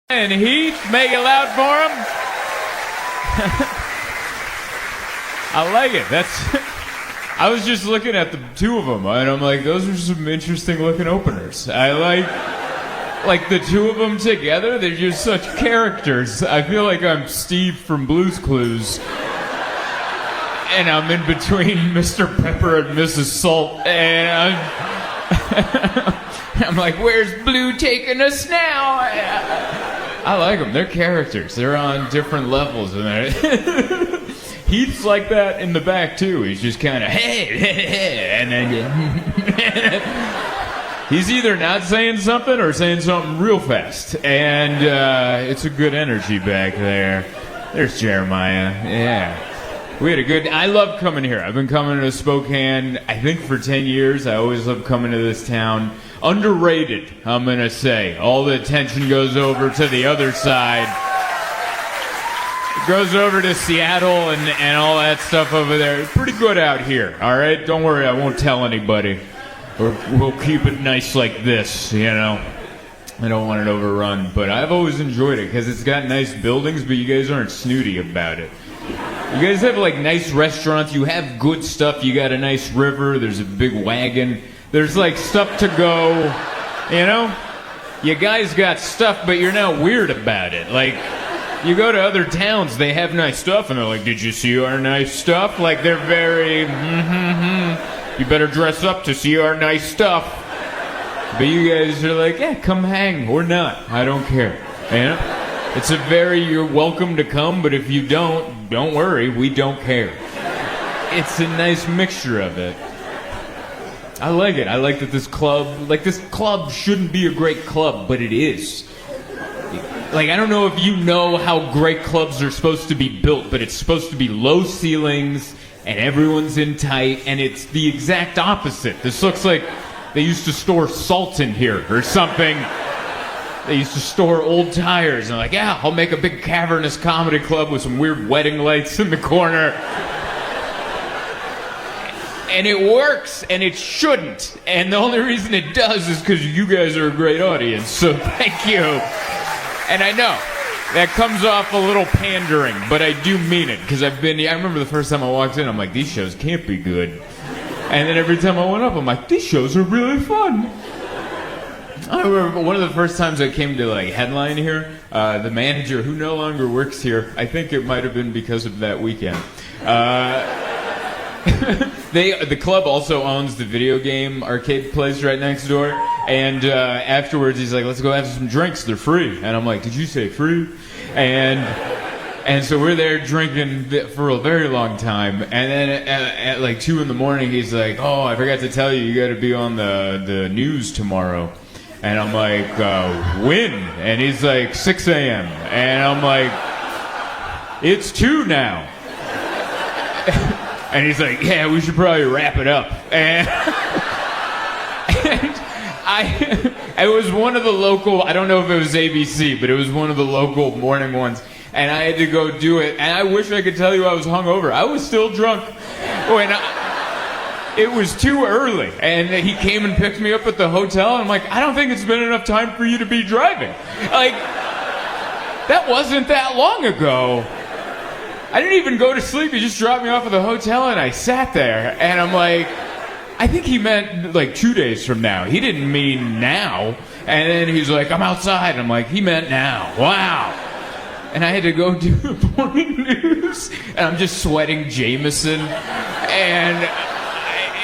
And Heath, make it loud for him. I like it. I was just looking at the two of them, and I'm like, those are some interesting looking openers. I like the two of them together. They're just such characters. I feel like I'm Steve from Blue's Clues, and I'm in between Mr. Pepper and Mrs. Salt, and I'm like, where's Blue taking us now? I like them. They're characters. They're on different levels. And Heath's like that in the back, too. He's just kind of, hey, and then he's either not saying something or saying something real fast. And it's a good energy back there. There's Jeremiah. Yeah. We had a good... I love coming here. I've been coming to Spokane, I think, for 10 years. I always love coming to this town. Underrated, I'm going to say. All the attention goes over to the other side. It goes over to Seattle and all that stuff over there. It's pretty good out here, all right? Don't worry, I won't tell anybody. We'll keep it nice like this, you know? I don't want it overrun. But I've always enjoyed it because it's got nice buildings, but you guys aren't snooty about it. You guys have, like, nice restaurants. You have good stuff. You got a nice river. There's a big wagon. There's, like, stuff to go, you know? You guys got stuff, but you're not weird about it. Like, you go to other towns, they have nice stuff, and they're like, did you see our nice stuff? Like, they're very, you better dress up to see our nice stuff. But you guys are like, yeah, come hang, or not. I don't care, you know? It's a very, you're welcome to come, but if you don't worry, we don't care. It's a nice mixture of it. I like it. I like that this club shouldn't be a great club, but it is. Like, I don't know if you know how great clubs are supposed to be built, but it's supposed to be low ceilings, and everyone's in tight, and it's the exact opposite. This looks like they used to store salt in here or something. They used to store old tires, and like, yeah, I'll make a big cavernous comedy club with some weird wedding lights in the corner. And it works, and it shouldn't. And the only reason it does is because you guys are a great audience, so thank you. And I know, that comes off a little pandering, but I do mean it, because I remember the first time I walked in, I'm like, these shows can't be good. And then every time I went up, I'm like, these shows are really fun. I remember one of the first times I came to, like, headline here, the manager, who no longer works here, I think it might have been because of that weekend. The club also owns the video game arcade place right next door, and afterwards he's like, let's go have some drinks, they're free. And I'm like, did you say free? And so we're there drinking for a very long time, and then at like 2 in the morning he's like, oh, I forgot to tell you, you got to be on the news tomorrow. And I'm like, when? And he's like, 6 a.m. And I'm like, it's 2 now. And he's like, yeah, we should probably wrap it up. And it was one of the local, I don't know if it was ABC, but it was one of the local morning ones. And I had to go do it. And I wish I could tell you I was hungover. I was still drunk when it was too early. And he came and picked me up at the hotel. And I'm like, I don't think it's been enough time for you to be driving. Like, that wasn't that long ago. I didn't even go to sleep. He just dropped me off at the hotel, and I sat there. And I'm like, I think he meant like 2 days from now. He didn't mean now. And then he's like, I'm outside. And I'm like, he meant now. Wow. And I had to go do the morning news. And I'm just sweating Jameson. And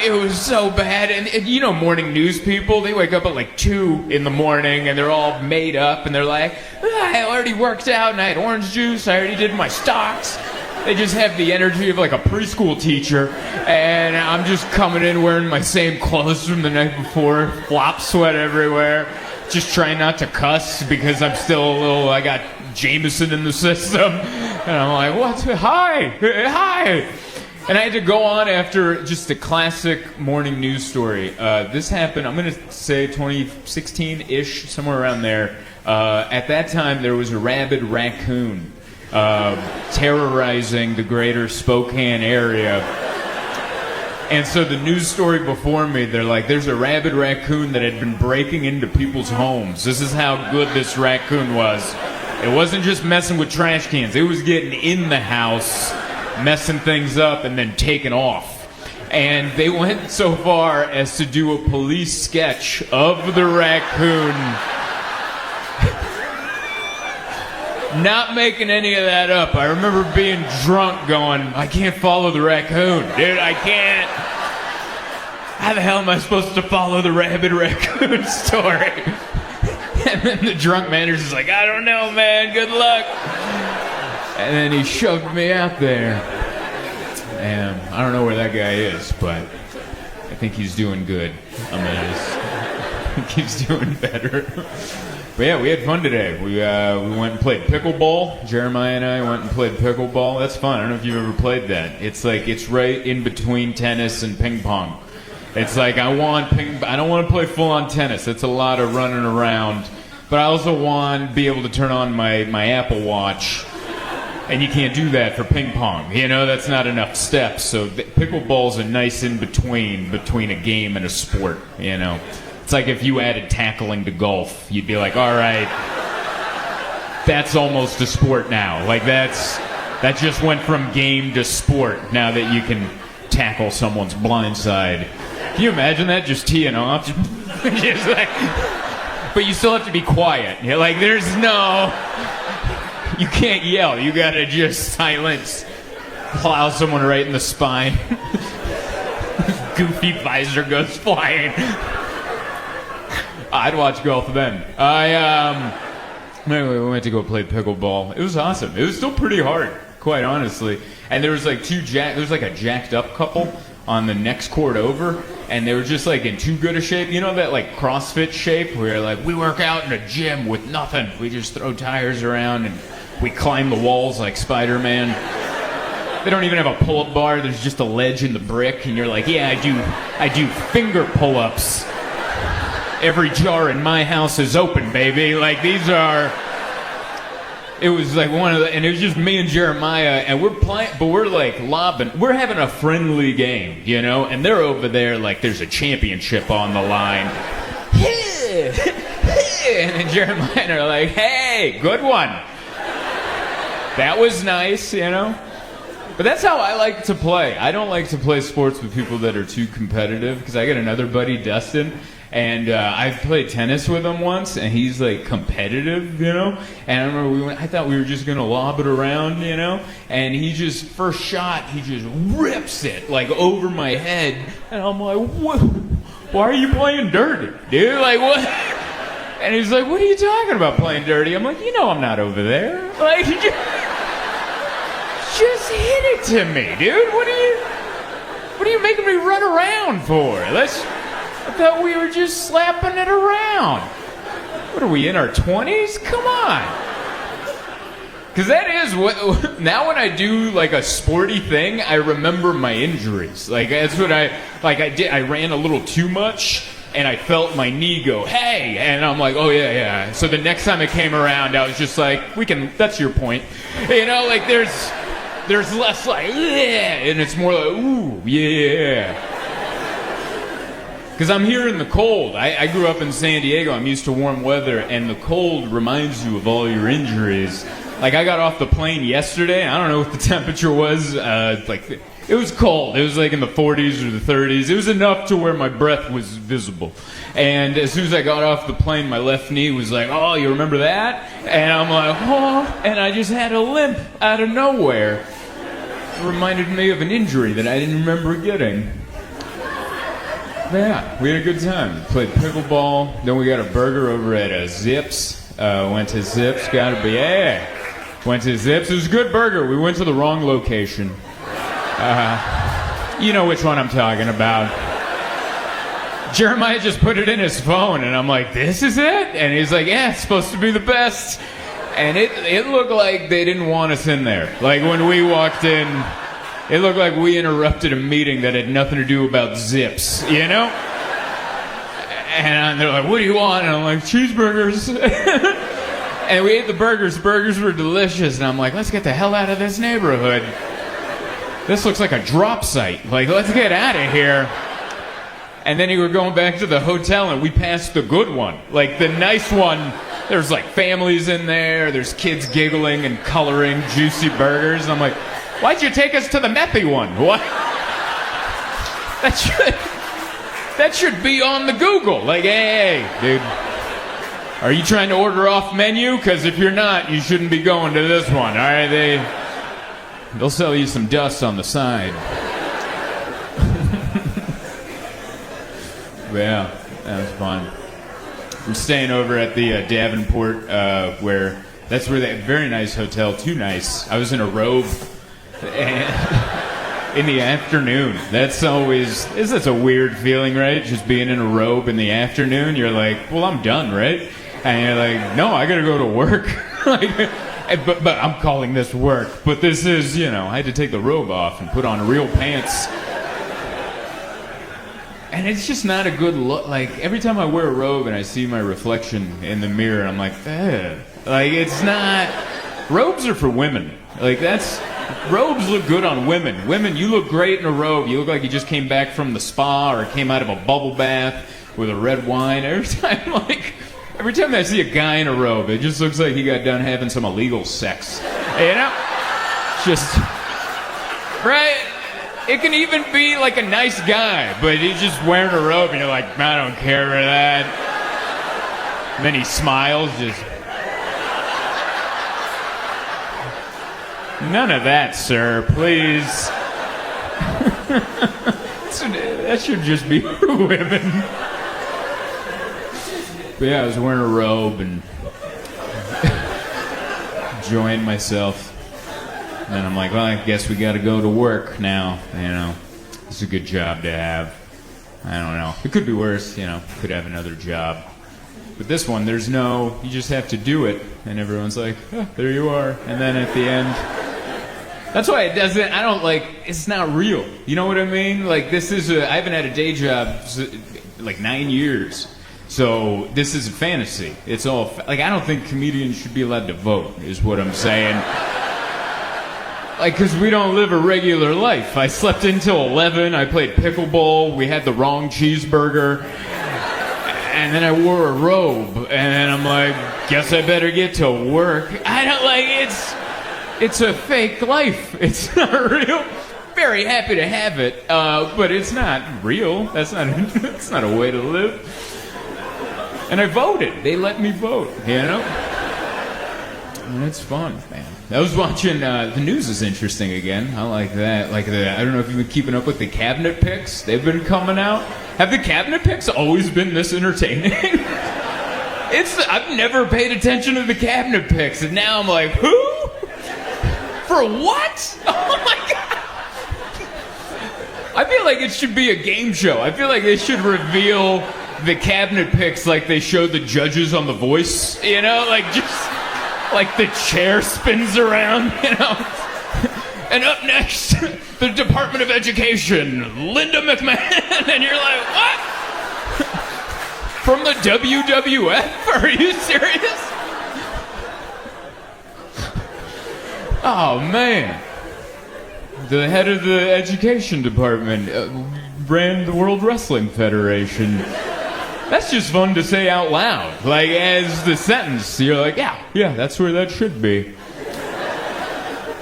it was so bad. And you know, morning news people, they wake up at like 2 in the morning, and they're all made up. And they're like, I already worked out, and I had orange juice. I already did my stocks. They just have the energy of like a preschool teacher, and I'm just coming in wearing my same clothes from the night before, flop sweat everywhere, just trying not to cuss because I'm still I got Jameson in the system, and I'm like, what? Hi. And I had to go on after just a classic morning news story. This happened, I'm going to say 2016-ish, somewhere around there. At that time, there was a rabid raccoon terrorizing the greater Spokane area. And so the news story before me, they're like, there's a rabid raccoon that had been breaking into people's homes. This is how good this raccoon was. It wasn't just messing with trash cans. It was getting in the house, messing things up, and then taking off. And they went so far as to do a police sketch of the raccoon. Not making any of that up. I remember being drunk going, I can't follow the raccoon. Dude, I can't. How the hell am I supposed to follow the rabid raccoon story? And then the drunk manager's like, I don't know, man. Good luck. And then he shoved me out there. And I don't know where that guy is, but I think he's doing good. I think he's doing better. But yeah, we had fun today. We went and played pickleball. Jeremiah and I went and played pickleball. That's fun. I don't know if you've ever played that. It's like it's right in between tennis and ping pong. It's like I don't want to play full on tennis. It's a lot of running around. But I also want to be able to turn on my Apple Watch. And you can't do that for ping pong. You know, that's not enough steps. So pickleball's a nice in between a game and a sport, you know. It's like if you added tackling to golf, you'd be like, all right, that's almost a sport now. Like that just went from game to sport now that you can tackle someone's blind side. Can you imagine that? Just teeing off? Just like, but you still have to be quiet. You're like, there's no... You can't yell. You gotta just silence. Plow someone right in the spine. Goofy visor goes flying. I'd watch golf then. Anyway, we went to go play pickleball. It was awesome. It was still pretty hard, quite honestly. And there was like there was like a jacked up couple on the next court over, and they were just like in too good a shape. You know that like CrossFit shape where like we work out in a gym with nothing. We just throw tires around and we climb the walls like Spider-Man. They don't even have a pull-up bar. There's just a ledge in the brick, and you're like, yeah, I do finger pull-ups. Every jar in my house is open, baby. Like these are. It was like one of the, and it was just me and Jeremiah, and we're playing, but we're like lobbing. We're having a friendly game, you know, and they're over there like there's a championship on the line. And then Jeremiah and are like, hey, good one. That was nice, you know. But that's how I like to play. I don't like to play sports with people that are too competitive, because I got another buddy, Dustin, and I've played tennis with him once, and he's like competitive, you know. And I remember I thought we were just gonna lob it around, you know. And he just first shot, he just rips it like over my head, and I'm like, what? Why are you playing dirty, dude? Like what? And he's like, what are you talking about playing dirty? I'm like, you know I'm not over there. Like just hit it to me, dude. What are you making me run around for? I thought we were just slapping it around. What are we, in our 20s? Come on. Because that is what, now when I do like a sporty thing, I remember my injuries. Like that's what I did. I ran a little too much, and I felt my knee go, hey, and I'm like, oh yeah. So the next time it came around, I was just like, that's your point. You know, like there's less like, yeah, and it's more like, ooh, yeah. Because I'm here in the cold. I grew up in San Diego. I'm used to warm weather, and the cold reminds you of all your injuries. Like, I got off the plane yesterday. I don't know what the temperature was. It was cold. It was like in the 40s or the 30s. It was enough to where my breath was visible. And as soon as I got off the plane, my left knee was like, oh, you remember that? And I'm like, oh, and I just had a limp out of nowhere. It reminded me of an injury that I didn't remember getting. Yeah, we had a good time. We played pickleball. Then we got a burger over at Zips. Went to Zips. Went to Zips. It was a good burger. We went to the wrong location. You know which one I'm talking about. Jeremiah just put it in his phone, and I'm like, this is it? And he's like, yeah, it's supposed to be the best. And it looked like they didn't want us in there. Like when we walked in, it looked like we interrupted a meeting that had nothing to do about Zips, you know? And they're like, what do you want? And I'm like, cheeseburgers. And we ate the burgers. Burgers were delicious. And I'm like, let's get the hell out of this neighborhood. This looks like a drop site. Like, let's get out of here. And then we were going back to the hotel, and we passed the good one. Like, the nice one There's like families in there. There's kids giggling and coloring juicy burgers. I'm like, why'd you take us to the methy one? What? That should be on the Google. Like, hey, dude, are you trying to order off menu? Because if you're not, you shouldn't be going to this one. All right, they'll sell you some dust on the side. But yeah, that was fun. I'm staying over at the Davenport, that's where that very nice hotel, too nice. I was in a robe and in the afternoon. That's a weird feeling, right? Just being in a robe in the afternoon. You're like, well, I'm done, right? And you're like, no, I gotta go to work. but I'm calling this work. But this is, I had to take the robe off and put on real pants. And it's just not a good look. Like, every time I wear a robe and I see my reflection in the mirror, I'm like, eh. Like, it's not... Robes are for women. Like, robes look good on women. Women, you look great in a robe. You look like you just came back from the spa or came out of a bubble bath with a red wine. Every time I see a guy in a robe, it just looks like he got done having some illegal sex. Just... Right? It can even be like a nice guy, but he's just wearing a robe and you're like, I don't care for that. And then he smiles, just... None of that, sir, please. That should just be for women. But yeah, I was wearing a robe and enjoying myself. And then I'm like, well, I guess we gotta go to work now, It's a good job to have. I don't know. It could be worse, Could have another job. But this one, you just have to do it. And everyone's like, oh, there you are. And then at the end... That's why it's not real. You know what I mean? Like, I haven't had a day job, like 9 years. So this is a fantasy. It's all, I don't think comedians should be allowed to vote, is what I'm saying. Because we don't live a regular life. I slept until 11, I played pickleball, we had the wrong cheeseburger, and then I wore a robe, and then I'm like, guess I better get to work. It's a fake life. It's not real. Very happy to have it, but it's not real. That's not a way to live. And I voted. They let me vote, And it's fun, man. I was watching, the news is interesting again. I like that. I don't know if you've been keeping up with the cabinet picks. They've been coming out. Have the cabinet picks always been this entertaining? I've never paid attention to the cabinet picks, and now I'm like, who? For what? Oh my God. I feel like it should be a game show. I feel like they should reveal the cabinet picks like they showed the judges on The Voice, Like the chair spins around, And up next, the Department of Education, Linda McMahon, and you're like, what? From the WWF? Are you serious? Oh, man. The head of the education department ran the World Wrestling Federation. That's just fun to say out loud. Like, as the sentence, you're like, yeah, that's where that should be.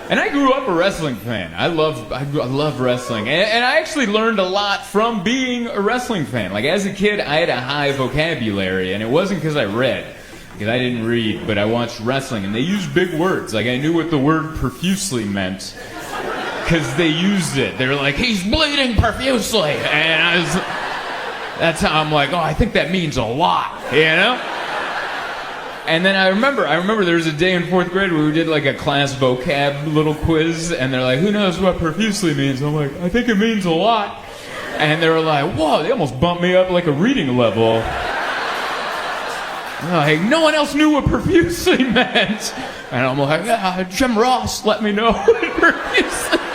And I grew up a wrestling fan. I love wrestling. And I actually learned a lot from being a wrestling fan. Like, as a kid, I had a high vocabulary, and it wasn't because I read. Because I didn't read, but I watched wrestling, and they used big words. Like, I knew what the word profusely meant. Because they used it. They were like, he's bleeding profusely. And that's how I'm like, oh, I think that means a lot, And then I remember there was a day in 4th grade where we did like a class vocab little quiz, and they're like, who knows what profusely means? I'm like, I think it means a lot. And they were like, whoa, they almost bumped me up like a reading level. Like, no one else knew what profusely meant. And I'm like, Jim Ross, let me know what profusely meant.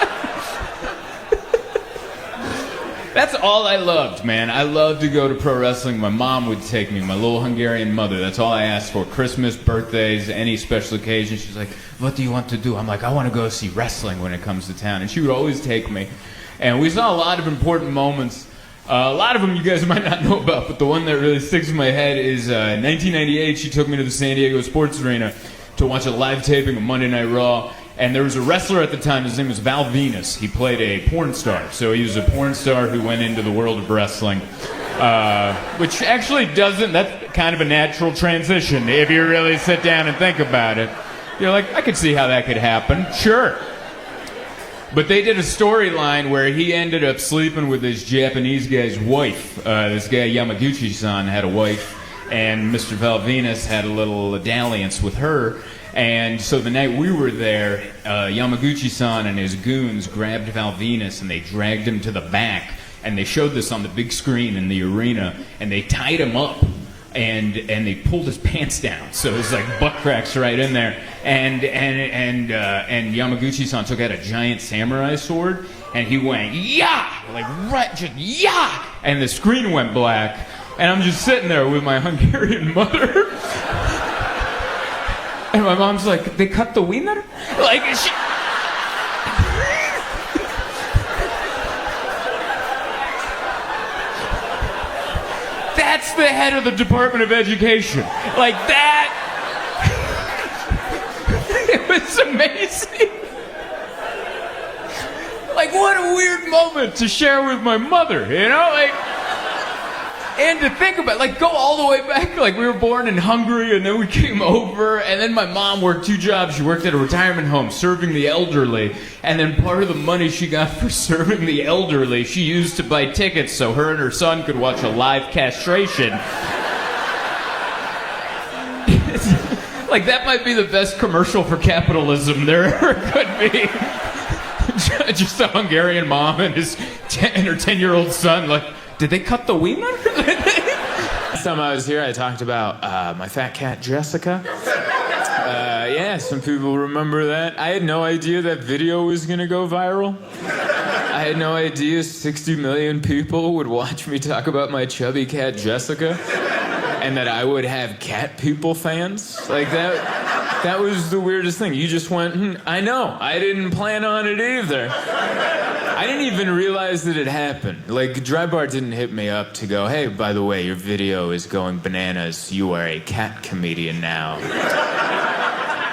That's all I loved, man. I loved to go to pro wrestling. My mom would take me, my little Hungarian mother. That's all I asked for. Christmas, birthdays, any special occasion. She's like, what do you want to do? I'm like, I want to go see wrestling when it comes to town. And she would always take me. And we saw a lot of important moments A lot of them you guys might not know about, but the one that really sticks in my head is 1998. She took me to the San Diego Sports Arena to watch a live taping of Monday Night Raw. And there was a wrestler at the time, his name was Val Venus. He played a porn star. So he was a porn star who went into the world of wrestling. Which actually that's kind of a natural transition if you really sit down and think about it. You're like, I could see how that could happen. Sure. But they did a storyline where he ended up sleeping with this Japanese guy's wife. This guy, Yamaguchi-san, had a wife, and Mr. Val Venus had a little dalliance with her. And so the night we were there, Yamaguchi-san and his goons grabbed Val Venus and they dragged him to the back. And they showed this on the big screen in the arena. And they tied him up and they pulled his pants down. So it was like butt cracks right in there. And Yamaguchi-san took out a giant samurai sword and he went, "Yah!" Like, right, just, "Yah!" And the screen went black. And I'm just sitting there with my Hungarian mother. And my mom's like, "They cut the wiener?" Like, she... That's the head of the Department of Education. Like that. It was amazing. Like, what a weird moment to share with my mother, you know? Like, and to think about, like, go all the way back. Like, we were born in Hungary, and then we came over, and then my mom worked 2 jobs. She worked at a retirement home serving the elderly, and then part of the money she got for serving the elderly, she used to buy tickets so her and her son could watch a live castration. Like, that might be the best commercial for capitalism there ever could be. Just a Hungarian mom and her 10-year-old son, like, did they cut the wiener? Last time I was here, I talked about my fat cat, Jessica. Yeah, some people remember that. I had no idea that video was going to go viral. I had no idea 60 million people would watch me talk about my chubby cat, Jessica, and that I would have cat people fans. Like, that was the weirdest thing. You just went, I know, I didn't plan on it either. I didn't even realize that it happened. Like, Drybar didn't hit me up to go, "Hey, by the way, your video is going bananas. You are a cat comedian now."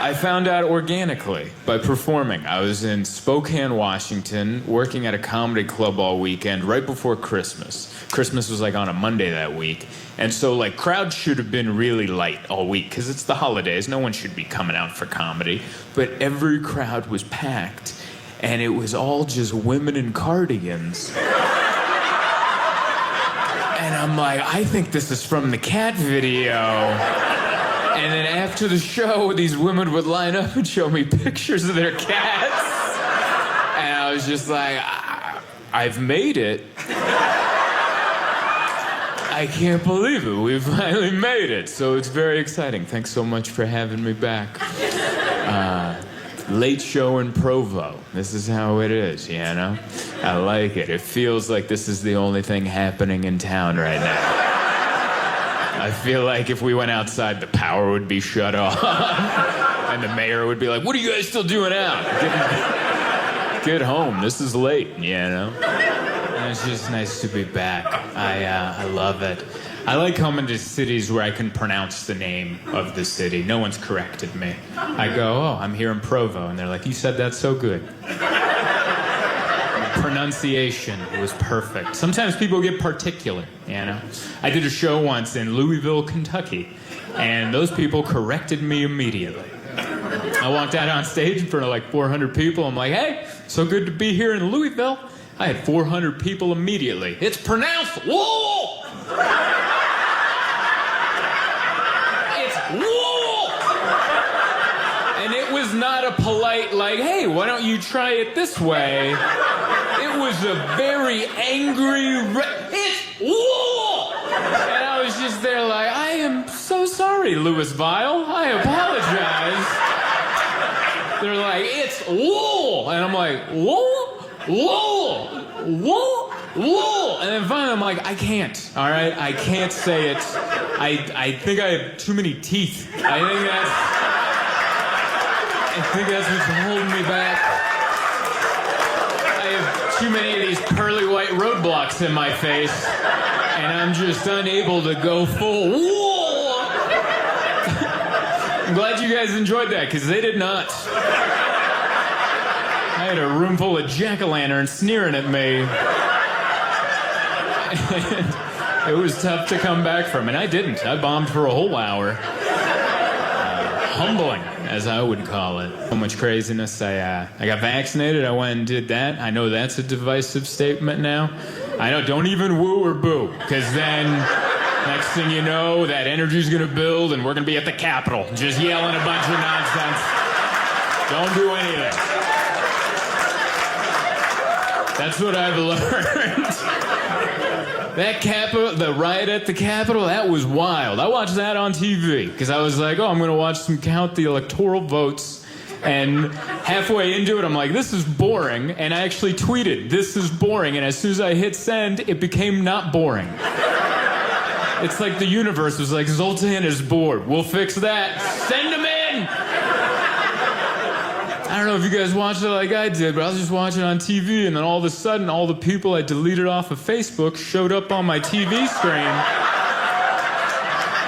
I found out organically by performing. I was in Spokane, Washington, working at a comedy club all weekend right before Christmas. Christmas was like on a Monday that week. And so, like, crowds should have been really light all week because it's the holidays. No one should be coming out for comedy. But every crowd was packed. And it was all just women in cardigans. And I'm like, I think this is from the cat video. And then after the show, these women would line up and show me pictures of their cats. And I was just like, I've made it. I can't believe it. We finally made it. So it's very exciting. Thanks so much for having me back. Late show in Provo. This is how it is, you know? I like it. It feels like this is the only thing happening in town right now. I feel like if we went outside, the power would be shut off. And the mayor would be like, "What are you guys still doing out? Get home. This is late," you know? And it's just nice to be back. I love it. I like coming to cities where I can pronounce the name of the city. No one's corrected me. I go, "Oh, I'm here in Provo." And they're like, "You said that so good." The pronunciation was perfect. Sometimes people get particular, you know? I did a show once in Louisville, Kentucky, and those people corrected me immediately. I walked out on stage in front of like 400 people. I'm like, "Hey, so good to be here in Louisville." I had 400 people immediately. "It's pronounced wool!" Wool! And it was not a polite, like, "Hey, why don't you try it this way?" It was a very angry, "It's wool!" And I was just there like, "I am so sorry, Louis Vile. I apologize." They're like, "It's wool!" And I'm like, "Wool? Wool? Wool? Wool!" And then finally I'm like, I can't, all right? I can't say it. I think I have too many teeth. I think that's what's holding me back. I have too many of these pearly white roadblocks in my face, and I'm just unable to go full. Whoa! I'm glad you guys enjoyed that, because they did not. I had a room full of jack-o'-lanterns sneering at me. It was tough to come back from, and I didn't. I bombed for a whole hour. Humbling, as I would call it. So much craziness. I got vaccinated. I went and did that. I know that's a divisive statement now. I know, don't even woo or boo, because then next thing you know, that energy's going to build, and we're going to be at the Capitol just yelling a bunch of nonsense. Don't do anything. That's what I've learned. The riot at the Capitol, that was wild. I watched that on TV because I was like, I'm going to count the electoral votes. And halfway into it, I'm like, this is boring. And I actually tweeted, this is boring. And as soon as I hit send, it became not boring. It's like the universe was like, Zoltan is bored. We'll fix that. Send him in! I don't know if you guys watched it like I did, but I was just watching on TV, and then all of a sudden, all the people I deleted off of Facebook showed up on my TV screen.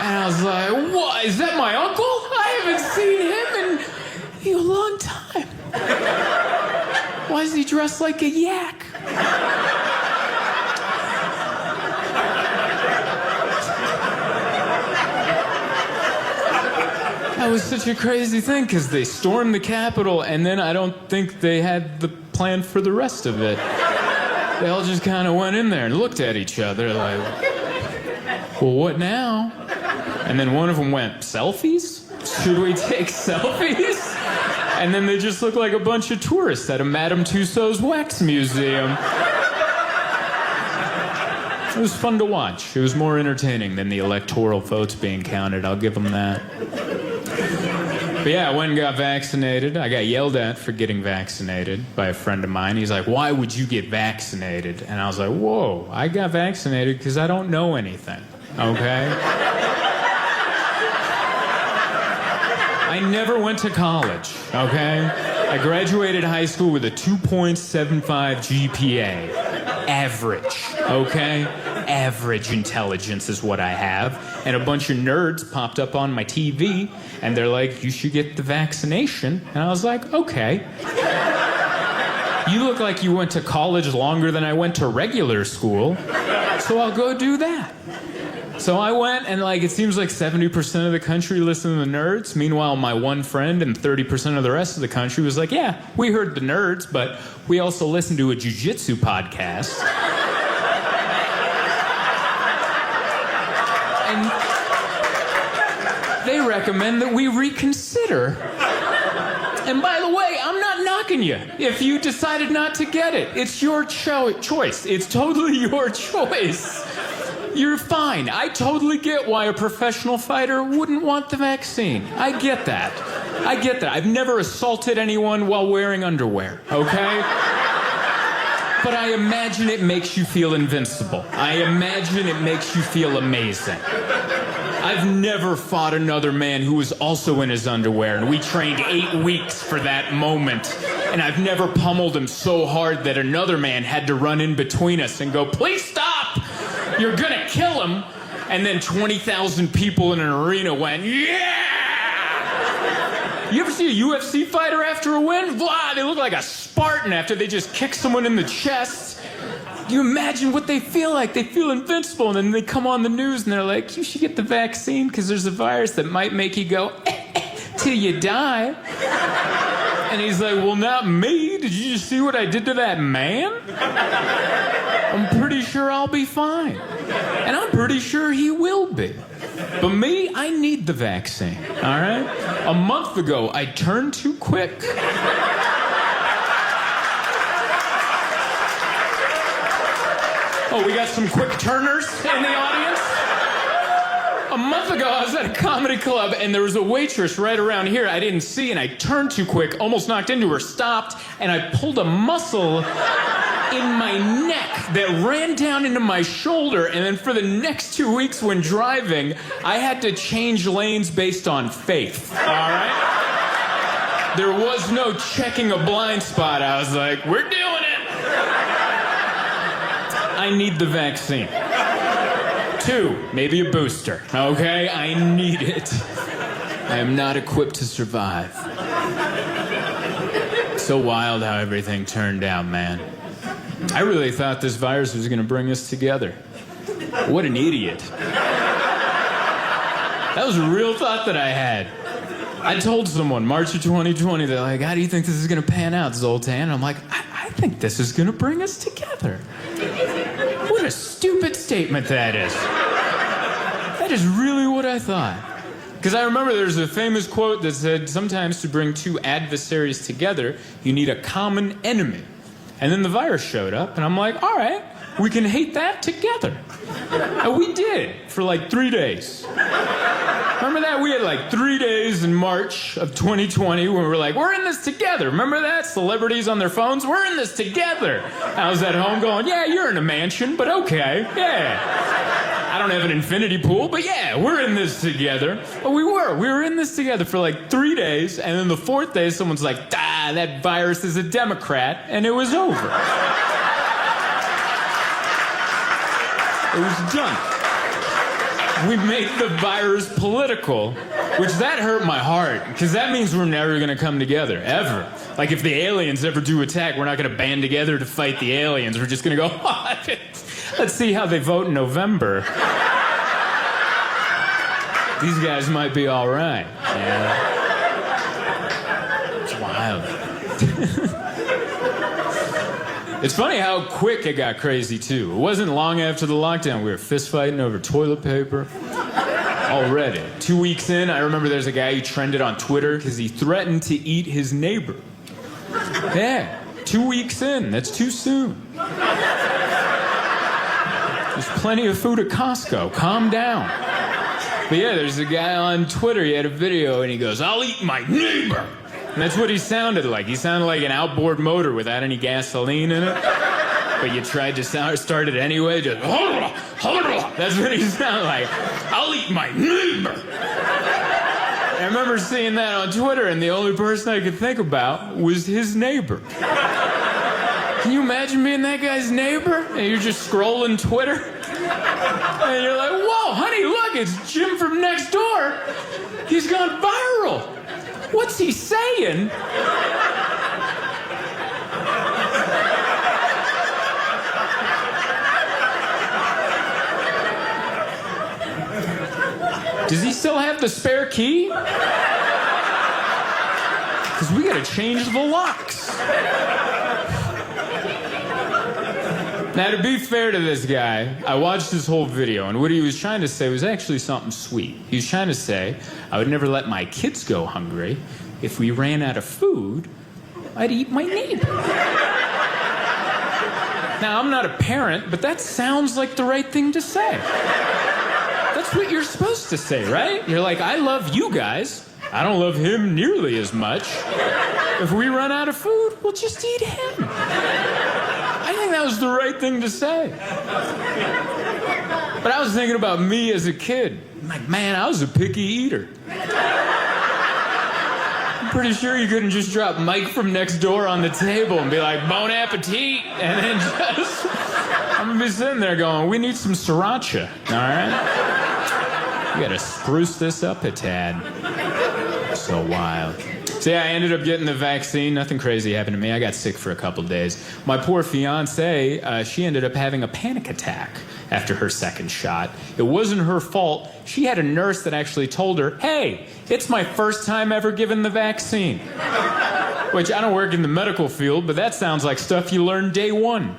And I was like, what? Is that my uncle? I haven't seen him in a long time. Why is he dressed like a yak? That was such a crazy thing, because they stormed the Capitol, and then I don't think they had the plan for the rest of it. They all just kind of went in there and looked at each other like, well, what now? And then one of them went, selfies? Should we take selfies? And then they just looked like a bunch of tourists at a Madame Tussauds wax museum. It was fun to watch. It was more entertaining than the electoral votes being counted. I'll give them that. But yeah, I went and got vaccinated. I got yelled at for getting vaccinated by a friend of mine. He's like, why would you get vaccinated? And I was like, whoa, I got vaccinated because I don't know anything, okay? I never went to college, okay? I graduated high school with a 2.75 GPA. Average, okay? Average intelligence is what I have. And a bunch of nerds popped up on my TV, and they're like, you should get the vaccination. And I was like, okay. You look like you went to college longer than I went to regular school, so I'll go do that. So I went, and it seems like 70% of the country listened to the nerds. Meanwhile, my one friend and 30% of the rest of the country was like, yeah, we heard the nerds, but we also listened to a jiu-jitsu podcast. And they recommend that we reconsider. And by the way, I'm not knocking you if you decided not to get it. It's your choice. It's totally your choice. You're fine. I totally get why a professional fighter wouldn't want the vaccine. I get that. I've never assaulted anyone while wearing underwear, okay? But I imagine it makes you feel invincible. I imagine it makes you feel amazing. I've never fought another man who was also in his underwear, and we trained 8 weeks for that moment. And I've never pummeled him so hard that another man had to run in between us and go, please stop! You're gonna kill him. And then 20,000 people in an arena went, yeah! You ever see a UFC fighter after a win? Blah, they look like a Spartan after they just kick someone in the chest. You imagine what they feel like. They feel invincible, and then they come on the news and they're like, you should get the vaccine because there's a virus that might make you go, till you die. And he's like, well, not me. Did you just see what I did to that man? I'm pretty sure I'll be fine. And I'm pretty sure he will be. But me, I need the vaccine, all right? A month ago, I turned too quick. Oh, we got some quick turners in the audience? A month ago, I was at a comedy club, and there was a waitress right around here I didn't see, and I turned too quick, almost knocked into her, stopped, and I pulled a muscle in my neck that ran down into my shoulder, and then for the next 2 weeks when driving, I had to change lanes based on faith, all right? There was no checking a blind spot. I was like, we're doing it. I need the vaccine. 2, maybe a booster. Okay, I need it. I am not equipped to survive. So wild how everything turned out, man. I really thought this virus was going to bring us together. What an idiot. That was a real thought that I had. I told someone, March of 2020, they're like, how do you think this is going to pan out, Zoltan? I'm like, I think this is going to bring us together. What a stupid statement that is. That is really what I thought. Because I remember there's a famous quote that said, sometimes to bring two adversaries together, you need a common enemy. And then the virus showed up, and I'm like, all right, we can hate that together. And we did for like 3 days. Remember that? We had like 3 days in March of 2020 when we were like, we're in this together. Remember that? Celebrities on their phones, we're in this together. I was at home going, yeah, you're in a mansion, but okay, yeah. I don't have an infinity pool, but yeah, we're in this together. But we were in this together for like 3 days, and then the 4th day, someone's like, that virus is a Democrat, and it was over. It was done. We made the virus political, which that hurt my heart, because that means we're never going to come together, ever. Like, if the aliens ever do attack, we're not going to band together to fight the aliens. We're just going to go, let's see how they vote in November. These guys might be all right. Yeah. It's wild. It's funny how quick it got crazy, too. It wasn't long after the lockdown. We were fist-fighting over toilet paper. Already. 2 weeks in, I remember there's a guy who trended on Twitter because he threatened to eat his neighbor. Yeah, 2 weeks in. That's too soon. There's plenty of food at Costco. Calm down. But yeah, there's a guy on Twitter. He had a video, and he goes, I'll eat my neighbor. And that's what he sounded like. He sounded like an outboard motor without any gasoline in it. But you tried to start it anyway, just... That's what he sounded like. I'll eat my neighbor. I remember seeing that on Twitter, and the only person I could think about was his neighbor. Can you imagine being that guy's neighbor? And you're just scrolling Twitter? And you're like, whoa, honey, look, it's Jim from next door. He's gone viral. What's he saying? Does he still have the spare key? Because we gotta change the locks. Now, to be fair to this guy, I watched his whole video, and what he was trying to say was actually something sweet. He was trying to say, I would never let my kids go hungry. If we ran out of food, I'd eat my neighbor. Now, I'm not a parent, but that sounds like the right thing to say. That's what you're supposed to say, right? You're like, I love you guys. I don't love him nearly as much. If we run out of food, we'll just eat him. I think that was the right thing to say. But I was thinking about me as a kid. I'm like, man, I was a picky eater. I'm pretty sure you couldn't just drop Mike from next door on the table and be like, bon appetit, and then just... I'm gonna be sitting there going, we need some sriracha, all right? We gotta spruce this up a tad. So wild. So yeah, I ended up getting the vaccine. Nothing crazy happened to me. I got sick for a couple days. My poor fiance, she ended up having a panic attack after her second shot. It wasn't her fault. She had a nurse that actually told her, hey, it's my first time ever given the vaccine. Which, I don't work in the medical field, but that sounds like stuff you learn day one.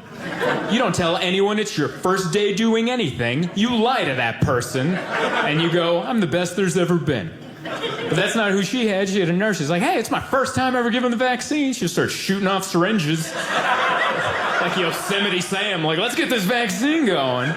You don't tell anyone it's your first day doing anything. You lie to that person, and you go, I'm the best there's ever been. But that's not who she had. She had a nurse. She's like, hey, it's my first time ever given the vaccine. She starts shooting off syringes. Like Yosemite Sam. Like, let's get this vaccine going.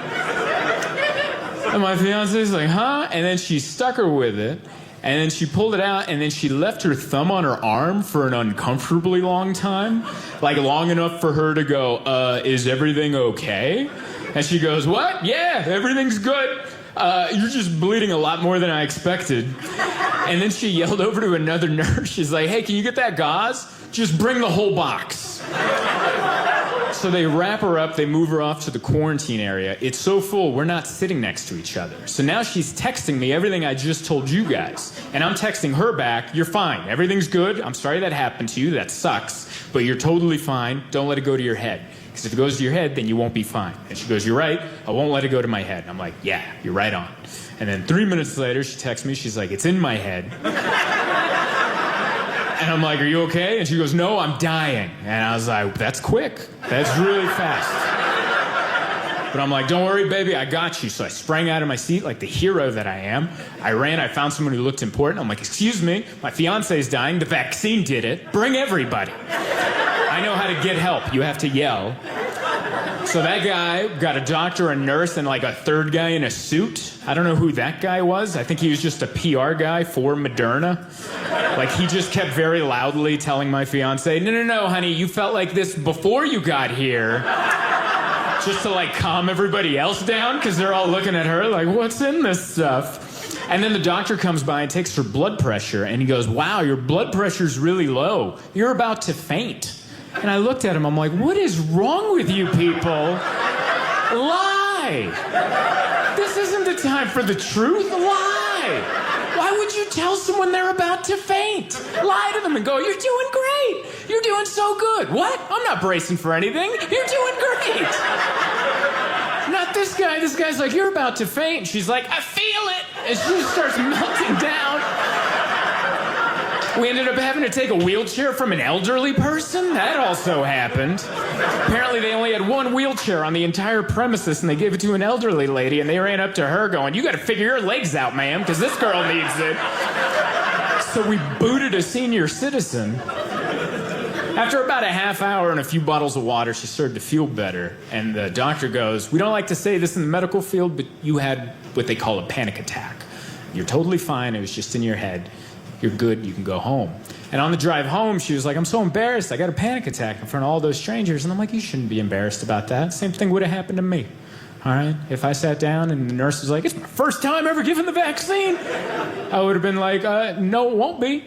And my fiance's like, huh? And then she stuck her with it. And then she pulled it out, and then she left her thumb on her arm for an uncomfortably long time. Like, long enough for her to go, is everything okay? And she goes, what? Yeah, everything's good. You're just bleeding a lot more than I expected. And then she yelled over to another nurse. She's like, hey, can you get that gauze? Just bring the whole box. So they wrap her up, they move her off to the quarantine area. It's so full, we're not sitting next to each other. So now she's texting me everything I just told you guys. And I'm texting her back, you're fine, everything's good, I'm sorry that happened to you, that sucks, but you're totally fine, don't let it go to your head. Because if it goes to your head, then you won't be fine. And she goes, you're right, I won't let it go to my head. And I'm like, yeah, you're right on. And then 3 minutes later, she texts me, she's like, it's in my head. And I'm like, are you okay? And she goes, no, I'm dying. And I was like, that's quick. That's really fast. But I'm like, don't worry, baby, I got you. So I sprang out of my seat like the hero that I am. I ran, I found someone who looked important. I'm like, excuse me, my fiance's dying. The vaccine did it. Bring everybody. I know how to get help. You have to yell. So that guy got a doctor, a nurse, and like a third guy in a suit. I don't know who that guy was. I think he was just a PR guy for Moderna. Like, he just kept very loudly telling my fiance, no, honey, you felt like this before you got here. Just to, like, calm everybody else down, because they're all looking at her like, what's in this stuff? And then the doctor comes by and takes her blood pressure, and he goes, wow, your blood pressure's really low. You're about to faint. And I looked at him, I'm like, what is wrong with you people? Lie! This isn't the time for the truth. Lie! Why would you tell someone they're about to faint? Lie to them and go, you're doing great. You're doing so good. What? I'm not bracing for anything. You're doing great. Not this guy. This guy's like, you're about to faint. She's like, I feel it. And she starts melting down. We ended up having to take a wheelchair from an elderly person. That also happened. Apparently they only had one wheelchair on the entire premises, and they gave it to an elderly lady, and they ran up to her going, you gotta figure your legs out, ma'am, because this girl needs it. So we booted a senior citizen. After about a half hour and a few bottles of water, she started to feel better, and the doctor goes, we don't like to say this in the medical field, but you had what they call a panic attack. You're totally fine, it was just in your head. You're good, you can go home. And on the drive home, she was like, I'm so embarrassed, I got a panic attack in front of all those strangers. And I'm like, you shouldn't be embarrassed about that. Same thing would have happened to me. All right? If I sat down and the nurse was like, it's my first time ever given the vaccine, I would have been like, no, it won't be.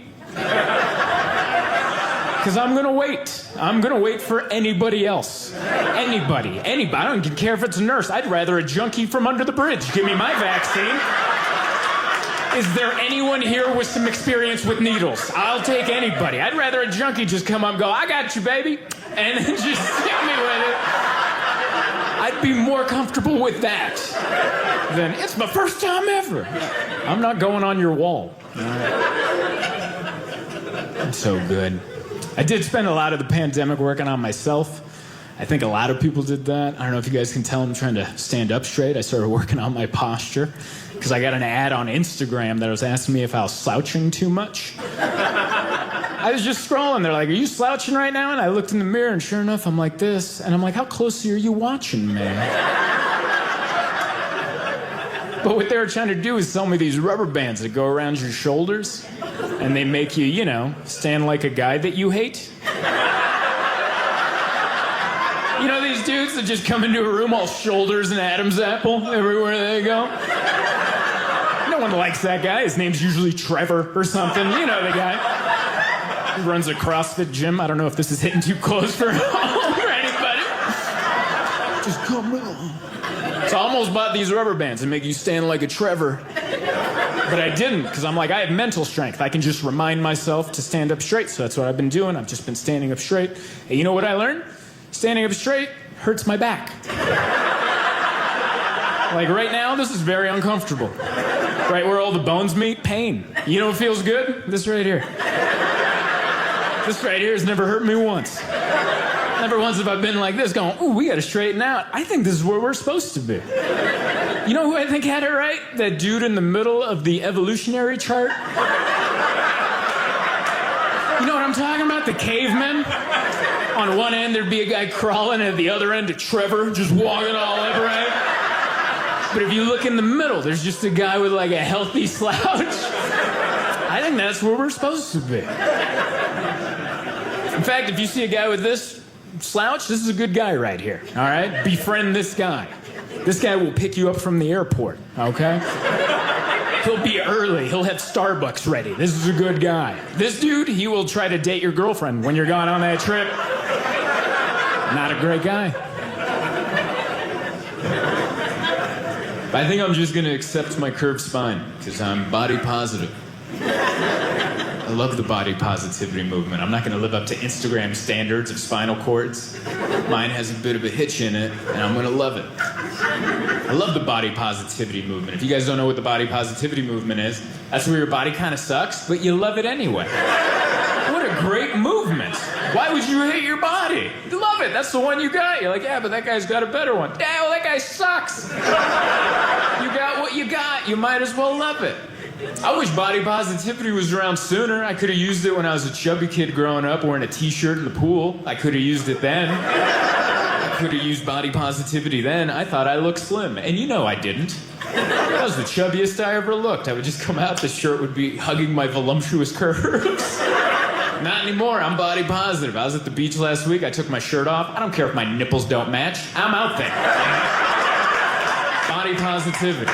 Because I'm gonna wait. I'm gonna wait for anybody else. Anybody. I don't even care if it's a nurse. I'd rather a junkie from under the bridge give me my vaccine. Is there anyone here with some experience with needles? I'll take anybody. I'd rather a junkie just come up and go, I got you, baby, and then just stick me with it. I'd be more comfortable with that than, it's my first time ever. I'm not going on your wall. That's so good. I did spend a lot of the pandemic working on myself. I think a lot of people did that. I don't know if you guys can tell I'm trying to stand up straight. I started working on my posture because I got an ad on Instagram that was asking me if I was slouching too much. I was just scrolling. They're like, are you slouching right now? And I looked in the mirror, and sure enough, I'm like this. And I'm like, how closely are you watching me? But what they were trying to do is sell me these rubber bands that go around your shoulders, and they make you, you know, stand like a guy that you hate. You know these dudes that just come into a room all shoulders and Adam's apple everywhere they go? No one likes that guy. His name's usually Trevor or something. You know the guy. He runs a CrossFit gym. I don't know if this is hitting too close for home or anybody. Just come on. So I almost bought these rubber bands that make you stand like a Trevor. But I didn't, because I'm like, I have mental strength. I can just remind myself to stand up straight. So that's what I've been doing. I've just been standing up straight. And you know what I learned? Standing up straight hurts my back. Like right now, this is very uncomfortable. Right where all the bones meet, pain. You know what feels good? This right here. This right here has never hurt me once. Never once have I been like this going, ooh, we gotta straighten out. I think this is where we're supposed to be. You know who I think had it right? That dude in the middle of the evolutionary chart. You know what I'm talking about? The cavemen. On one end, there'd be a guy crawling, and at the other end, a Trevor just walking all upright. But if you look in the middle, there's just a guy with like a healthy slouch. I think that's where we're supposed to be. In fact, if you see a guy with this slouch, this is a good guy right here, all right? Befriend this guy. This guy will pick you up from the airport, okay? He'll be early. He'll have Starbucks ready. This is a good guy. This dude, he will try to date your girlfriend when you're gone on that trip. Not a great guy. I think I'm just gonna accept my curved spine, because I'm body positive. I love the body positivity movement. I'm not gonna live up to Instagram standards of spinal cords. Mine has a bit of a hitch in it, and I'm gonna love it. I love the body positivity movement. If you guys don't know what the body positivity movement is, that's where your body kind of sucks, but you love it anyway. What a great movement. Why would you hate your body? You love it. That's the one you got. You're like, yeah, but that guy's got a better one. Yeah, well, that guy sucks. You got what you got. You might as well love it. I wish body positivity was around sooner. I could have used it when I was a chubby kid growing up wearing a t-shirt in the pool. I could have used it then. I could have used body positivity then. I thought I looked slim. And you know I didn't. That was the chubbiest I ever looked. I would just come out, the shirt would be hugging my voluptuous curves. Not anymore. I'm body positive. I was at the beach last week. I took my shirt off. I don't care if my nipples don't match. I'm out there. Body positivity.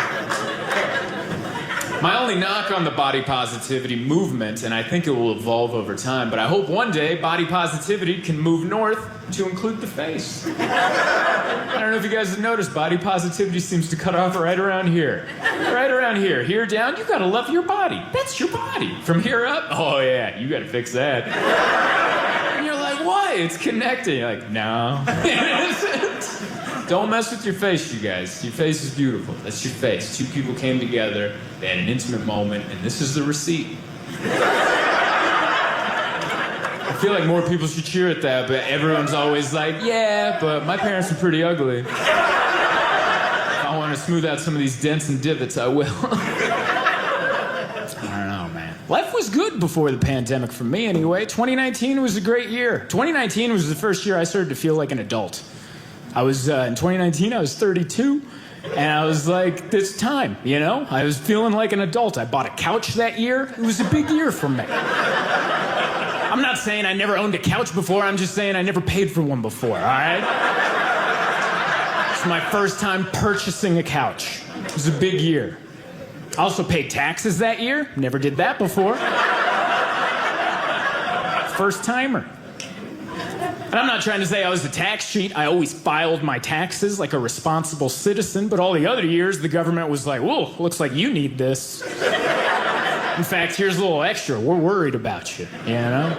My only knock on the body positivity movement, and I think it will evolve over time, but I hope one day body positivity can move north to include the face. I don't know if you guys have noticed, body positivity seems to cut off right around here. Right around here. Here down, you gotta love your body. That's your body. From here up, oh yeah, you gotta fix that. And you're like, why? It's connecting. You're like, no. Don't mess with your face, you guys. Your face is beautiful. That's your face. Two people came together, they had an intimate moment, and this is the receipt. I feel like more people should cheer at that, but everyone's always like, yeah, but my parents are pretty ugly. If I want to smooth out some of these dents and divots, I will. I don't know, man. Life was good before the pandemic for me, anyway. 2019 was a great year. 2019 was the first year I started to feel like an adult. I was, in 2019, I was 32, and I was like, it's time, you know? I was feeling like an adult. I bought a couch that year. It was a big year for me. I'm not saying I never owned a couch before. I'm just saying I never paid for one before, all right? It's my first time purchasing a couch. It was a big year. I also paid taxes that year. Never did that before. First timer. And I'm not trying to say I was a tax cheat. I always filed my taxes like a responsible citizen, but all the other years, the government was like, whoa, looks like you need this. In fact, here's a little extra. We're worried about you, you know?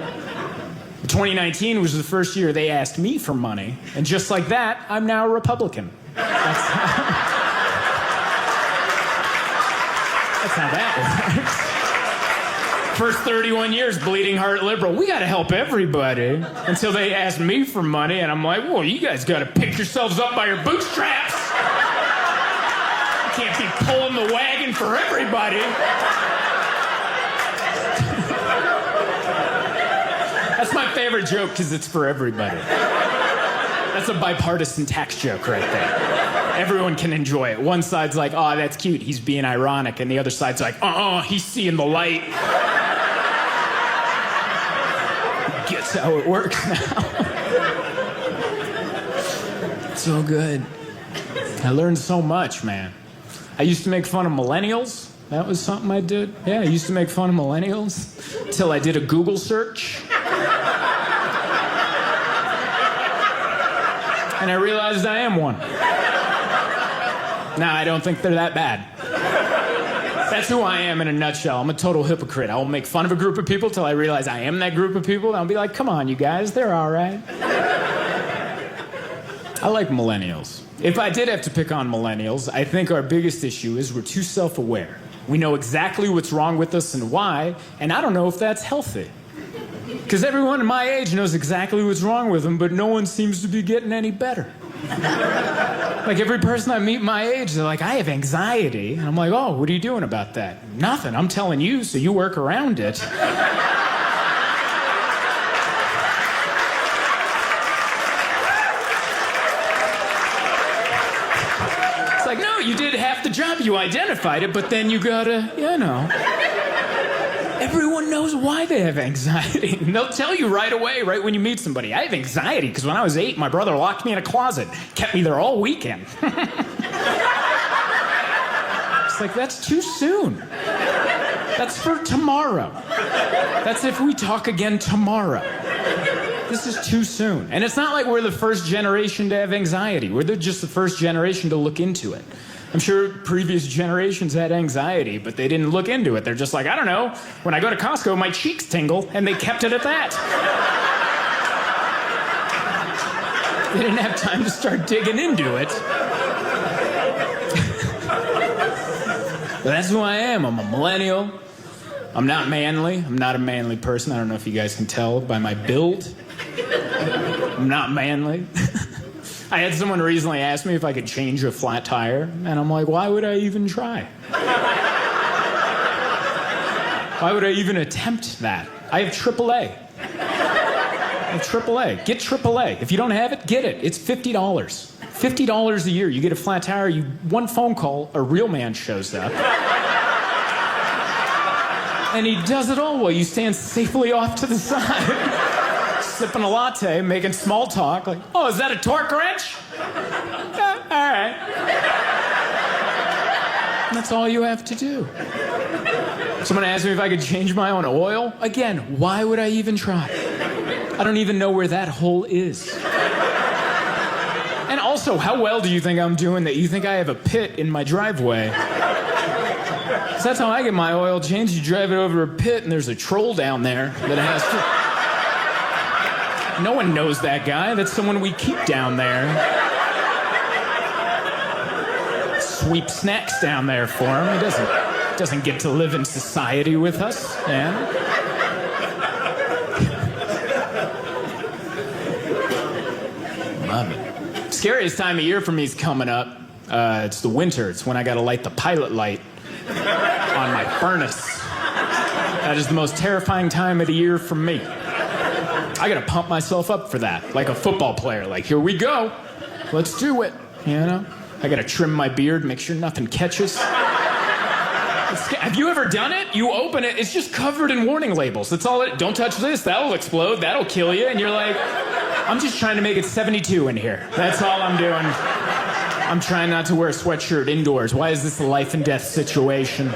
2019 was the first year they asked me for money, and just like that, I'm now a Republican. That's how that works. First 31 years, bleeding heart liberal. We gotta help everybody. Until they asked me for money, and I'm like, well, you guys gotta pick yourselves up by your bootstraps. You can't be pulling the wagon for everybody. That's my favorite joke, because it's for everybody. That's a bipartisan tax joke right there. Everyone can enjoy it. One side's like, oh, that's cute, he's being ironic, and the other side's like, he's seeing the light. Gets how it works now. So good. I learned so much, man. I used to make fun of millennials. That was something I did. Yeah, I used to make fun of millennials till I did a Google search. And I realized I am one. Now, I don't think they're that bad. That's who I am in a nutshell. I'm a total hypocrite. I will make fun of a group of people till I realize I am that group of people. And I'll be like, come on, you guys, they're all right. I like millennials. If I did have to pick on millennials, I think our biggest issue is we're too self-aware. We know exactly what's wrong with us and why, and I don't know if that's healthy. Because everyone in my age knows exactly what's wrong with them, but no one seems to be getting any better. Like every person I meet my age, they're like, I have anxiety. And I'm like, oh, what are you doing about that? Nothing. I'm telling you, so you work around it. It's like, no, you did half the job. You identified it, but then you gotta, you know. Everyone knows why they have anxiety. And they'll tell you right away, right when you meet somebody. I have anxiety because when I was 8, my brother locked me in a closet, kept me there all weekend. It's like, that's too soon. That's for tomorrow. That's if we talk again tomorrow. This is too soon. And it's not like we're the first generation to have anxiety. We're just the first generation to look into it. I'm sure previous generations had anxiety, but they didn't look into it. They're just like, I don't know, when I go to Costco, my cheeks tingle, and they kept it at that. They didn't have time to start digging into it. But that's who I am. I'm a millennial. I'm not manly. I'm not a manly person. I don't know if you guys can tell by my build. I'm not manly. I had someone recently ask me if I could change a flat tire, and I'm like, why would I even try? Why would I even attempt that? I have AAA. AAA. Get AAA. If you don't have it, get it. It's $50. $50 a year. You get a flat tire, one phone call, a real man shows up. And he does it all while you stand safely off to the side. Sipping a latte, making small talk, like, oh, is that a torque wrench? Yeah, all right. And that's all you have to do. Someone asked me if I could change my own oil. Again, why would I even try? I don't even know where that hole is. And also, how well do you think I'm doing that you think I have a pit in my driveway? 'Cause that's how I get my oil changed. You drive it over a pit and there's a troll down there that has to... No one knows that guy. That's someone we keep down there. Sweep snacks down there for him. He doesn't get to live in society with us, man. Love it. Scariest time of year for me is coming up. It's the winter. It's when I gotta light the pilot light on my furnace. That is the most terrifying time of the year for me. I gotta pump myself up for that, like a football player. Like, here we go. Let's do it, you know? I gotta trim my beard, make sure nothing catches. Have you ever done it? You open it, it's just covered in warning labels. That's all it, don't touch this, that'll explode, that'll kill you. And you're like, I'm just trying to make it 72 in here. That's all I'm doing. I'm trying not to wear a sweatshirt indoors. Why is this a life and death situation?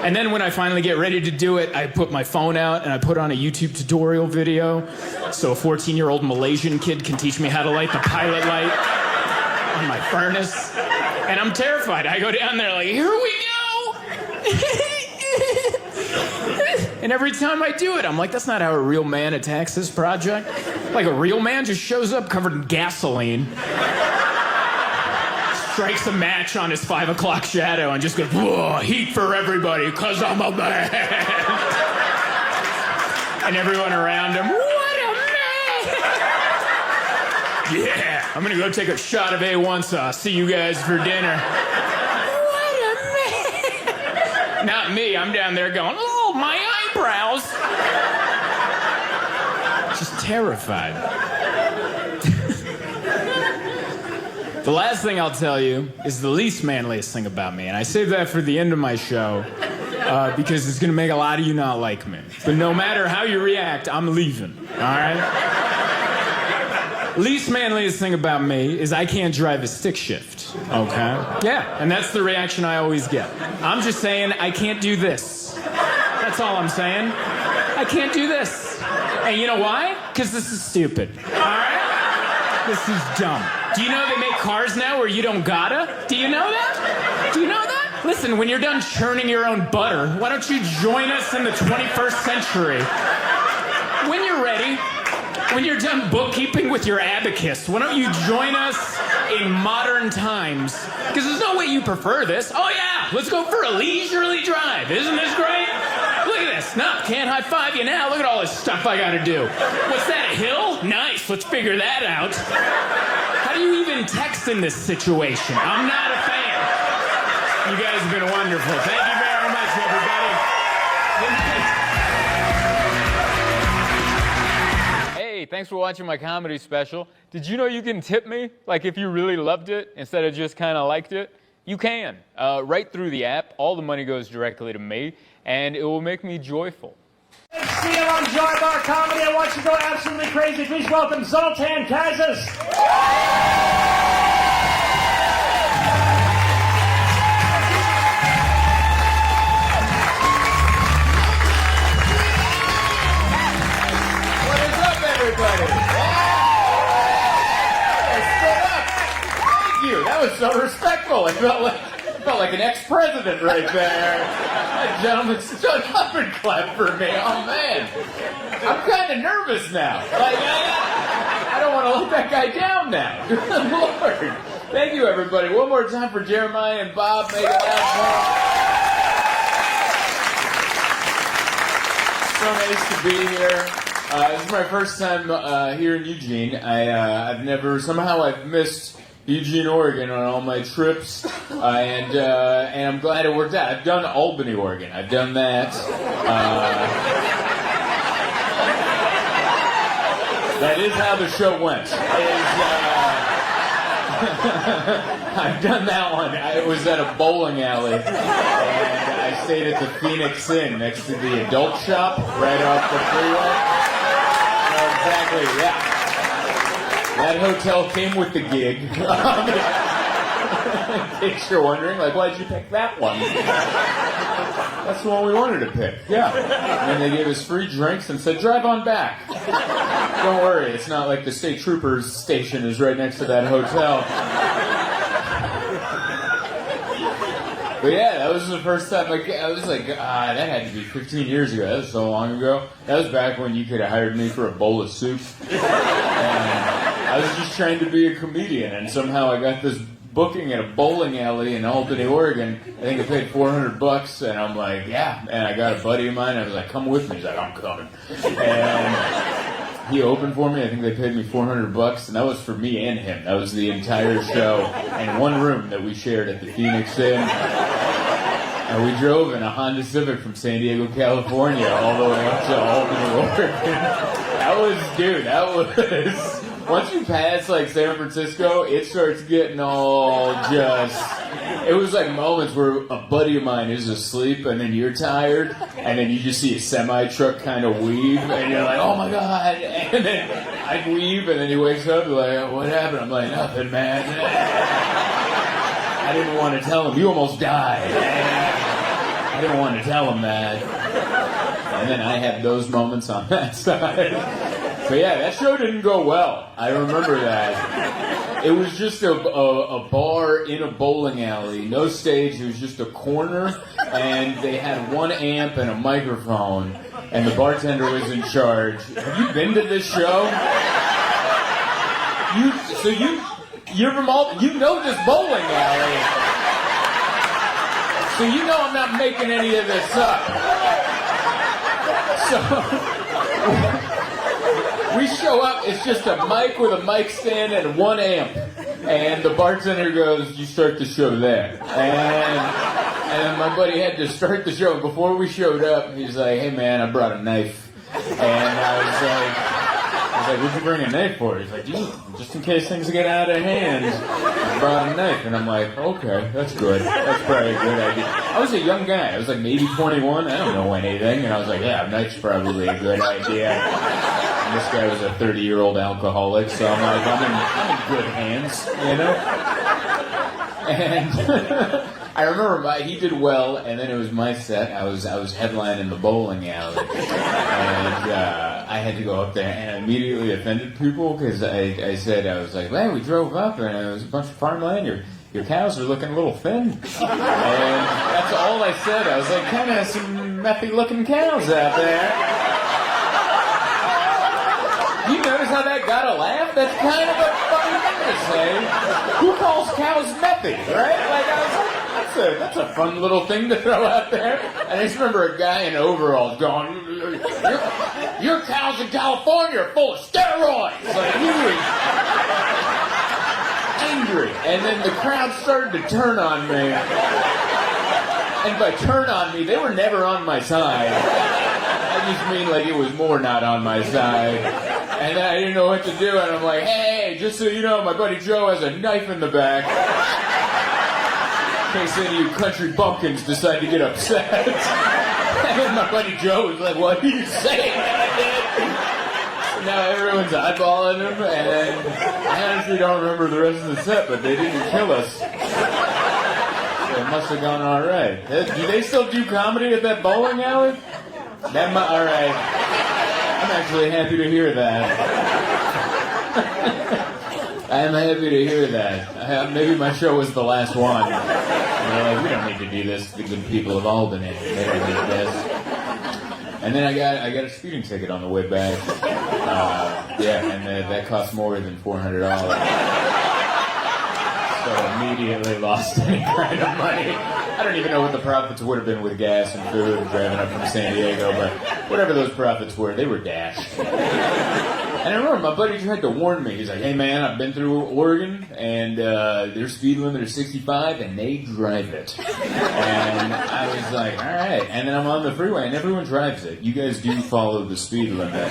And then when I finally get ready to do it, I put my phone out and I put on a YouTube tutorial video so a 14-year-old Malaysian kid can teach me how to light the pilot light on my furnace. And I'm terrified. I go down there like, here we go! And every time I do it, I'm like, that's not how a real man attacks this project. Like, a real man just shows up covered in gasoline, strikes a match on his 5 o'clock shadow and just goes, whoa, heat for everybody, 'cause I'm a man. And everyone around him, what a man! Yeah, I'm gonna go take a shot of A1 sauce. See you guys for dinner. What a man! Not me, I'm down there going, oh, my eyebrows. Just terrified. The last thing I'll tell you is the least manliest thing about me, and I save that for the end of my show because it's going to make a lot of you not like me. But no matter how you react, I'm leaving, all right? Least manliest thing about me is I can't drive a stick shift, okay? Yeah, and that's the reaction I always get. I'm just saying I can't do this. That's all I'm saying. I can't do this. And you know why? Because this is stupid, all right? This is dumb. Do you know they make cars now where you don't gotta? Do you know that? Do you know that? Listen, when you're done churning your own butter, why don't you join us in the 21st century? When you're ready, when you're done bookkeeping with your abacus, why don't you join us in modern times? Because there's no way you prefer this. Oh yeah, let's go for a leisurely drive. Isn't this great? Look at this. No, can't high five you now. Look at all this stuff I gotta do. What's that, a hill? Nice, let's figure that out. How do you even text in this situation? I'm not a fan. You guys have been wonderful. Thank you very much, everybody. Good night. Hey, thanks for watching my comedy special. Did you know you can tip me? Like, if you really loved it instead of just kind of liked it? You can. Right through the app. All the money goes directly to me, and it will make me joyful. See you on Joy Bar Comedy. I want you to go absolutely crazy. Please welcome Zoltan Kaszas. What is up, everybody? everybody. Stood up. Thank you. That was so respectful. I felt like an ex-president right there. That gentleman stood up and clapped for me. Oh, man. I'm kind of nervous now. Like, I don't want to let that guy down now. Good Lord. Thank you, everybody. One more time for Jeremiah and Bob. Make it loud. So nice to be here. This is my first time here in Eugene. I've missed Eugene, Oregon on all my trips, and I'm glad it worked out. I've done Albany, Oregon. I've done that. That is how the show went. I've done that one. I was at a bowling alley, and I stayed at the Phoenix Inn next to the adult shop right off the freeway. Exactly, yeah. That hotel came with the gig. In case you're wondering, like, why'd you pick that one? That's the one we wanted to pick, yeah. And they gave us free drinks and said, drive on back. Don't worry, it's not like the state troopers station is right next to that hotel. But yeah, that was the first time, I was like, that had to be 15 years ago. That was so long ago. That was back when you could have hired me for a bowl of soup. And I was just trying to be a comedian, and somehow I got this booking at a bowling alley in Albany, Oregon. I think I paid $400, and I'm like, yeah. And I got a buddy of mine. I was like, come with me. He's like, I'm coming. And he opened for me. I think they paid me $400, and that was for me and him. That was the entire show, and one room that we shared at the Phoenix Inn. And we drove in a Honda Civic from San Diego, California, all the way up to Albany, Oregon. That was. Once you pass, like, San Francisco, it starts getting all just... It was like moments where a buddy of mine is asleep, and then you're tired, and then you just see a semi-truck kind of weave, and you're like, oh my God! And then I weave, and then he wakes up, and like, what happened? I'm like, nothing, man. I didn't want to tell him. You almost died. I didn't want to tell him that. And then I had those moments on that side. But yeah, that show didn't go well. I remember that. It was just a bar in a bowling alley. No stage. It was just a corner. And they had one amp and a microphone. And the bartender was in charge. Have you been to this show? You're from you know this bowling alley. So you know I'm not making any of this up. So... We show up, it's just a mic with a mic stand and one amp. And the bartender goes, you start the show there. And my buddy had to start the show. Before we showed up, he's like, hey man, I brought a knife. And I was like, what'd you bring a knife for? He's like, just in case things get out of hand, I brought a knife. And I'm like, okay, that's good. That's probably a good idea. I was a young guy. I was like maybe 21. I don't know anything. And I was like, yeah, a knife's probably a good idea. And this guy was a 30-year-old alcoholic, so I'm like, I'm in good hands, you know? And I remember he did well, and then it was my set. I was headlining the bowling alley, and I had to go up there, and I immediately offended people because I said, I was like, man, we drove up, and it was a bunch of farmland. Your cows are looking a little thin. And that's all I said. I was like, kind of some methy-looking cows out there. You notice how that got a laugh? That's kind of a funny thing to say. Who calls cows methy, right? Like, I was like, that's a fun little thing to throw out there. And I just remember a guy in overalls going, your cows in California are full of steroids. Like, he was angry. And then the crowd started to turn on me. And by turn on me, they were never on my side. I just mean like it was more not on my side. And then I didn't know what to do, and I'm like, hey, just so you know, my buddy Joe has a knife in the back. In case any of you country bumpkins decide to get upset. And then my buddy Joe was like, what are you saying? So now everyone's eyeballing him, and I honestly don't remember the rest of the set, but they didn't kill us. So it must have gone all right. Do they still do comedy at that bowling alley? All right. I'm actually happy to hear that. I am happy to hear that. Maybe my show was the last one. They're like, we don't need to do this to the good people of Albany. They don't need this. And then I got a speeding ticket on the way back. And that cost more than $400. So immediately lost any kind of money. I don't even know what the profits would have been with gas and food and driving up from San Diego, but whatever those profits were, they were dashed. And I remember my buddy tried to warn me. He's like, hey man, I've been through Oregon, and their speed limit is 65, and they drive it. And I was like, all right. And then I'm on the freeway, and everyone drives it. You guys do follow the speed limit.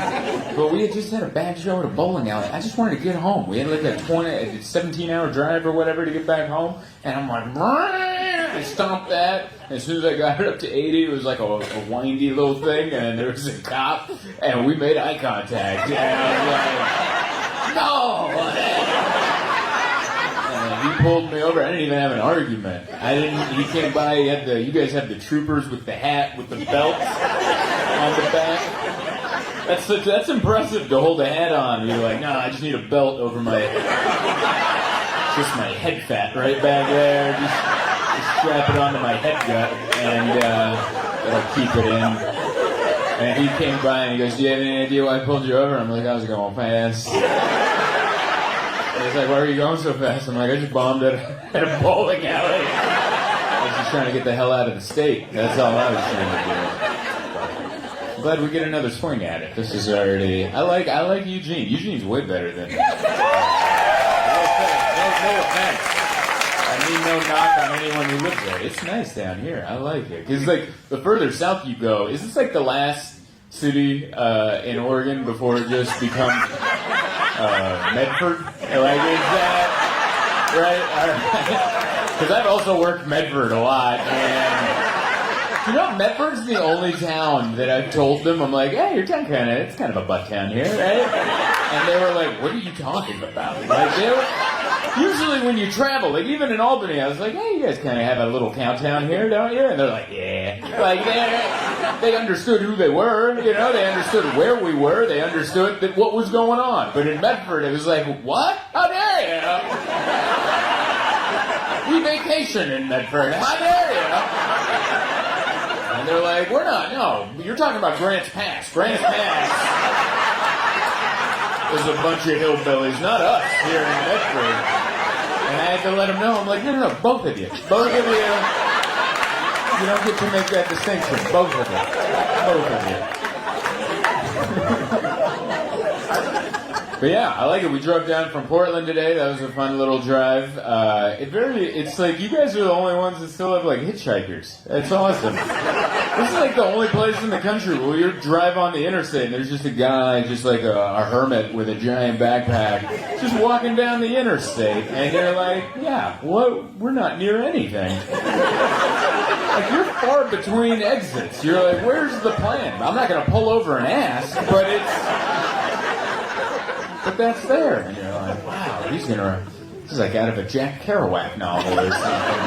But we had just had a bad show at a bowling alley. I just wanted to get home. We had like a 17-hour drive or whatever to get back home, and I'm like, I stomped that. As soon as I got it up to 80, it was like a windy little thing, and there was a cop, and we made eye contact. And I was like, no! And he pulled me over. I didn't even have an argument. He came by, you guys have the troopers with the hat, with the belts on the back. That's impressive to hold a hat on. You're like, no, I just need a belt over just my head fat right back there. Just strap it onto my head gut, and it'll keep it in. And he came by and he goes, do you have any idea why I pulled you over? I'm like, I was going fast. And he's like, why are you going so fast? I'm like, I just bombed at a bowling alley. I was just trying to get the hell out of the state. That's all I was trying to do. I'm glad we get another swing at it. This is already... I like Eugene. Eugene's way better than... No offense. I mean, no knock on anyone who lives there. It's nice down here. I like it. Because, like, the further south you go, is this, like, the last city in Oregon before it just becomes Medford? Like, is that right? Because I've also worked Medford a lot, and... You know, Medford's the only town that I've told them, I'm like, hey, your town it's kind of a butt town here, right? And they were like, what are you talking about? Like, usually when you travel, like even in Albany, I was like, hey, you guys kind of have a little town here, don't you? And they're like, yeah. Like, they understood who they were, you know, they understood where we were, they understood what was going on. But in Medford, it was like, what? How dare you? We vacation in Medford, how dare you? And they're like, we're not, no, you're talking about Grants Pass. Grants Pass is a bunch of hillbillies, not us here in Medford. And I had to let them know, I'm like, no, both of you. Both of you, you don't get to make that distinction. Both of you. Both of you. But yeah, I like it. We drove down from Portland today. That was a fun little drive. It's like you guys are the only ones that still have like hitchhikers. That's awesome. This is like the only place in the country where you drive on the interstate and there's just a guy, just like a hermit with a giant backpack, just walking down the interstate, and you're like, yeah, we're not near anything. Like, you're far between exits. You're like, where's the plan? I'm not going to pull over and ask, but that's there. And you're like, wow, this is like out of a Jack Kerouac novel or something.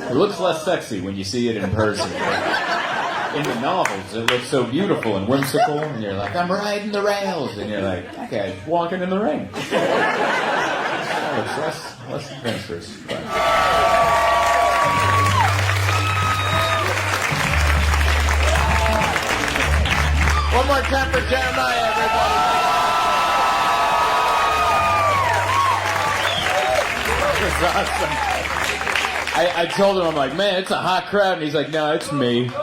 It looks less sexy when you see it in person. In the novels, it looks so beautiful and whimsical, and you're like, I'm riding the rails, and you're like, that guy's walking in the rain. It's less adventurous. But. One more time for Jeremiah, everybody. That was awesome. I told him, I'm like, man, it's a hot crowd. And he's like, no, it's me. I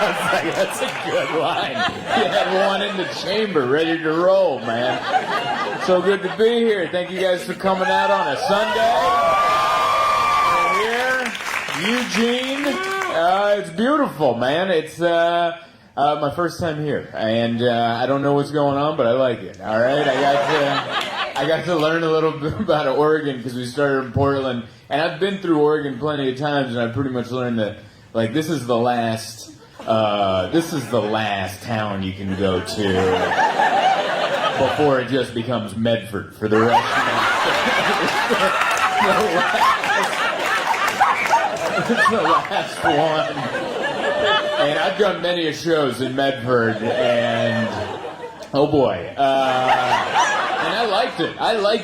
was like, that's a good line. You had one in the chamber ready to roll, man. So good to be here. Thank you guys for coming out on a Sunday. We're here, Eugene. It's beautiful, man. It's my first time here. And I don't know what's going on, but I like it. All right? I got to learn a little bit about Oregon because we started in Portland. And I've been through Oregon plenty of times, and I've pretty much learned that, like, this is the last town you can go to before it just becomes Medford for the rest of it. It's the last one. And I've done many a shows in Medford, and oh boy. And I liked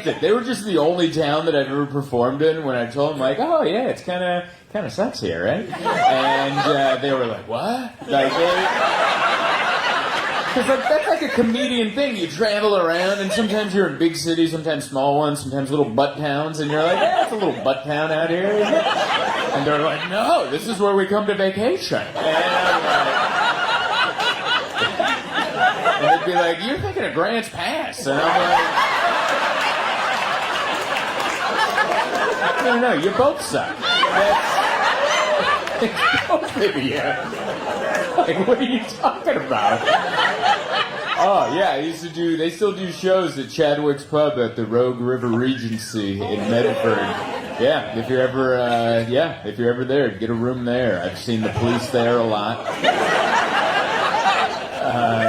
it. They were just the only town that I've ever performed in. When I told them, like, oh yeah, it's kind of sucks here, right? And they were like, what? Like, because that's like a comedian thing. You travel around, and sometimes you're in big cities, sometimes small ones, sometimes little butt towns, and you're like, yeah, it's a little butt town out here, isn't it? And they're like, no, this is where we come to vacation. And I'm like, and they'd be like, you're thinking of Grants Pass. And I'm like, no, you both suck. Both of you. Like, what are you talking about? Oh, yeah, they still do shows at Chadwick's Pub at the Rogue River Regency in Medford. Yeah, if you're ever there, get a room there. I've seen the police there a lot.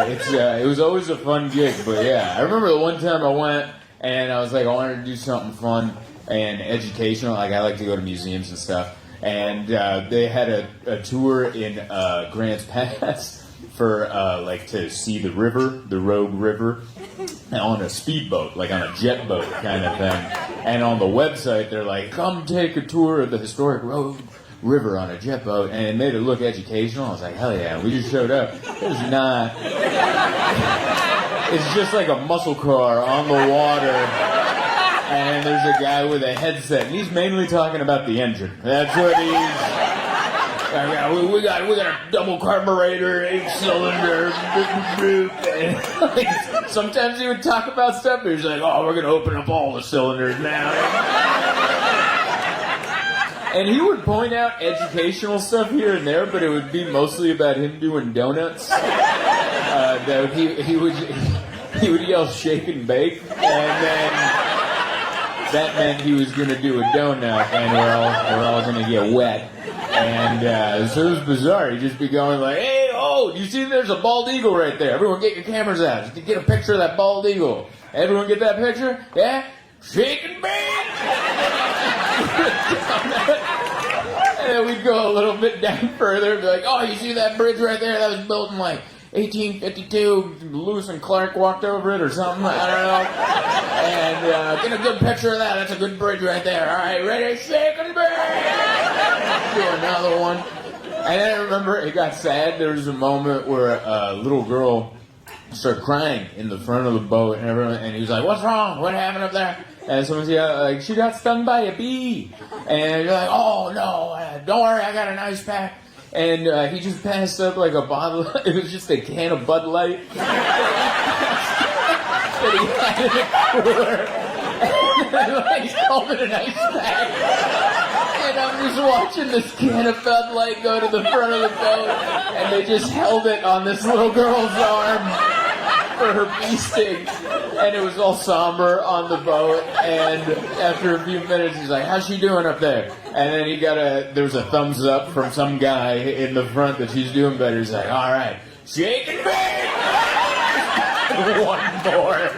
It was always a fun gig, but yeah. I remember the one time I went, and I was like, I wanted to do something fun and educational. Like, I like to go to museums and stuff. And they had a tour in Grants Pass for to see the river, the Rogue River, on a speedboat, like on a jet boat kind of thing. And on the website, they're like, come take a tour of the historic Rogue River on a jet boat, and it made it look educational. I was like, hell yeah, we just showed up. There's not. It's just like a muscle car on the water. And there's a guy with a headset, and he's mainly talking about the engine. That's what we got a double carburetor, 8-cylinder. Sometimes he would talk about stuff, and he's like, oh, we're going to open up all the cylinders now. And he would point out educational stuff here and there, but it would be mostly about him doing donuts. He would yell shake and bake, and then that meant he was going to do a donut, and we're all going to get wet. And so it was bizarre. He'd just be going like, hey, oh, you see there's a bald eagle right there. Everyone get your cameras out. Just to get a picture of that bald eagle. Everyone get that picture? Yeah? Shake and bake! And then we'd go a little bit down further and be like, oh, you see that bridge right there? That was built in like 1852, Lewis and Clark walked over it or something, I don't know. And get a good picture of that. That's a good bridge right there. All right, ready, shake and bake. Do another one. And then I remember it got sad. There was a moment where a little girl started crying in the front of the boat, and he was like, what's wrong? What happened up there? And someone's like, she got stung by a bee. And you're like, oh no, don't worry, I got an ice pack. And he just passed up like a bottle. It was just a can of Bud Light. That he had in the cooler. And he called it an ice pack. And I'm just watching this can of Bud Light go to the front of the boat. And they just held it on this little girl's arm for her bee sting. And it was all somber on the boat. And after a few minutes, he's like, how's she doing up there? And then there was a thumbs up from some guy in the front that she's doing better. He's like, all right, shake and bake! One more.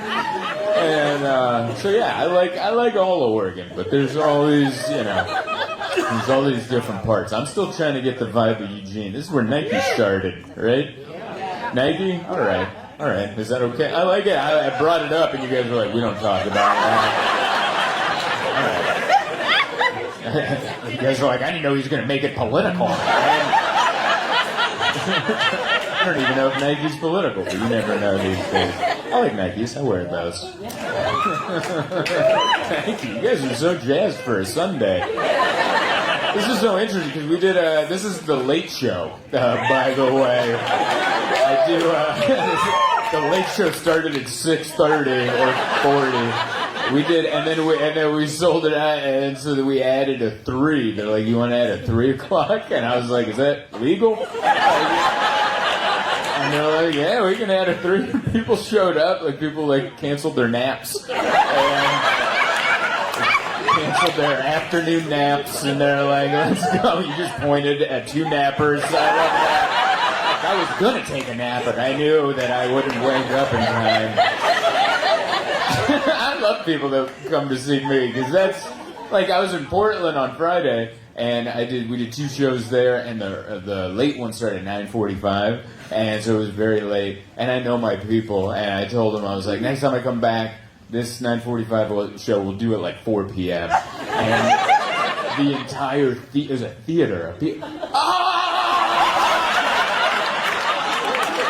And so yeah, I like all of Oregon, but there's all these, there's all these different parts. I'm still trying to get the vibe of Eugene. This is where Nike started, right? Nike? All right. Is that okay? I like it. I brought it up, and you guys were like, we don't talk about that. All right. You guys were like, I didn't know he was going to make it political. I don't even know if Nike's political, but you never know these days. I like Nikes. I wear those. Thank you. You guys are so jazzed for a Sunday. This is so interesting because we did this is the Late Show, by the way. I do, the Late Show started at 6:30 or 40. We did, and then we sold it out, and so that we added a 3. They're like, you want to add a 3 o'clock? And I was like, is that legal? And they're like, yeah, we can add a 3. People showed up, like people canceled their naps. And canceled their afternoon naps, and they're like, let's go. You just pointed at 2 nappers. I was gonna take a nap, but I knew that I wouldn't wake up in time. I love people that come to see me, because that's, like, I was in Portland on Friday, and we did 2 shows there, and the late one started at 9:45, and so it was very late. And I know my people, and I told them, I was like, next time I come back, this 9:45 show will do it like 4 p.m. And the entire it was a theater.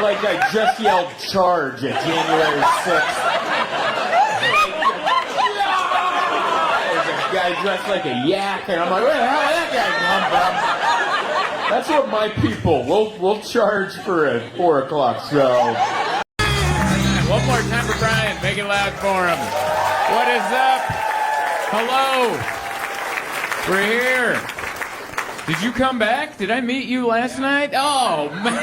Like I just yelled charge at January 6th. There's a guy dressed like a yak, and I'm like, where the hell did that guy come from? That's what my people, we'll charge for a 4 o'clock show. One more time for Brian. Make it loud for him. What is up? Hello. We're here. Did you come back? Did I meet you last night? Oh, man.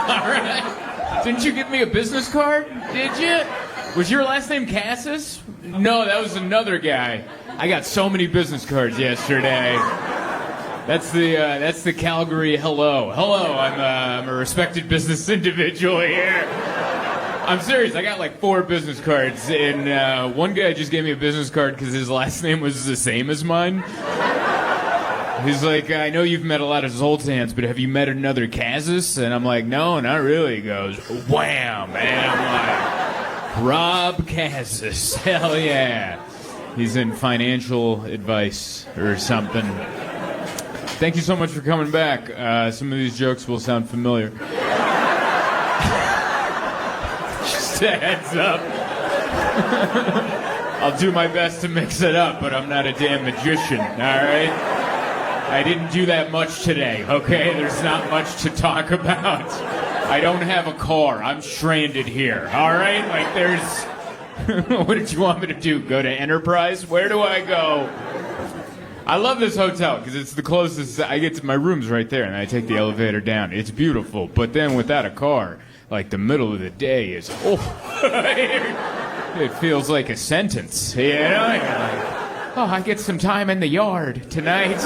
All right. Didn't you give me a business card? Did you? Was your last name Kaszas? No, that was another guy. I got so many business cards yesterday. That's the Calgary hello. Hello, I'm a respected business individual here. I'm serious. I got like 4 business cards, and one guy just gave me a business card because his last name was the same as mine. He's like, I know you've met a lot of Zoltans, but have you met another Kaszas? And I'm like, no, not really. He goes, wham! And I'm like, Rob Kaszas. Hell yeah. He's in financial advice or something. Thank you so much for coming back. Some of these jokes will sound familiar. Just a heads up. I'll do my best to mix it up, but I'm not a damn magician, all right? I didn't do that much today, okay? There's not much to talk about. I don't have a car. I'm stranded here, all right? Like, there's... What did you want me to do? Go to Enterprise? Where do I go? I love this hotel because it's the closest I get to my room's right there, and I take the elevator down. It's beautiful, but then without a car, like the middle of the day is, it feels like a sentence, you know? Like, oh, I get some time in the yard tonight.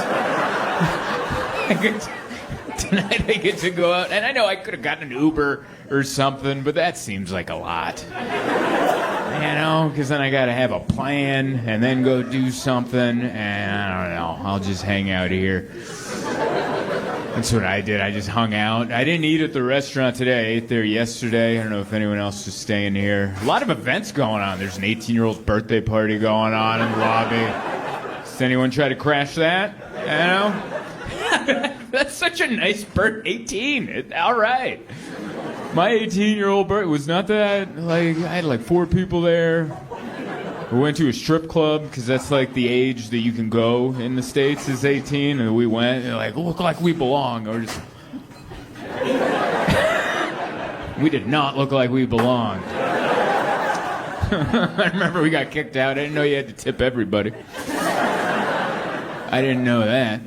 Tonight I get to go out, and I know I could have gotten an Uber or something, but that seems like a lot. You know, because then I got to have a plan and then go do something, and I don't know. I'll just hang out here. That's what I did. I just hung out. I didn't eat at the restaurant today. I ate there yesterday. I don't know if anyone else is staying here. A lot of events going on. There's an 18-year-old's birthday party going on in the lobby. Does anyone try to crash that? You know? That's such a nice birthday. 18. All right. My 18-year-old birthday was not that, like, I had like 4 people there. We went to a strip club, because that's like the age that you can go in the States is 18, and we went, and like, look like we belong. Or just... We did not look like we belonged. I remember we got kicked out. I didn't know you had to tip everybody. I didn't know that.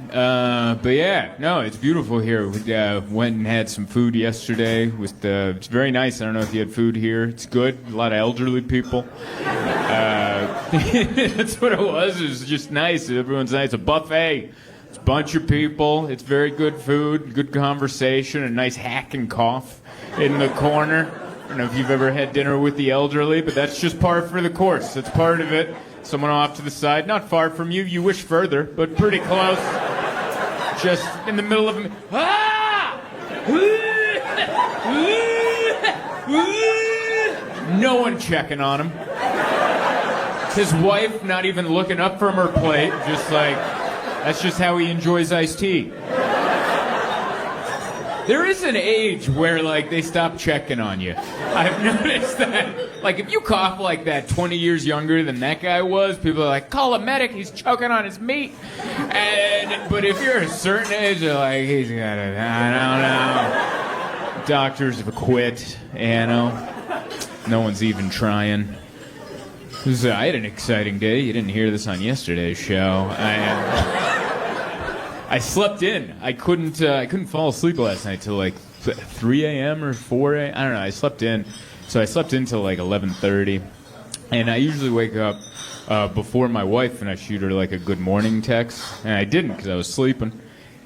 But yeah, no, it's beautiful here. We went and had some food yesterday. It's very nice. I don't know if you had food here. It's good. A lot of elderly people. That's what it was. It was just nice. Everyone's nice. A buffet. It's a bunch of people. It's very good food, good conversation, a nice hack and cough in the corner. I don't know if you've ever had dinner with the elderly, but that's just par for the course. That's part of it. Someone off to the side, not far from you. You wish further, but pretty close. Just in the middle of me. Ah! No one checking on him. His wife not even looking up from her plate, just like, that's just how he enjoys iced tea. There is an age where, like, they stop checking on you. I've noticed that. Like, if you cough like that 20 years younger than that guy was, people are like, call a medic, he's choking on his meat. But if you're a certain age, they're like, he's got it, I don't know. Doctors have quit, you know. No one's even trying. I had an exciting day. You didn't hear this on yesterday's show. I slept in. I couldn't fall asleep last night till like 3 a.m. or 4 a.m. I don't know. I slept in. So I slept in till like 11:30. And I usually wake up before my wife, and I shoot her like a good morning text. And I didn't because I was sleeping.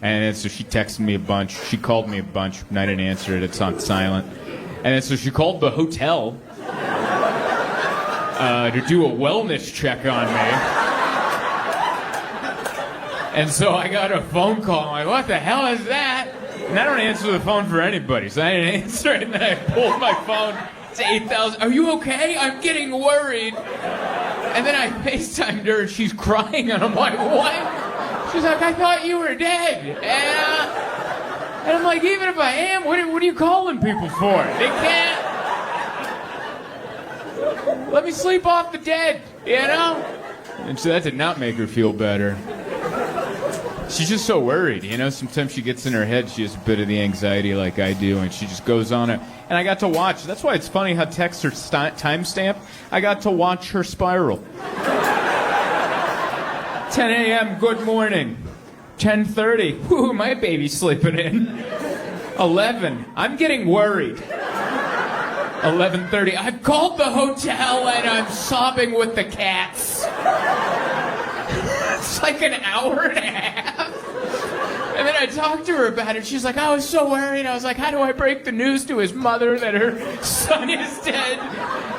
And so she texted me a bunch. She called me a bunch, and I didn't answer it. It's on silent. And then so she called the hotel to do a wellness check on me. And so I got a phone call. I'm like, what the hell is that? And I don't answer the phone for anybody, so I didn't answer it. And then I pulled my phone. It's 8,000. Are you okay? I'm getting worried. And then I FaceTimed her, and she's crying, and I'm like, what? She's like, I thought you were dead. And I'm like, even if I am, what are you calling people for? They can't. Let me sleep off the dead, you know? And so that did not make her feel better. She's just so worried, you know? Sometimes she gets in her head, she has a bit of the anxiety like I do, and she just goes on it. And I got to watch. That's why it's funny how texts are timestamped. I got to watch her spiral. 10 a.m., good morning. 10:30, whoo, my baby's sleeping in. 11, I'm getting worried. 11:30, I've called the hotel and I'm sobbing with the cats. It's like an hour and a half. And then I talked to her about it. She's like, I was so worried. I was like, how do I break the news to his mother that her son is dead?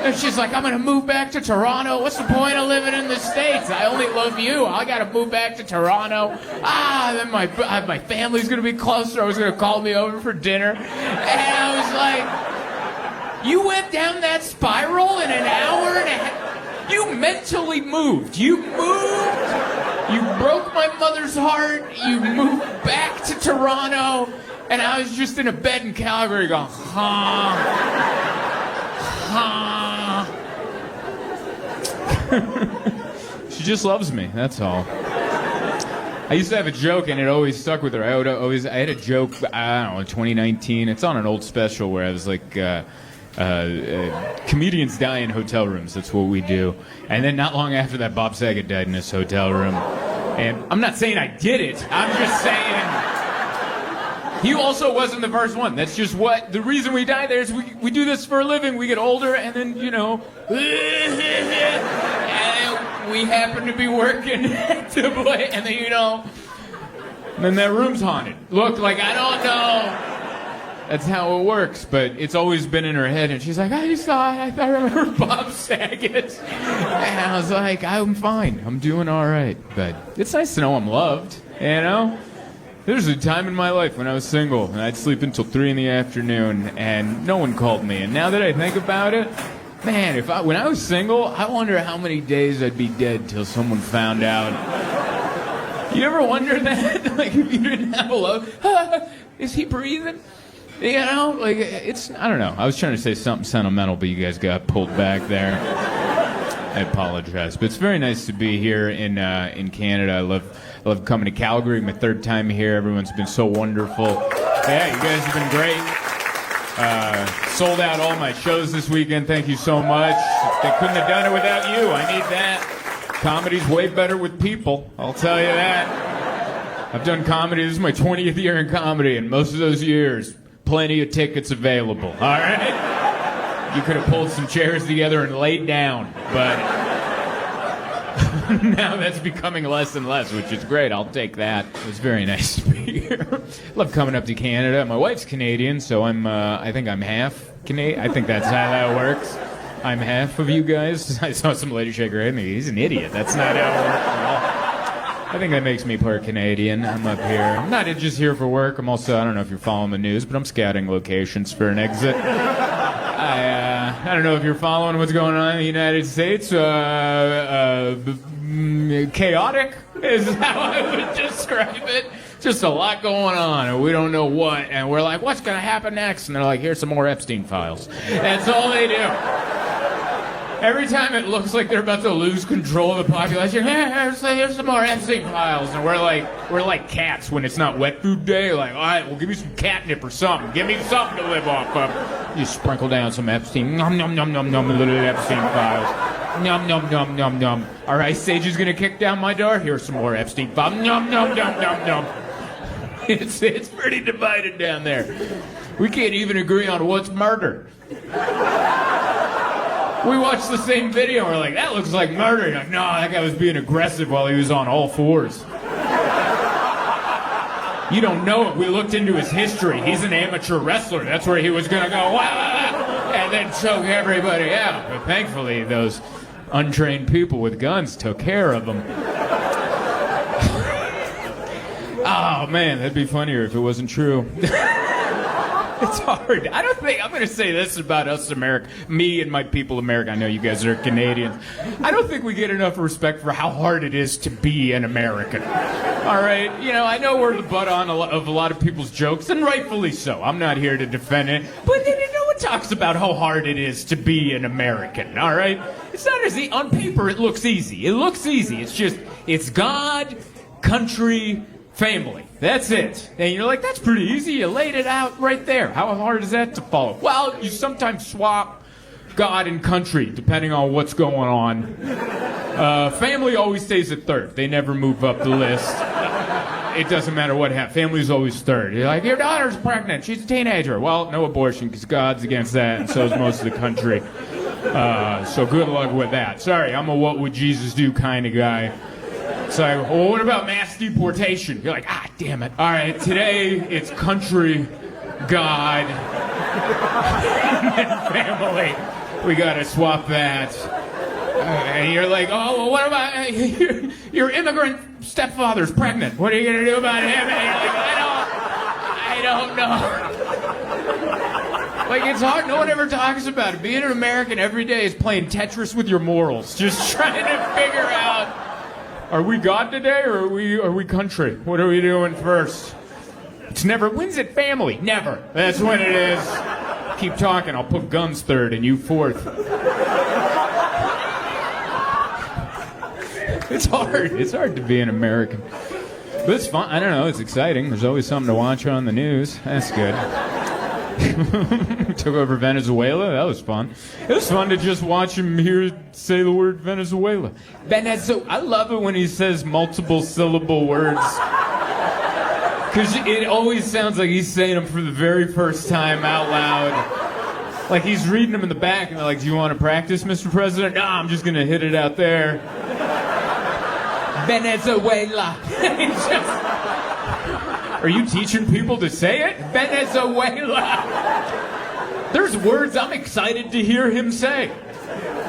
And she's like, I'm going to move back to Toronto. What's the point of living in the States? I only love you. I got to move back to Toronto. Then my family's going to be closer. I was going to call me over for dinner. And I was like, you went down that spiral in an hour and a half? You mentally moved. You moved. You broke my mother's heart. You moved back to Toronto. And I was just in a bed in Calgary going, She just loves me, that's all. I used to have a joke, and it always stuck with her. I had a joke, I don't know, in 2019. It's on an old special where I was like, comedians die in hotel rooms. That's what we do. And then not long after that, Bob Saget died in his hotel room. And I'm not saying I did it. I'm just saying he also wasn't the first one. That's just what the reason we die there is. We do this for a living. We get older, and then and we happen to be working to play, and then and then that room's haunted. Look, like I don't know. That's how it works, but it's always been in her head, and she's like, I remember Bob Saget. And I was like, I'm fine. I'm doing all right. But it's nice to know I'm loved, you know? There was a time in my life when I was single, and I'd sleep until 3 in the afternoon, and no one called me. And now that I think about it, man, when I was single, I wonder how many days I'd be dead till someone found out. You ever wonder that? Like, if you didn't have a love, is he breathing? You know, like, I don't know. I was trying to say something sentimental, but you guys got pulled back there. I apologize. But it's very nice to be here in Canada. I love coming to Calgary. My 3rd time here. Everyone's been so wonderful. Yeah, you guys have been great. Sold out all my shows this weekend. Thank you so much. They couldn't have done it without you. I need that. Comedy's way better with people. I'll tell you that. I've done comedy. This is my 20th year in comedy, and most of those years, plenty of tickets available, all right? You could have pulled some chairs together and laid down, but now that's becoming less and less, which is great. I'll take that. It was very nice to be here. Love coming up to Canada. My wife's Canadian, so I think I'm half Canadian. I think that's how that works. I'm half of you guys. I saw some lady shake her head. He's an idiot. That's not how it works at all. I think that makes me part Canadian. I'm up here. I'm not just here for work. I'm also, I don't know if you're following the news, but I'm scouting locations for an exit. I don't know if you're following what's going on in the United States. Chaotic is how I would describe it. Just a lot going on, and we don't know what. And we're like, what's going to happen next? And they're like, here's some more Epstein files. That's all they do. Every time it looks like they're about to lose control of the population, here's some more Epstein files. And we're like cats when it's not wet food day. Like, all right, well, give me some catnip or something. Give me something to live off of. You sprinkle down some Epstein, nom, nom, nom, nom, nom, little Epstein files. Nom, nom, nom, nom, nom. All right, Sage is going to kick down my door. Here's some more Epstein files. Nom, nom, nom, nom, nom. It's pretty divided down there. We can't even agree on what's murder. We watched the same video, and we're like, that looks like murder. You're like, no, that guy was being aggressive while he was on all fours. You don't know it. We looked into his history. He's an amateur wrestler. That's where he was going to go, wah, and then choke everybody out. But thankfully, those untrained people with guns took care of him. Oh, man, that'd be funnier if it wasn't true. It's hard. I don't think I'm going to say this about us, America. Me and my people, America. I know you guys are Canadians. I don't think we get enough respect for how hard it is to be an American. All right, I know we're the butt of a lot of people's jokes, and rightfully so. I'm not here to defend it, but no one talks about how hard it is to be an American. All right, it's not as on paper. It looks easy. It looks easy. It's God, country, family. That's it. And you're like, that's pretty easy. You laid it out right there. How hard is that to follow? Well, you sometimes swap God and country depending on what's going on. Family always stays at third. They never move up the list. It doesn't matter what happens. Family's always third. You're like, your daughter's pregnant. She's a teenager. Well, no abortion because God's against that, and so is most of the country. So good luck with that. Sorry, I'm a what would Jesus do kind of guy. It's like, well, what about mass deportation? You're like, damn it. All right, today it's country, God, and family. We got to swap that. And you're like, oh, well, what about your immigrant stepfather's pregnant? What are you going to do about him? And you're like, I don't know. Like, it's hard. No one ever talks about it. Being an American every day is playing Tetris with your morals. Just trying to figure out, are we God today or are we country? What are we doing first? It's never, when's it family? Never. That's when it is. Keep talking. I'll put guns third and you fourth. It's hard. It's hard to be an American. But it's fun. I don't know. It's exciting. There's always something to watch on the news. That's good. Took over Venezuela. That was fun. It was fun to just watch him say the word Venezuela. I love it when he says multiple syllable words. Because it always sounds like he's saying them for the very first time out loud. Like he's reading them in the back and they're like, do you want to practice, Mr. President? No, I'm just going to hit it out there. Venezuela. Are you teaching people to say it? Venezuela. There's words I'm excited to hear him say.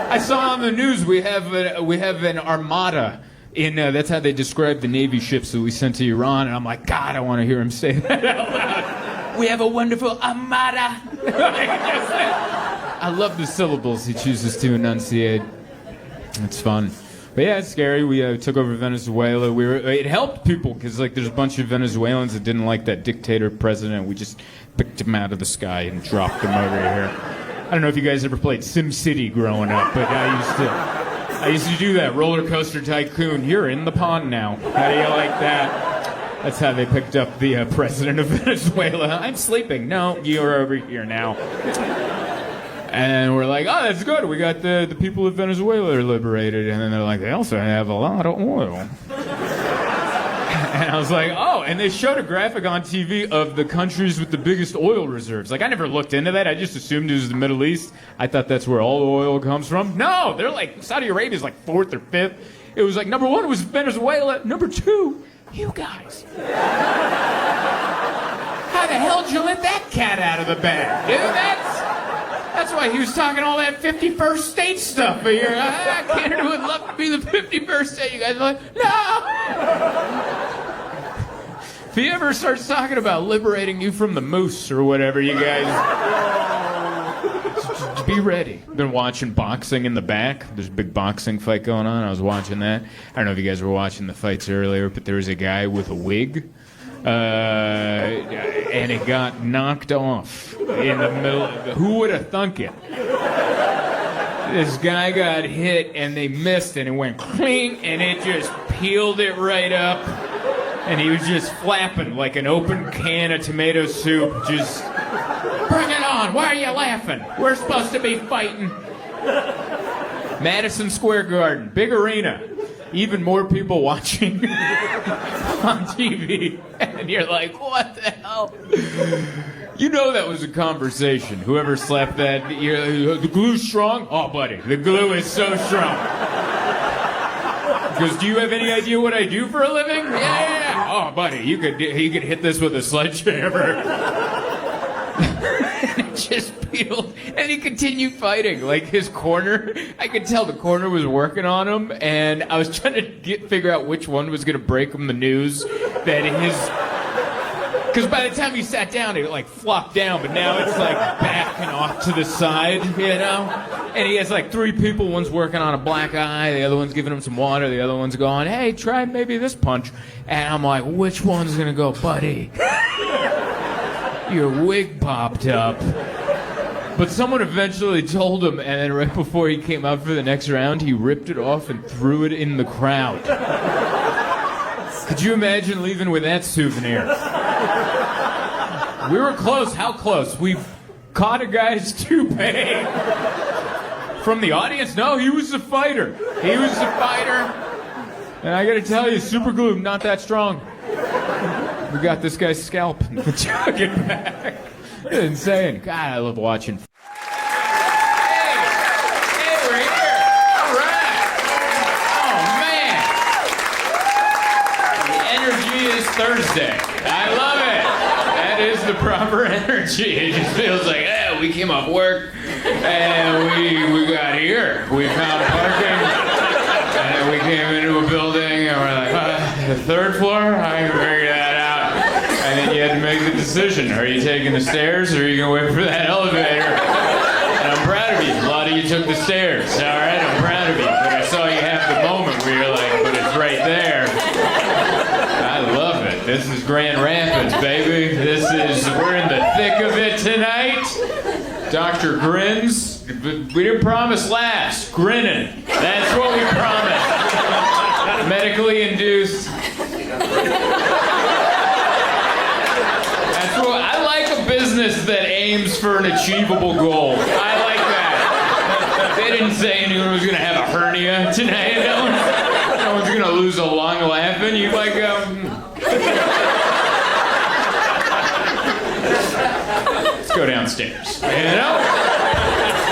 I saw on the news we have an armada. That's how they describe the Navy ships that we sent to Iran, and I'm like, God, I want to hear him say that out loud. We have a wonderful armada. I love the syllables he chooses to enunciate. It's fun. But yeah, it's scary. We took over Venezuela. It helped people because there's a bunch of Venezuelans that didn't like that dictator president. We just picked him out of the sky and dropped him over here. I don't know if you guys ever played SimCity growing up, but I used to do that. Roller Coaster Tycoon. You're in the pond now. How do you like that? That's how they picked up the president of Venezuela. I'm sleeping. No, you're over here now. And we're like, oh, that's good. We got the people of Venezuela are liberated. And then they're like, they also have a lot of oil. And I was like, oh, and they showed a graphic on TV of the countries with the biggest oil reserves. Like, I never looked into that. I just assumed it was the Middle East. I thought that's where all the oil comes from. No, they're like, Saudi Arabia's like 4th or 5th. It was like, number 1 was Venezuela. Number 2, you guys. How the hell did you let that cat out of the bag? Dude, that's why he was talking all that 51st state stuff. Canada would love to be the 51st state. You guys are like, no! If he ever starts talking about liberating you from the moose or whatever, you guys... just be ready. Been watching boxing in the back. There's a big boxing fight going on. I was watching that. I don't know if you guys were watching the fights earlier, but there was a guy with a wig. And it got knocked off in the middle. Who would have thunk it? This guy got hit and they missed and it went cling and it just peeled it right up. And he was just flapping like an open can of tomato soup. Just, bring it on. Why are you laughing? We're supposed to be fighting. Madison Square Garden, big arena. Even more people watching on TV. And you're like, what the hell? You know that was a conversation. Whoever slapped that, the glue's strong? Oh, buddy, the glue is so strong. Because do you have any idea what I do for a living? Yeah. Oh, buddy, he could hit this with a sledgehammer. and it just peeled, and he continued fighting. Like his corner, I could tell the corner was working on him, and I was trying to figure out which one was going to break him the news that his... Because by the time he sat down, it like flopped down, but now it's like backing off to the side, you know? And he has like 3 people. One's working on a black eye, the other one's giving him some water, the other one's going, hey, try maybe this punch. And I'm like, which one's going to go, buddy? Your wig popped up. But someone eventually told him, and then right before he came out for the next round, he ripped it off and threw it in the crowd. Could you imagine leaving with that souvenir? We were close. How close? We caught a guy's toupee. From the audience? No, he was the fighter. He was the fighter. And I gotta tell you, super glue, not that strong. We got this guy's scalp and took it back. It's insane. God, I love watching. Hey, we're here. All right. Oh, man. The energy is Thursday. I love it. That is the proper energy. It just feels like, we came off work and we got here. We found parking. And we came into a building and we're like, the 3rd floor? I can figure that out. And then you had to make the decision. Are you taking the stairs or are you going to wait for that elevator? And I'm proud of you. A lot of you took the stairs. All right, I'm proud of you. But I saw you have the moment where you're like, but it's right there. I love it. This is Grand Rapids, baby. We're in the thick of it tonight. Dr. Grins. We didn't promise laughs. Grinning. That's what we promised. Medically induced. That's what I like, a business that aims for an achievable goal. I like that. They didn't say anyone was gonna have a hernia tonight. No one's gonna lose a lung laughing. You like let's go downstairs. You know?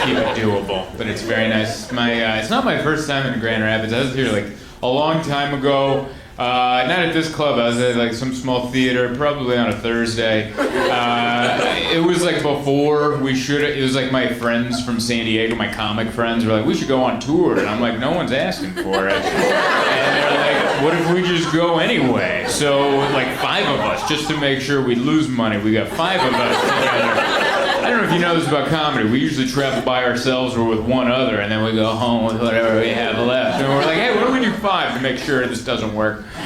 Keep it doable, but it's very nice. It's not my first time in Grand Rapids. I was here like a long time ago. Not at this club. I was at like some small theater, probably on a Thursday. It was like before we should. It was like my friends from San Diego, my comic friends, were like, "We should go on tour," and I'm like, "No one's asking for it." And they're like, "What if we just go anyway?" So like 5 of us, just to make sure we lose money, we got 5 of us together. I don't know if you know this about comedy. We usually travel by ourselves or with one other, and then we go home with whatever we have left. And we're like, hey, what if we do 5 to make sure this doesn't work? 5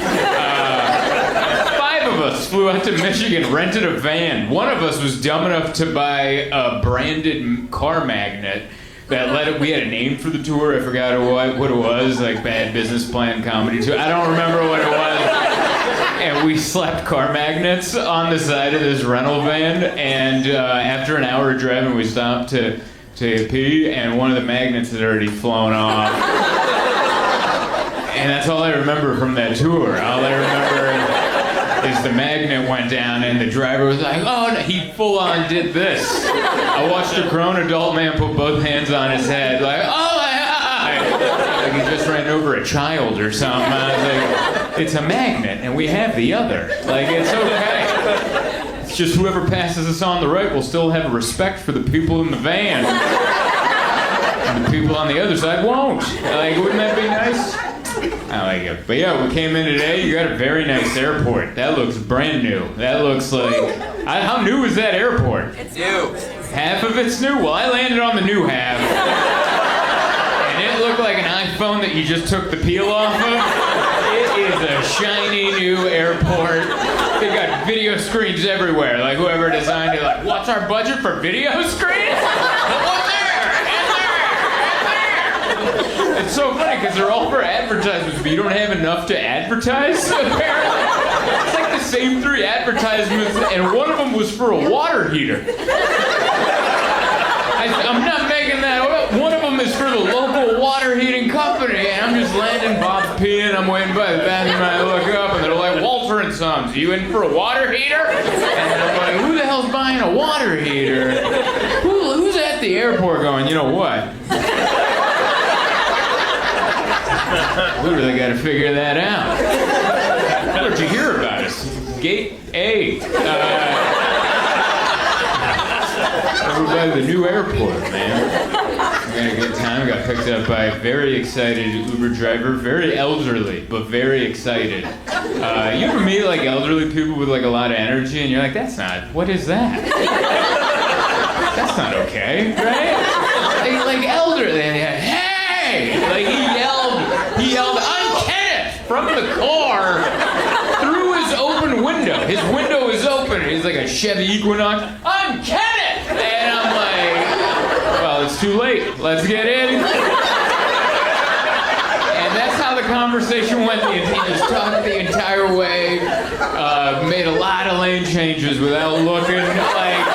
of us flew out to Michigan, rented a van. One of us was dumb enough to buy a branded car magnet that we had a name for the tour. I forgot what it was, like Bad Business Plan Comedy Tour. I don't remember what it was. And we slapped car magnets on the side of this rental van, and after an hour of driving, we stopped to pee, and one of the magnets had already flown off. And that's all I remember from that tour. All I remember is the magnet went down, and the driver was like, oh, no. He full-on did this. I watched a grown adult man put both hands on his head, like, oh, like he just ran over a child or something. I was like, it's a magnet, and we have the other. Like, it's okay. It's just whoever passes us on the right will still have respect for the people in the van. And the people on the other side won't. Like, wouldn't that be nice? I like it. But yeah, we came in today. You got a very nice airport. That looks brand new. That looks like... how new is that airport? It's new. Half of it's new? Well, I landed on the new half. It looked like an iPhone that you just took the peel off of. It is a shiny new airport. They got video screens everywhere. Like whoever designed it, like, what's our budget for video screens? What's there? It's so funny because they're all for advertisements, but you don't have enough to advertise, apparently. It's like the same 3 advertisements, and one of them was for a water heater. I'm not making that up. One of them is for the local water heating company, and I'm just landing, Bob's peeing, I'm waiting by the bathroom, and I look up, and they're like, Walter and Sons, you in for a water heater? And I'm like, who the hell's buying a water heater? Who's at the airport going, you know what? We really got to figure that out. How did you hear about us? Gate A. Over by the new airport, man. We had a good time. Got picked up by a very excited Uber driver. Very elderly, but very excited. You ever meet like elderly people with like a lot of energy and you're like, what is that? That's not okay, right? Like elderly, hey! Like he yelled, I'm Kenneth! From the car through his open window. His window is open. He's like a Chevy Equinox. I'm Kenneth! And I'm like, well, it's too late. Let's get in. And that's how the conversation went. He just talked the entire way, made a lot of lane changes without looking. Like,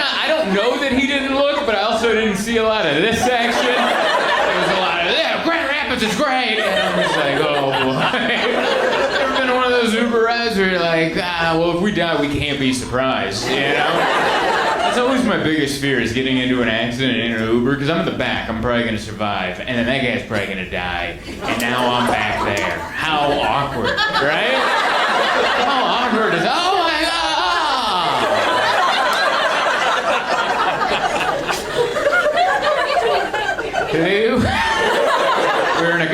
I don't know that he didn't look, but I also didn't see a lot of this action. There was a lot of, yeah, Grand Rapids is great. And I'm just like, oh boy. Ever been on one of those Uber rides where you're like, well, if we die, we can't be surprised, you know? That's always my biggest fear is getting into an accident in an Uber, because I'm in the back, I'm probably going to survive, and then that guy's probably going to die, and now I'm back there. How awkward, right? How awkward is, oh my God!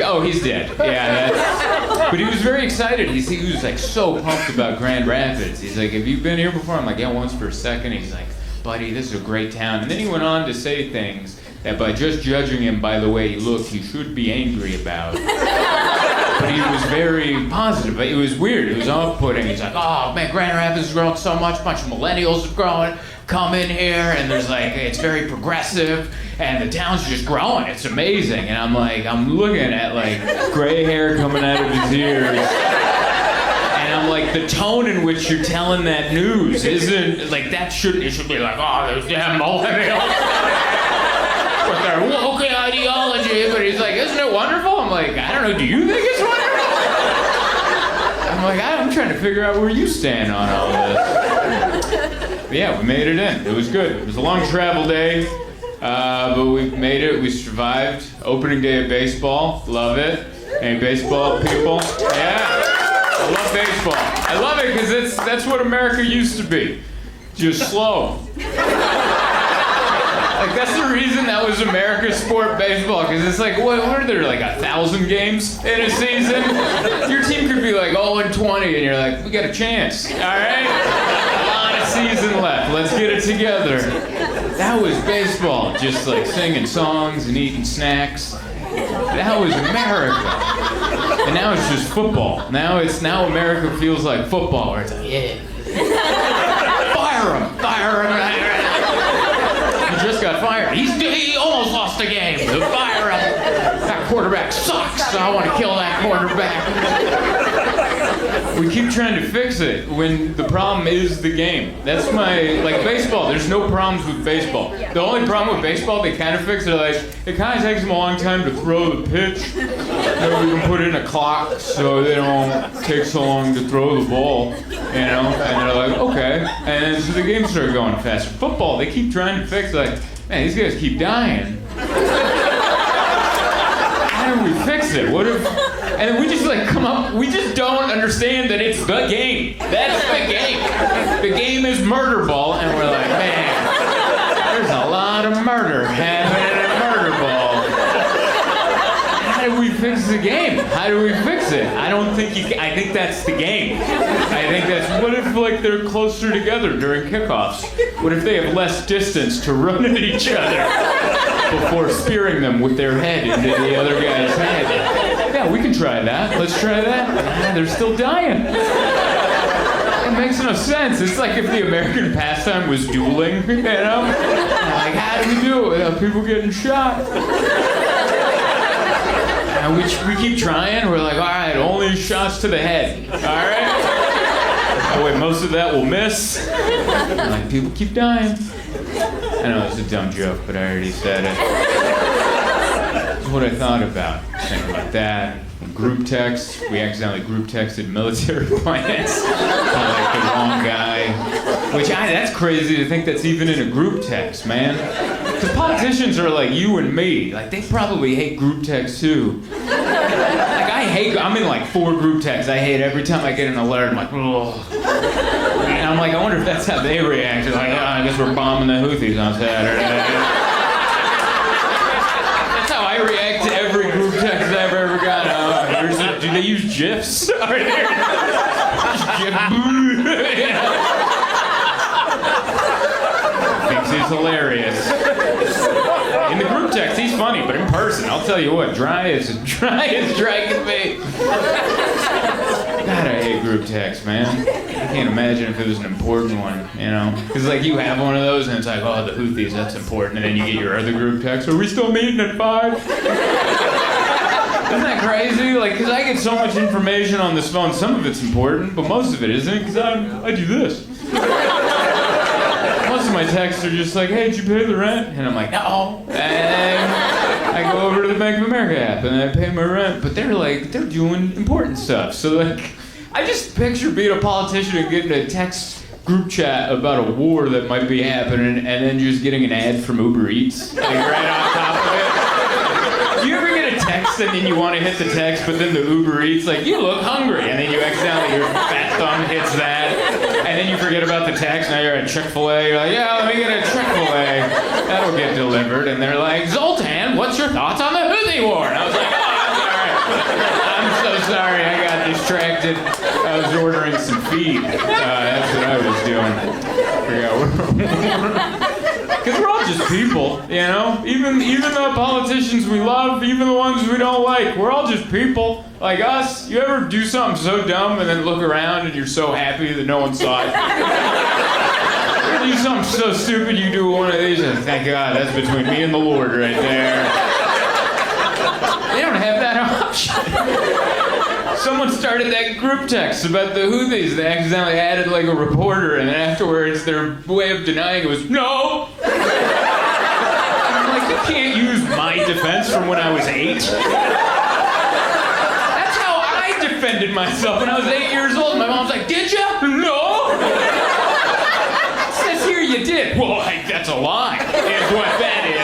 Oh, he's dead. Yeah, but he was very excited. He was like so pumped about Grand Rapids. He's like, have you been here before? I'm like, yeah, once for a second. He's like, buddy, this is a great town. And then he went on to say things that by just judging him by the way he looked, you should be angry about. But he was very positive. It was weird. It was off-putting. He's like, oh man, Grand Rapids is growing so much. A bunch of millennials are growing. Come in here, and there's like, it's very progressive, and the town's just growing. It's amazing. And I'm like, I'm looking at like gray hair coming out of his ears. And I'm like, the tone in which you're telling that news isn't like it should be like, oh, those damn millennials with their woke ideology. But he's like, isn't it wonderful? I'm like, I don't know, do you think it's wonderful? I'm like, I'm trying to figure out where you stand on all this. But yeah, we made it in. It was good. It was a long travel day, but we made it. We survived. Opening day of baseball. Love it. Any baseball people? Yeah. I love baseball. I love it because that's what America used to be. Just slow. Like, that's the reason that was America's sport, baseball, because it's like, what are there, like 1,000 games in a season? Your team could be like 0-20, and you're like, we got a chance, all right? A lot of season left, let's get it together. That was baseball, just like singing songs and eating snacks. That was America. And now it's just football. Now America feels like football, where it's like, yeah. Fire him. He just got fired. He almost lost the game. Fire him. That quarterback sucks. So I want to kill that quarterback. We keep trying to fix it when the problem is the game. That's like baseball. There's no problems with baseball. The only problem with baseball, they kind of fix it like, it kind of takes them a long time to throw the pitch. Then we can put in a clock so they don't take so long to throw the ball, you know? And they're like, okay. And so the game started going faster. Football, they keep trying to fix like, man, these guys keep dying. How do we fix it? What if... And then we just like we just don't understand that it's the game. That's the game. The game is murder ball, and we're like, man, there's a lot of murder happening in murder ball. How do we fix the game? How do we fix it? I don't think you can. I think that's the game. I think that's, what if like they're closer together during kickoffs? What if they have less distance to run at each other before spearing them with their head into the other guy's head? Yeah, we can try that. Let's try that. They're still dying. It makes no sense. It's like if the American pastime was dueling, you know? Like, how do we do it without people getting shot? And we keep trying. We're like, all right, only shots to the head. All right? Oh, wait, most of that will miss. Like, people keep dying. I know it's a dumb joke, but I already said it. That's what I thought about. Thinking about that. Group text. We accidentally group texted military plans. Like the wrong guy. That's crazy to think that's even in a group text, man. Because politicians are like you and me. Like, they probably hate group text too. I'm in like 4 group texts I hate every time I get an alert. I'm like, oh. And I'm like, I wonder if that's how they reacted. Like, I guess we're bombing the Houthis on Saturday. That's how I react to every group text I've ever got. Do they use GIFs? Thinks he's hilarious. In the group text, he's funny, but in person, I'll tell you what, dry as dragon bait. God, I hate group text, man. I can't imagine if it was an important one, you know? Because, like, you have one of those, and it's like, oh, the Houthis, that's important. And then you get your other group text, are we still meeting at 5? Isn't that crazy? Like, because I get so much information on this phone. Some of it's important, but most of it isn't, because I do this. Most of my texts are just like, hey, did you pay the rent? And I'm like, no. And I go over to the Bank of America app and I pay my rent. But they're doing important stuff. So, like, I just picture being a politician and getting a text group chat about a war that might be happening and then just getting an ad from Uber Eats, like, right on top of it. Do you ever get a text and then you want to hit the text, but then the Uber Eats, like, you look hungry, and then you accidentally, your fat thumb hits that, and then you forget about the text, now you're at Chick-fil-A, you're like, yeah, let me get a Chick-fil-A, that'll get delivered, and they're like, Zoltan, what's your thoughts on the Houthi war? And I was like, oh, I'm sorry. I'm so sorry, I got distracted. I was ordering some feed. That's what I was doing. Because we're all just people, you know? Even the politicians we love, even the ones we don't like, we're all just people. Like us, you ever do something so dumb and then look around and you're so happy that no one saw it? You do something so stupid, you do one of these, and thank God, that's between me and the Lord right there. They don't have that option. Someone started that group text about the Houthis. They accidentally added like a reporter, and then afterwards their way of denying it was, no! I'm like, you can't use my defense from when I was 8. That's how I defended myself when I was 8 years old. My mom's like, did you? No! It says here you did. Well, that's a lie, is what that is.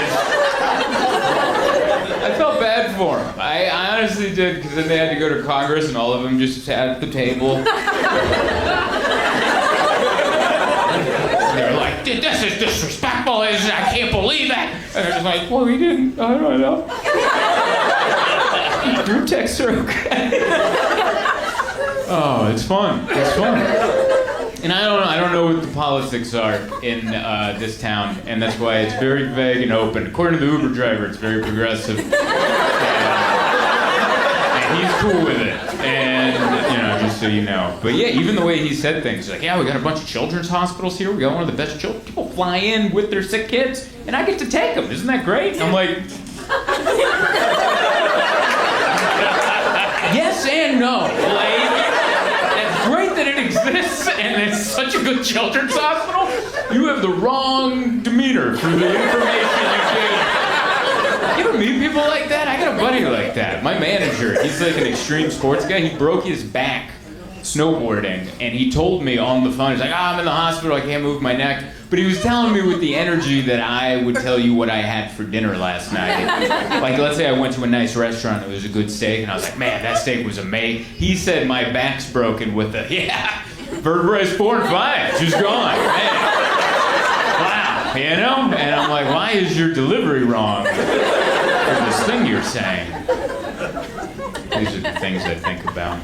I felt bad for him. I honestly did, because then they had to go to Congress and all of them just sat at the table. They were like, this is disrespectful, I can't believe that. And they're just like, well, we didn't, I don't know. Group texts are okay. Oh, it's fun. It's fun. And I don't know what the politics are in this town, and that's why it's very vague and open. According to the Uber driver, it's very progressive, and he's cool with it. And just so you know. But yeah, even the way he said things, he's like, yeah, we got a bunch of children's hospitals here. We got one of the best children. People fly in with their sick kids, and I get to take them. Isn't that great? I'm like, yes and no. Like, great that it exists, and it's such a good children's hospital. You have the wrong demeanor for the information you gave. You ever meet people like that? I got a buddy like that. My manager, he's like an extreme sports guy. He broke his back snowboarding, and he told me on the phone, he's like, I'm in the hospital, I can't move my neck. But he was telling me with the energy that I would tell you what I had for dinner last night. Like, let's say I went to a nice restaurant, it was a good steak, and I was like, man, that steak was amazing. He said my back's broken with the, vertebrae's 4 and 5, she's gone, man. Wow, you know? And I'm like, why is your delivery wrong for this thing you're saying? These are the things I think about.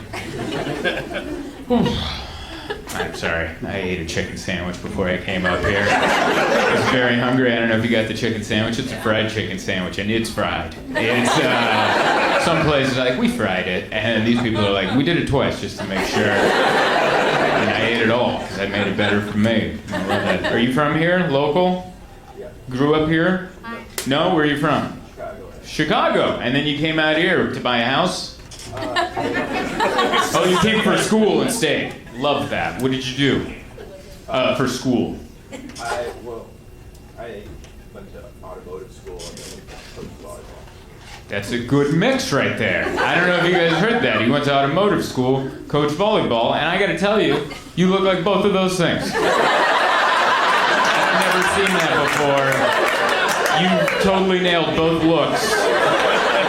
I'm sorry, I ate a chicken sandwich before I came up here. I was very hungry. I don't know if you got the chicken sandwich. It's a fried chicken sandwich, and it's fried. It's, some places are like, we fried it, and these people are like, we did it twice just to make sure. And I ate it all, because I made it better for me. I love that. Are you from here, local? Yeah. Grew up here? No, where are you from? Chicago. Chicago, and then you came out here to buy a house? Oh, you came for school and stayed. Love that. What did you do for school? I went to automotive school and then coached volleyball. That's a good mix right there. I don't know if you guys heard that. He went to automotive school, coached volleyball, and I got to tell you, you look like both of those things. I've never seen that before. You totally nailed both looks.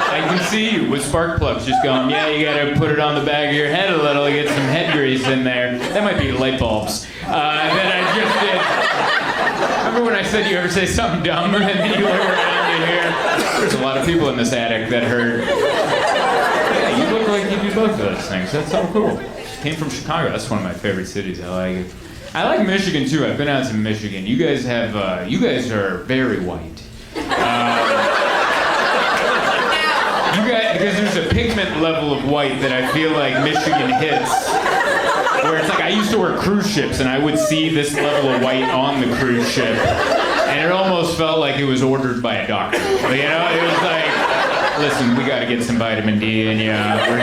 I can see you with spark plugs just going, yeah, you gotta put it on the back of your head a little, get some head grease in there. That might be light bulbs. that I just did. Remember when I said you ever say something dumb and then you look around to hear? There's a lot of people in this attic that heard. Yeah, you look like you do both of those things. That's so cool. Came from Chicago. That's one of my favorite cities. I like it. I like Michigan too. I've been out to Michigan. You guys have. You guys are very white. You guys, because there's a pigment level of white that I feel like Michigan hits. Where it's like I used to work cruise ships and I would see this level of white on the cruise ship, and it almost felt like it was ordered by a doctor. You know, it was like, listen, we got to get some vitamin D in you. We're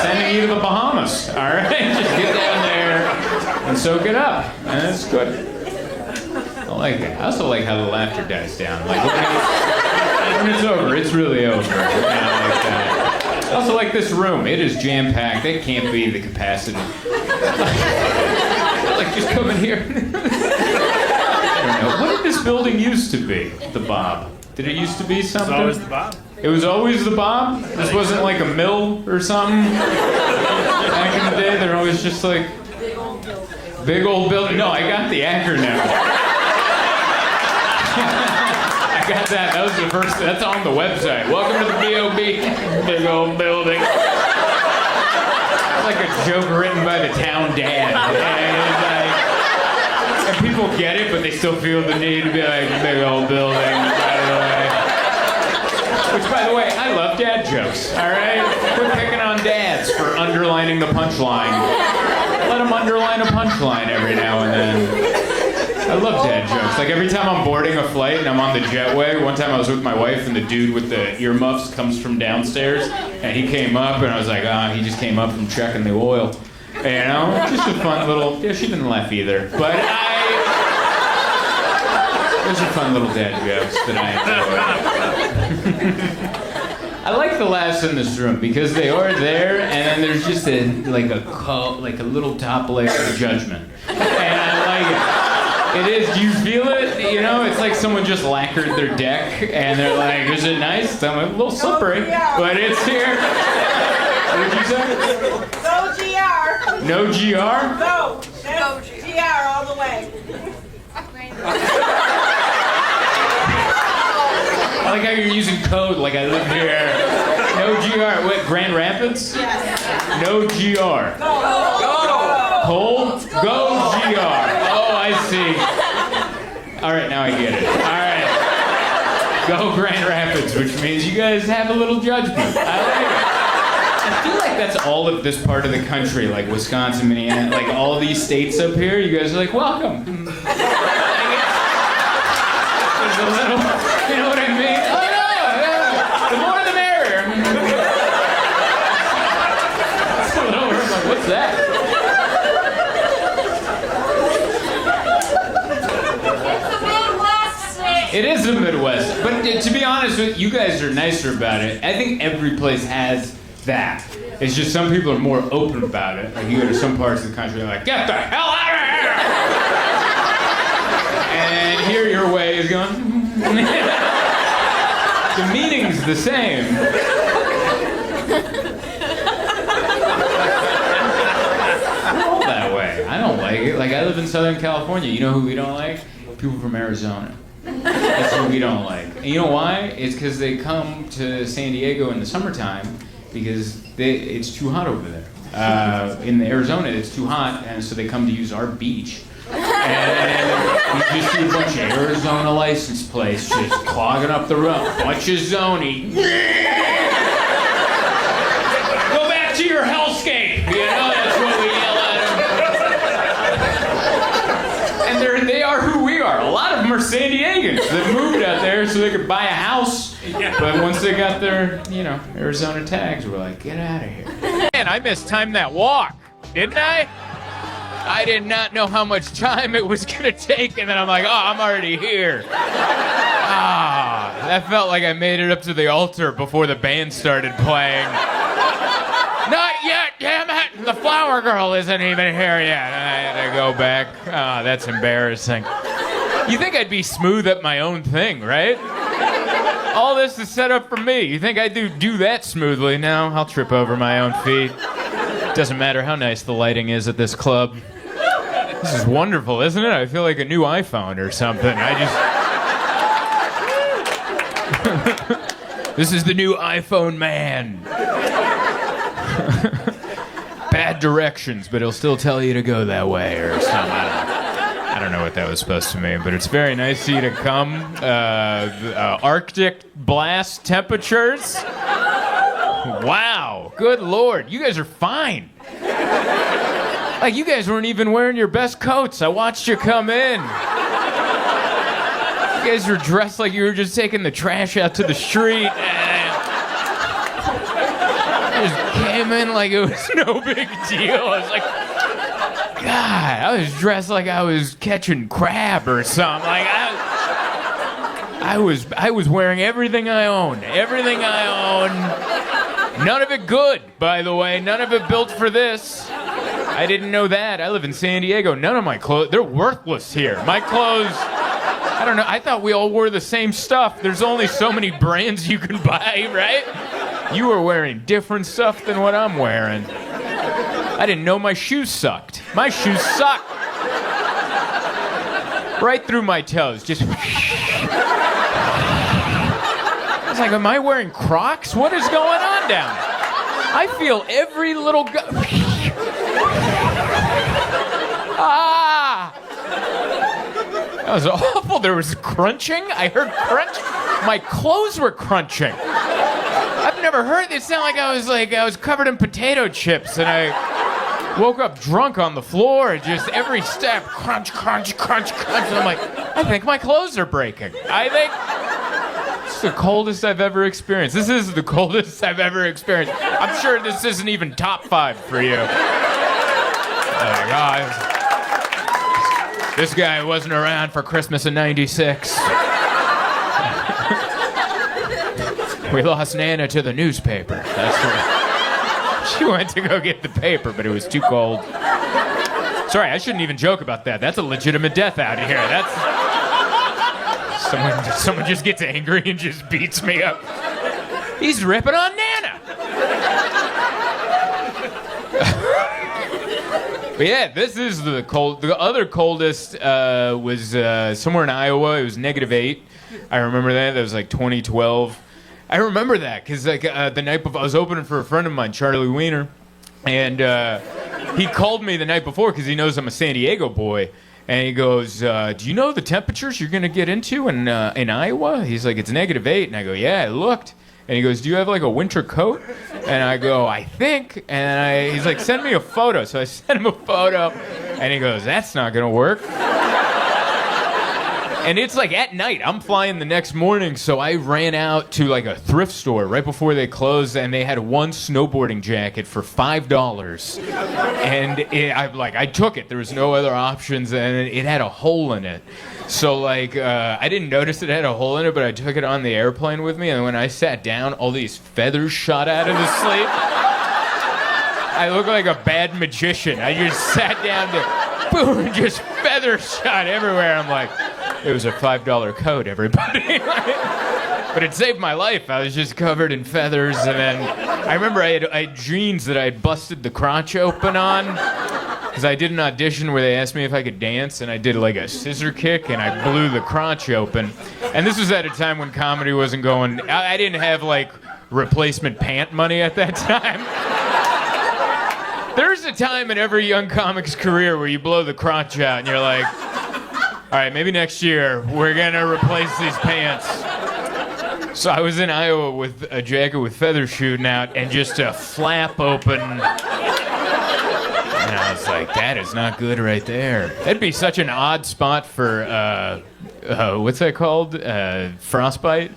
sending you to the Bahamas. All right, just get down there and soak it up, and it's good. I like it. I also like how the laughter dies down. Like when it's over, it's really over. I like that. I also like this room. It is jam-packed. It can't be the capacity. Like, just come in here. I don't know. What did this building used to be? The Bob. Did it used to be something? It was always the Bob. It was always the Bob? This wasn't like a mill or something? Back in the day, they're always just like... Big old building. No, I got the acronym. I got that. That was the first. That's on the website. Welcome to the B.O.B. Big old building. It's like a joke written by the town dad. And it's like, and people get it, but they still feel the need to be like, big old building, by the way. Which, by the way, I love dad jokes, all right? Quit picking on dads for underlining the punchline. Let them underline a punchline every now and then. I love dad jokes. Like every time I'm boarding a flight and I'm on the jetway, one time I was with my wife and the dude with the earmuffs comes from downstairs and he came up and I was like, he just came up from checking the oil. You know, just a fun little, yeah, she didn't laugh either. But those are fun little dad jokes that I enjoy. I like the laughs in this room because they are there, and then there's just a little top layer of judgment, and I like it. It is. Do you feel it? You know, it's like someone just lacquered their deck, and they're like, "Is it nice?" I'm like, a little slippery, but it's here. What did you say? No GR. No GR? No. No GR all the way. I like how you're using code like I live here. No GR. What, Grand Rapids? Yes. No GR. Go. Cole? Go GR. Oh, I see. All right, now I get it. All right. Go Grand Rapids, which means you guys have a little judgment. I like it. I feel like that's all of this part of the country, like Wisconsin, Minneapolis, like all these states up here. You guys are like, welcome. There's a little, you know what I mean? Oh no, the more the merrier. It's a little, I'm like, what's that? It is the Midwest, but to be honest with you, guys are nicer about it. I think every place has that. It's just some people are more open about it. Like you go to some parts of the country, they're like, get the hell out of here! And here your way is going, the meaning's the same. We're all that way. I don't like it. Like I live in Southern California. You know who we don't like? People from Arizona. That's what we don't like. And you know why? It's because they come to San Diego in the summertime because it's too hot over there. In Arizona, it's too hot, and so they come to use our beach. And you just see a bunch of Arizona license plates just clogging up the road. Bunch of zony. Go back to your hellscape! You know, that's what we yell at them. And they are who we are. A lot of them are San Diegans that moved out there so they could buy a house. But once they got their, Arizona tags, we're like, get out of here. Man, I mistimed that walk, didn't I? I did not know how much time it was going to take, and then I'm like, I'm already here. That felt like I made it up to the altar before the band started playing. Not yet, damn it! The flower girl isn't even here yet. I had to go back. That's embarrassing. You think I'd be smooth at my own thing, right? All this is set up for me. You think I do that smoothly? No, I'll trip over my own feet. Doesn't matter how nice the lighting is at this club. This is wonderful, isn't it? I feel like a new iPhone or something. This is the new iPhone man. Bad directions, but he'll still tell you to go that way or something. I don't know what that was supposed to mean, but it's very nice of you to come. Arctic blast temperatures. Wow, good Lord, you guys are fine. Like, you guys weren't even wearing your best coats. I watched you come in. You guys were dressed like you were just taking the trash out to the street. I just came in like it was no big deal. I was like, God, I was dressed like I was catching crab or something. Like, I was wearing everything I own. Everything I own. None of it good, by the way. None of it built for this. I didn't know that. I live in San Diego. None of my clothes, they're worthless here. My clothes, I don't know. I thought we all wore the same stuff. There's only so many brands you can buy, right? You were wearing different stuff than what I'm wearing. I didn't know my shoes sucked. My shoes suck. Right through my toes. Just... I was like, am I wearing Crocs? What is going on down there? I feel every little... Ah! That was awful. There was crunching. I heard crunch. My clothes were crunching. I've never heard it sound like I was covered in potato chips, and I woke up drunk on the floor. Just every step, crunch, crunch, crunch, crunch. And I'm like, I think my clothes are breaking. I think it's the coldest I've ever experienced. This is the coldest I've ever experienced. I'm sure this isn't even top 5 for you. Oh my God. This guy wasn't around for Christmas in '96. We lost Nana to the newspaper. That's where she went to go get the paper, but it was too cold. Sorry, I shouldn't even joke about that. That's a legitimate death out of here. That's someone just gets angry and just beats me up. He's ripping on Nana. But yeah, this is the cold. The other coldest was somewhere in Iowa. It was -8. I remember that. That was like 2012. I remember that because like the night before, I was opening for a friend of mine, Charlie Wiener, and he called me the night before because he knows I'm a San Diego boy, and he goes, "Do you know the temperatures you're gonna get into in Iowa?" He's like, "It's -8," and I go, "Yeah, I looked." And he goes, "Do you have like a winter coat?" And I go, "I think." And he's like, "Send me a photo." So I sent him a photo, and he goes, "That's not gonna work." And it's like at night. I'm flying the next morning, so I ran out to like a thrift store right before they closed, and they had one snowboarding jacket for $5. And I took it. There was no other options, and it had a hole in it. So like I didn't notice it had a hole in it, but I took it on the airplane with me, and when I sat down, all these feathers shot out of the sleeve. I look like a bad magician. I just sat down there, boom, just feathers shot everywhere. I'm like, it was a $5 coat, everybody. But it saved my life. I was just covered in feathers, and then I remember I had jeans that I had busted the crotch open on, because I did an audition where they asked me if I could dance, and I did like a scissor kick, and I blew the crotch open. And this was at a time when comedy wasn't going. I didn't have like replacement pant money at that time. There's a time in every young comic's career where you blow the crotch out, and you're like, all right, maybe next year we're gonna replace these pants. So I was in Iowa with a jacket with feathers shooting out and just a flap open. And I was like, that is not good right there. That'd be such an odd spot for, what's that called? Frostbite?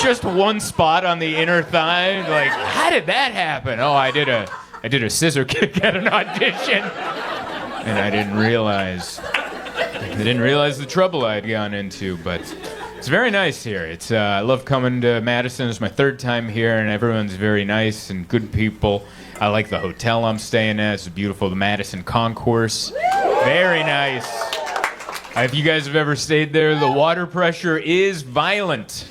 Just one spot on the inner thigh. Like, how did that happen? Oh, I did a scissor kick at an audition. And I didn't realize the trouble I had gone into, but it's very nice here. I love coming to Madison. It's my 3rd time here, and everyone's very nice and good people. I like the hotel I'm staying at. It's beautiful. The Madison Concourse, very nice. If you guys have ever stayed there, the water pressure is violent.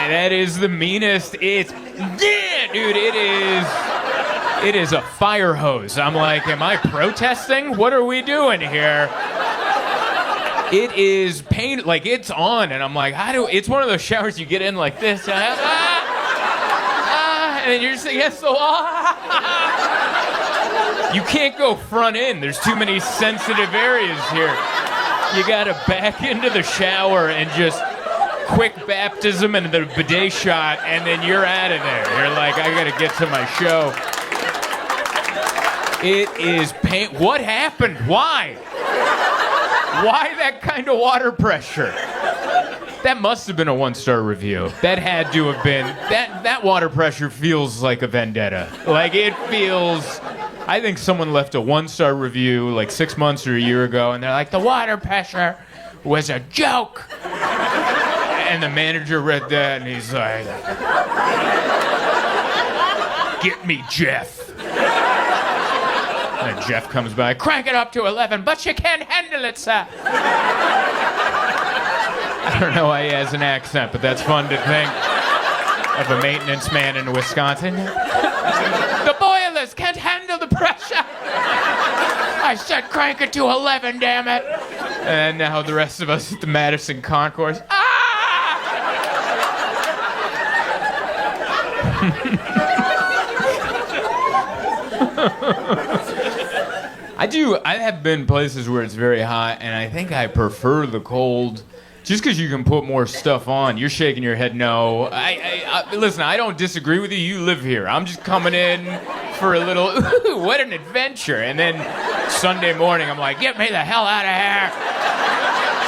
That is the meanest. Dude, it is. It is a fire hose. I'm like, am I protesting? What are we doing here? It is pain, like it's on, and I'm like, it's one of those showers you get in like this, and then you're just, yes, so, You can't go front in. There's too many sensitive areas here. You gotta back into the shower and just quick baptism and the bidet shot, and then you're out of there. You're like, I gotta get to my show. It is pain. What happened? Why? Why that kind of water pressure? That must have been a 1-star review. That had to have been. That water pressure feels like a vendetta. Like it feels. I think someone left a 1-star review like 6 months or a year ago, and they're like, the water pressure was a joke. And the manager read that, and he's like, get me Jeff. And Jeff comes by, crank it up to 11, but you can't handle it, sir. I don't know why he has an accent, but that's fun to think of a maintenance man in Wisconsin. The boilers can't handle the pressure. I said crank it to 11, damn it. And now the rest of us at the Madison Concourse. I have been places where it's very hot, and I think I prefer the cold. Just because you can put more stuff on. You're shaking your head no. Listen, I don't disagree with you. You live here. I'm just coming in for a little, ooh, what an adventure. And then Sunday morning, I'm like, get me the hell out of here.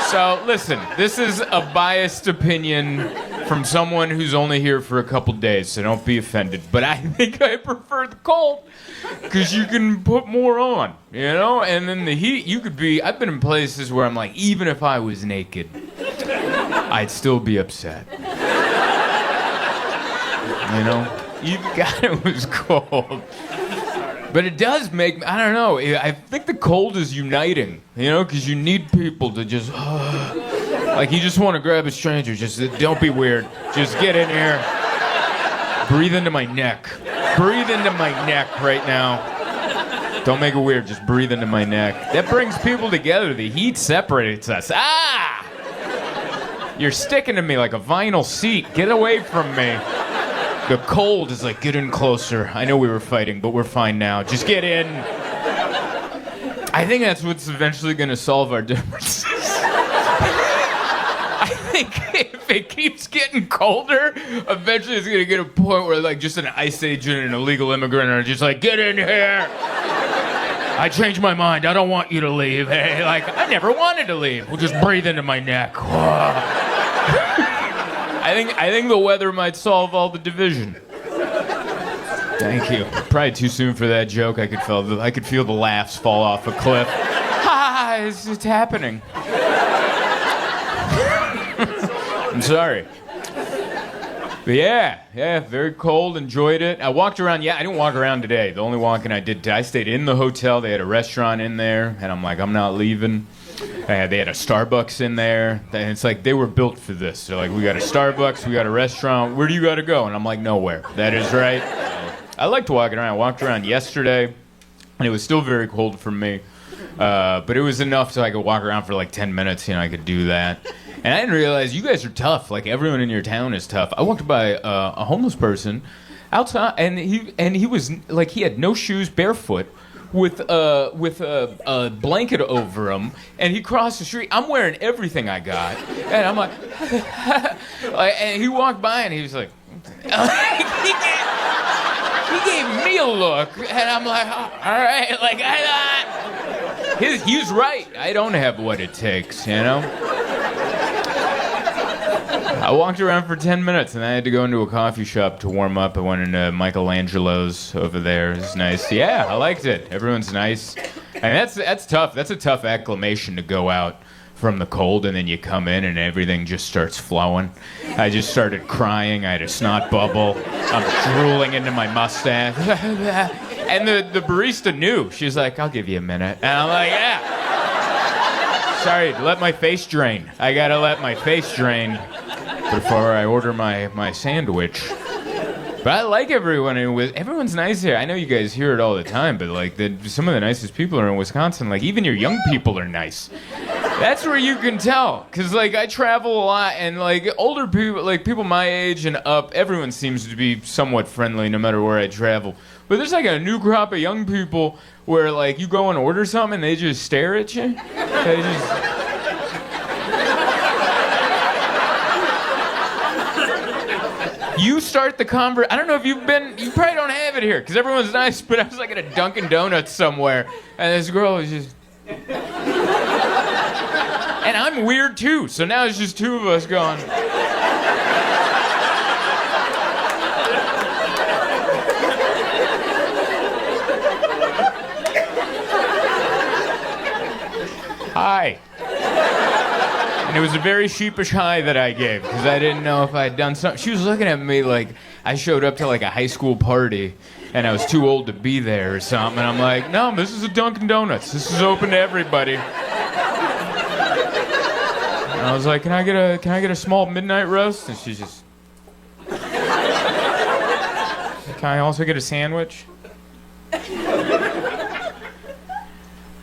So listen, this is a biased opinion from someone who's only here for a couple days, so don't be offended. But I think I prefer the cold because you can put more on, you know? And then the heat, I've been in places where I'm like, even if I was naked, I'd still be upset. You know? It was cold. But it does make, I don't know, I think the cold is uniting, you know, because you need people to just, like you just want to grab a stranger, just don't be weird. Just get in here. Breathe into my neck. Breathe into my neck right now. Don't make it weird, just breathe into my neck. That brings people together. The heat separates us. You're sticking to me like a vinyl seat. Get away from me. The cold is like, get in closer. I know we were fighting, but we're fine now. Just get in. I think that's what's eventually going to solve our differences. I think if it keeps getting colder, eventually it's going to get a point where like just an ICE agent and an illegal immigrant are just like, get in here. I changed my mind. I don't want you to leave. Hey, like, I never wanted to leave. Well, just breathe into my neck. I think the weather might solve all the division. Thank you. Probably too soon for that joke. I could feel the laughs fall off a cliff. It's happening. I'm sorry. But yeah, very cold. Enjoyed it. I walked around. Yeah, I didn't walk around today. The only walking I did, I stayed in the hotel. They had a restaurant in there, and I'm like, I'm not leaving. They had a Starbucks in there. And it's like they were built for this. They're like, we got a Starbucks, we got a restaurant. Where do you got to go? And I'm like, nowhere. That is right. I liked walking around. I walked around yesterday, and it was still very cold for me. But it was enough so I could walk around for like 10 minutes. You know, I could do that. And I didn't realize you guys are tough. Like everyone in your town is tough. I walked by a homeless person outside, and he was like, he had no shoes, barefoot, with a blanket over him, and he crossed the street. I'm wearing everything I got, and I'm like, and he walked by, and he was like, he gave me a look, and I'm like, all right, like he's right. I don't have what it takes, you know. I walked around for 10 minutes, and I had to go into a coffee shop to warm up. I went into Michelangelo's over there. It's nice. Yeah, I liked it. Everyone's nice. And that's tough. That's a tough acclimation to go out from the cold, and then you come in, and everything just starts flowing. I just started crying. I had a snot bubble. I'm drooling into my mustache. And the barista knew. She's like, I'll give you a minute. And I'm like, yeah. Sorry, let my face drain. I gotta let my face drain before I order my sandwich. But But I like everyone everyone's nice here. I know you guys hear it all the time, but like some of the nicest people are in Wisconsin. Like even your young people are nice. That's where you can tell, cause like I travel a lot, and like older people, like people my age and up, everyone seems to be somewhat friendly no matter where I travel. But there's like a new crop of young people where like you go and order something and they just stare at you. They just. You start the conversation. I don't know if you've been. You probably don't have it here because everyone's nice. But I was like at a Dunkin' Donuts somewhere, and this girl was just. And I'm weird too. So now it's just two of us going. Hi. And it was a very sheepish hi that I gave because I didn't know if I'd done something. She was looking at me like I showed up to like a high school party and I was too old to be there or something. And I'm like, no, this is a Dunkin' Donuts. This is open to everybody. And I was like, can I get a small midnight roast? And she's just, can I also get a sandwich?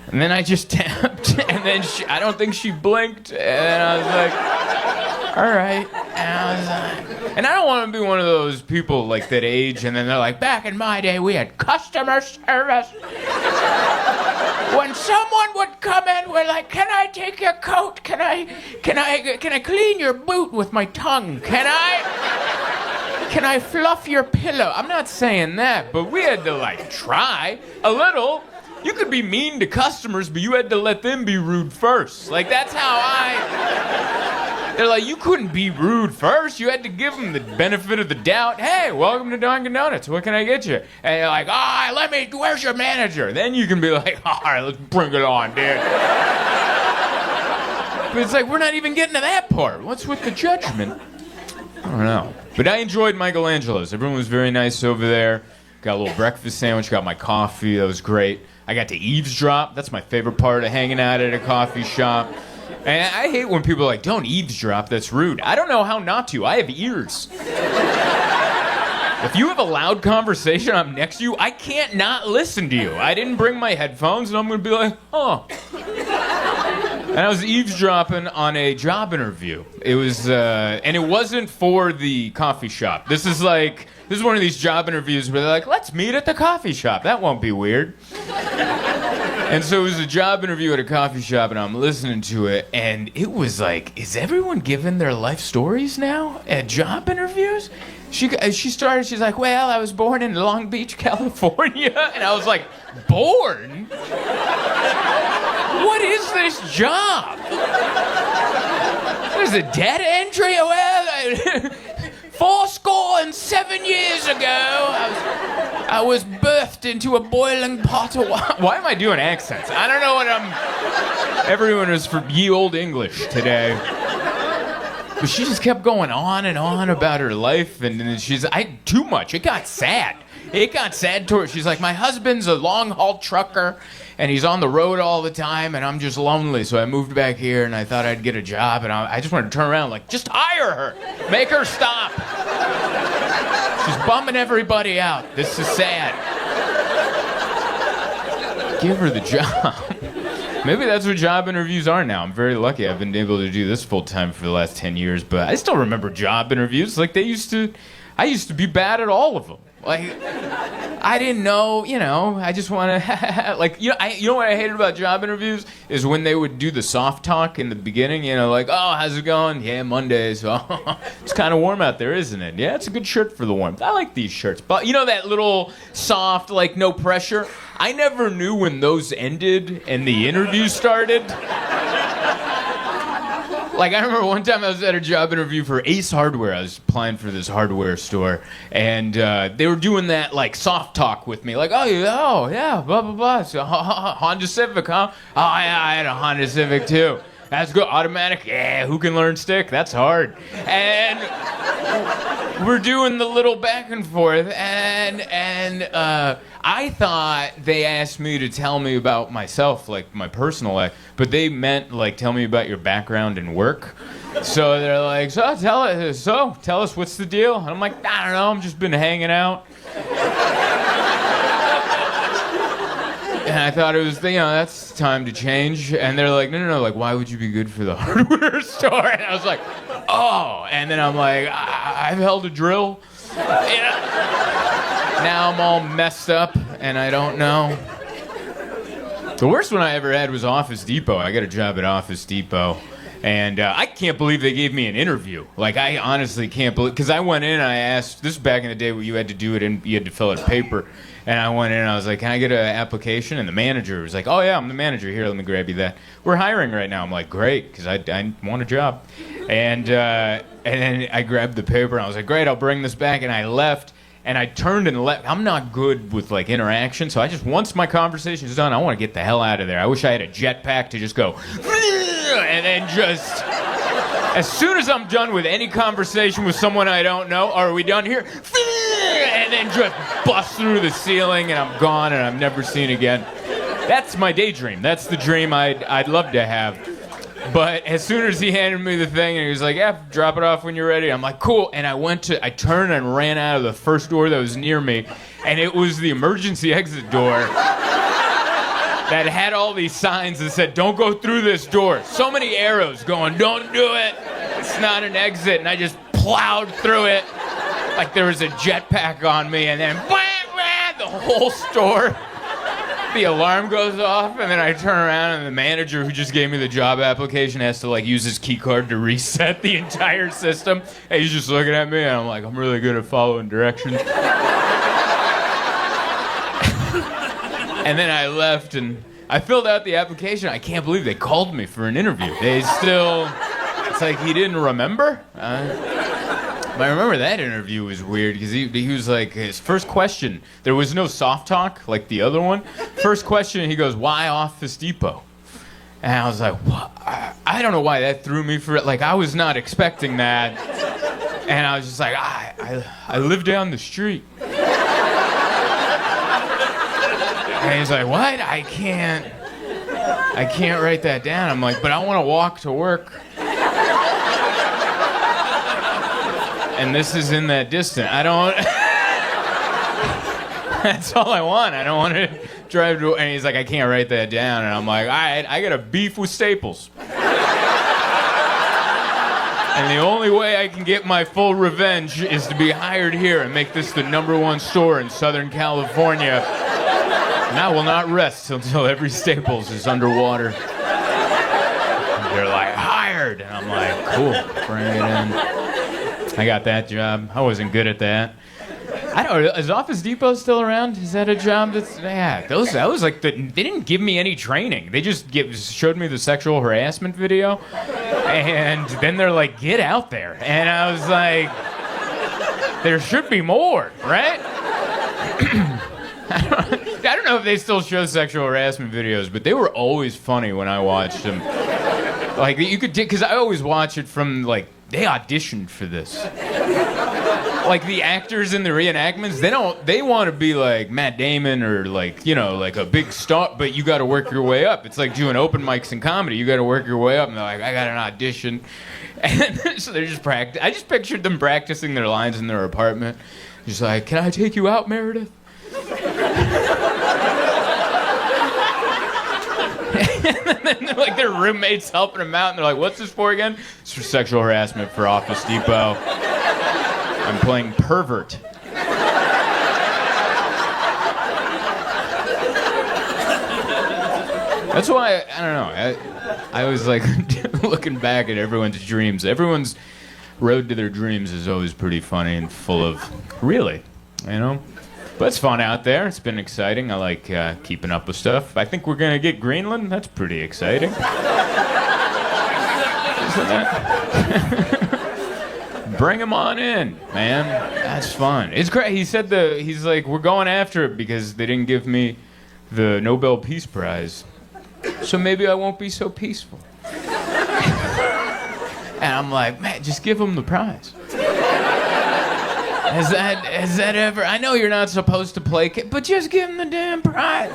And then I just tapped, and then I don't think she blinked, and I was like, all right. And I don't want to be one of those people like that age, and then they're like, back in my day, we had customer service. When someone would come in, we're like, can I take your coat? Can I clean your boot with my tongue? Can I fluff your pillow? I'm not saying that, but we had to like try a little. You could be mean to customers, but you had to let them be rude first. Like, that's how They're like, you couldn't be rude first. You had to give them the benefit of the doubt. Hey, welcome to Dunkin' Donuts. What can I get you? And you're like, where's your manager? Then you can be like, all right, let's bring it on, dude. But it's like, we're not even getting to that part. What's with the judgment? I don't know. But I enjoyed Michelangelo's. Everyone was very nice over there. Got a little breakfast sandwich, got my coffee. That was great. I got to eavesdrop. That's my favorite part of hanging out at a coffee shop. And I hate when people are like, don't eavesdrop, that's rude. I don't know how not to. I have ears. If you have a loud conversation, I'm next to you, I can't not listen to you. I didn't bring my headphones, and I'm going to be like, oh. And I was eavesdropping on a job interview. It was, and it wasn't for the coffee shop. This is one of these job interviews where they're like, let's meet at the coffee shop. That won't be weird. And so it was a job interview at a coffee shop, and I'm listening to it, and it was like, is everyone giving their life stories now at job interviews? She started, she's like, well, I was born in Long Beach, California. And I was like, born? What is this job? There's a dead entry? Well, 7 years ago, I was birthed into a boiling pot of water. Why am I doing accents? I don't know what Everyone is for ye old English today. But she just kept going on and on about her life, and then too much. It got sad. She's like, my husband's a long-haul trucker, and he's on the road all the time, and I'm just lonely, so I moved back here, and I thought I'd get a job, and I just wanted to turn around like, just hire her. Make her stop. She's bumming everybody out. This is sad. Give her the job. Maybe that's what job interviews are now. I'm very lucky. I've been able to do this full time for the last 10 years, but I still remember job interviews. Like I used to be bad at all of them. Like, I didn't know, I just want to, you know what I hated about job interviews is when they would do the soft talk in the beginning, like, oh, how's it going? Yeah, Mondays. Oh, it's kind of warm out there, isn't it? Yeah, it's a good shirt for the warmth. I like these shirts. But, that little soft, like, no pressure? I never knew when those ended and the interview started. Like, I remember one time I was at a job interview for Ace Hardware. I was applying for this hardware store, and they were doing that, like, soft talk with me. Like, oh, yeah, blah, blah, blah. So, Honda Civic, huh? Oh, yeah, I had a Honda Civic, too. That's good. Automatic? Yeah, who can learn stick? That's hard. And we're doing the little back and forth, and I thought they asked me to tell me about myself, like my personal life, but they meant, like, tell me about your background and work. So they're like, tell us what's the deal? And I'm like, I don't know, I'm just been hanging out. And I thought it was, that's time to change. And they're like, no, like, why would you be good for the hardware store? And I was like, oh. And then I'm like, I've held a drill. Now I'm all messed up, and I don't know. The worst one I ever had was Office Depot. I got a job at Office Depot. And I can't believe they gave me an interview. Like, I honestly can't believe, because I went in and I asked, this is back in the day where you had to do it and you had to fill out a paper. And I went in and I was like, can I get an application? And the manager was like, oh yeah, I'm the manager. Here, let me grab you that. We're hiring right now. I'm like, great, because I want a job. And then I grabbed the paper and I was like, great, I'll bring this back. And I left. And I turned and left. I'm not good with, like, interaction, so once my conversation is done, I want to get the hell out of there. I wish I had a jetpack to just go, and then just, as soon as I'm done with any conversation with someone I don't know, are we done here? And then just bust through the ceiling, and I'm gone, and I'm never seen again. That's my daydream. That's the dream I'd love to have. But as soon as he handed me the thing and he was like, yeah, drop it off when you're ready, I'm like, cool. And I turned and ran out of the first door that was near me, and it was the emergency exit door that had all these signs that said, don't go through this door. So many arrows going, don't do it. It's not an exit. And I just plowed through it like there was a jetpack on me, and then the whole store. The alarm goes off, and then I turn around, and the manager who just gave me the job application has to, like, use his key card to reset the entire system. And he's just looking at me, and I'm like, I'm really good at following directions. And then I left, and I filled out the application. I can't believe they called me for an interview. It's like he didn't remember. But I remember that interview was weird because he was like, his first question, there was no soft talk like the other one. First question, he goes, why Office Depot? And I was like, what? I don't know why that threw me for it. Like, I was not expecting that. And I was just like, I live down the street. And he's like, what? I can't write that down. I'm like, but I want to walk to work. And this is in that distance. That's all I want. I don't want to drive to, and he's like, I can't write that down. And I'm like, all right, I got a beef with Staples. And the only way I can get my full revenge is to be hired here and make this the #1 store in Southern California. And I will not rest until every Staples is underwater. And they're like, hired. And I'm like, cool, bring it in. I got that job. I wasn't good at that. I don't know, is Office Depot still around? Is that a job that's, that was like, they didn't give me any training. They just showed me the sexual harassment video, and then they're like, get out there. And I was like, there should be more, right? I don't know if they still show sexual harassment videos, but they were always funny when I watched them. Like, you could, because I always watch it from, like, they auditioned for this. Like, the actors in the reenactments, they want to be like Matt Damon or, like, like a big star, but you got to work your way up. It's like doing open mics in comedy. You got to work your way up, and they're like, I got an audition. And so they're just practicing. I just pictured them practicing their lines in their apartment. Just like, can I take you out, Meredith? And then, like, their roommates helping them out, and they're like, what's this for again? It's for sexual harassment for Office Depot. I'm playing pervert. That's why, I don't know, I was like, looking back at everyone's dreams. Everyone's road to their dreams is always pretty funny and full of, really, But it's fun out there. It's been exciting. I like keeping up with stuff. I think we're going to get Greenland. That's pretty exciting. Isn't that? Bring him on in, man. That's fun. It's great. He said he's like, we're going after it because they didn't give me the Nobel Peace Prize. So maybe I won't be so peaceful. And I'm like, man, just give him the prize. Has that ever? I know you're not supposed to play, but just give him the damn prize.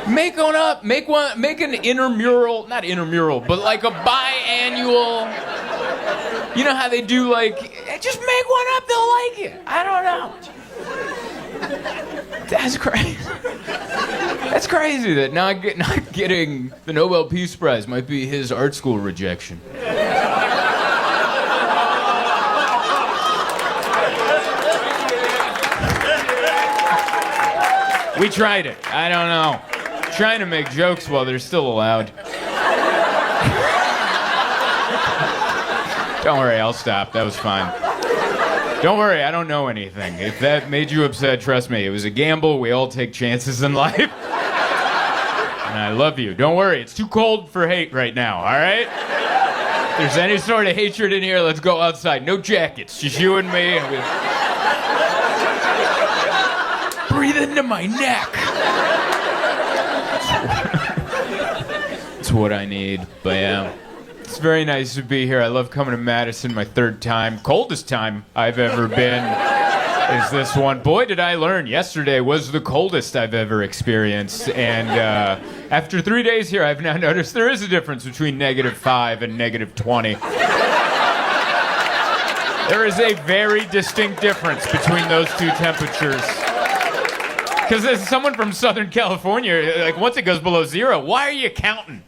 Make an intramural, not intramural, but like a biannual You know how they do, like, just make one up, they'll like it. I don't know. That's crazy. That's crazy that not getting the Nobel Peace Prize might be his art school rejection. We tried it. I don't know. Trying to make jokes while they're still allowed. Don't worry, I'll stop. That was fine. Don't worry, I don't know anything. If that made you upset, trust me, it was a gamble. We all take chances in life. And I love you. Don't worry, it's too cold for hate right now, all right? If there's any sort of hatred in here, let's go outside. No jackets, just you and me. Breathe into my neck. It's what I need, but yeah. It's very nice to be here. I love coming to Madison, my third time. Coldest time I've ever been is this one. Boy, did I learn. Yesterday was the coldest I've ever experienced. And after 3 days here, I've now noticed there is a difference between -5 and -20. There is a very distinct difference between those two temperatures. Because as someone from Southern California, like once it goes below 0, why are you counting?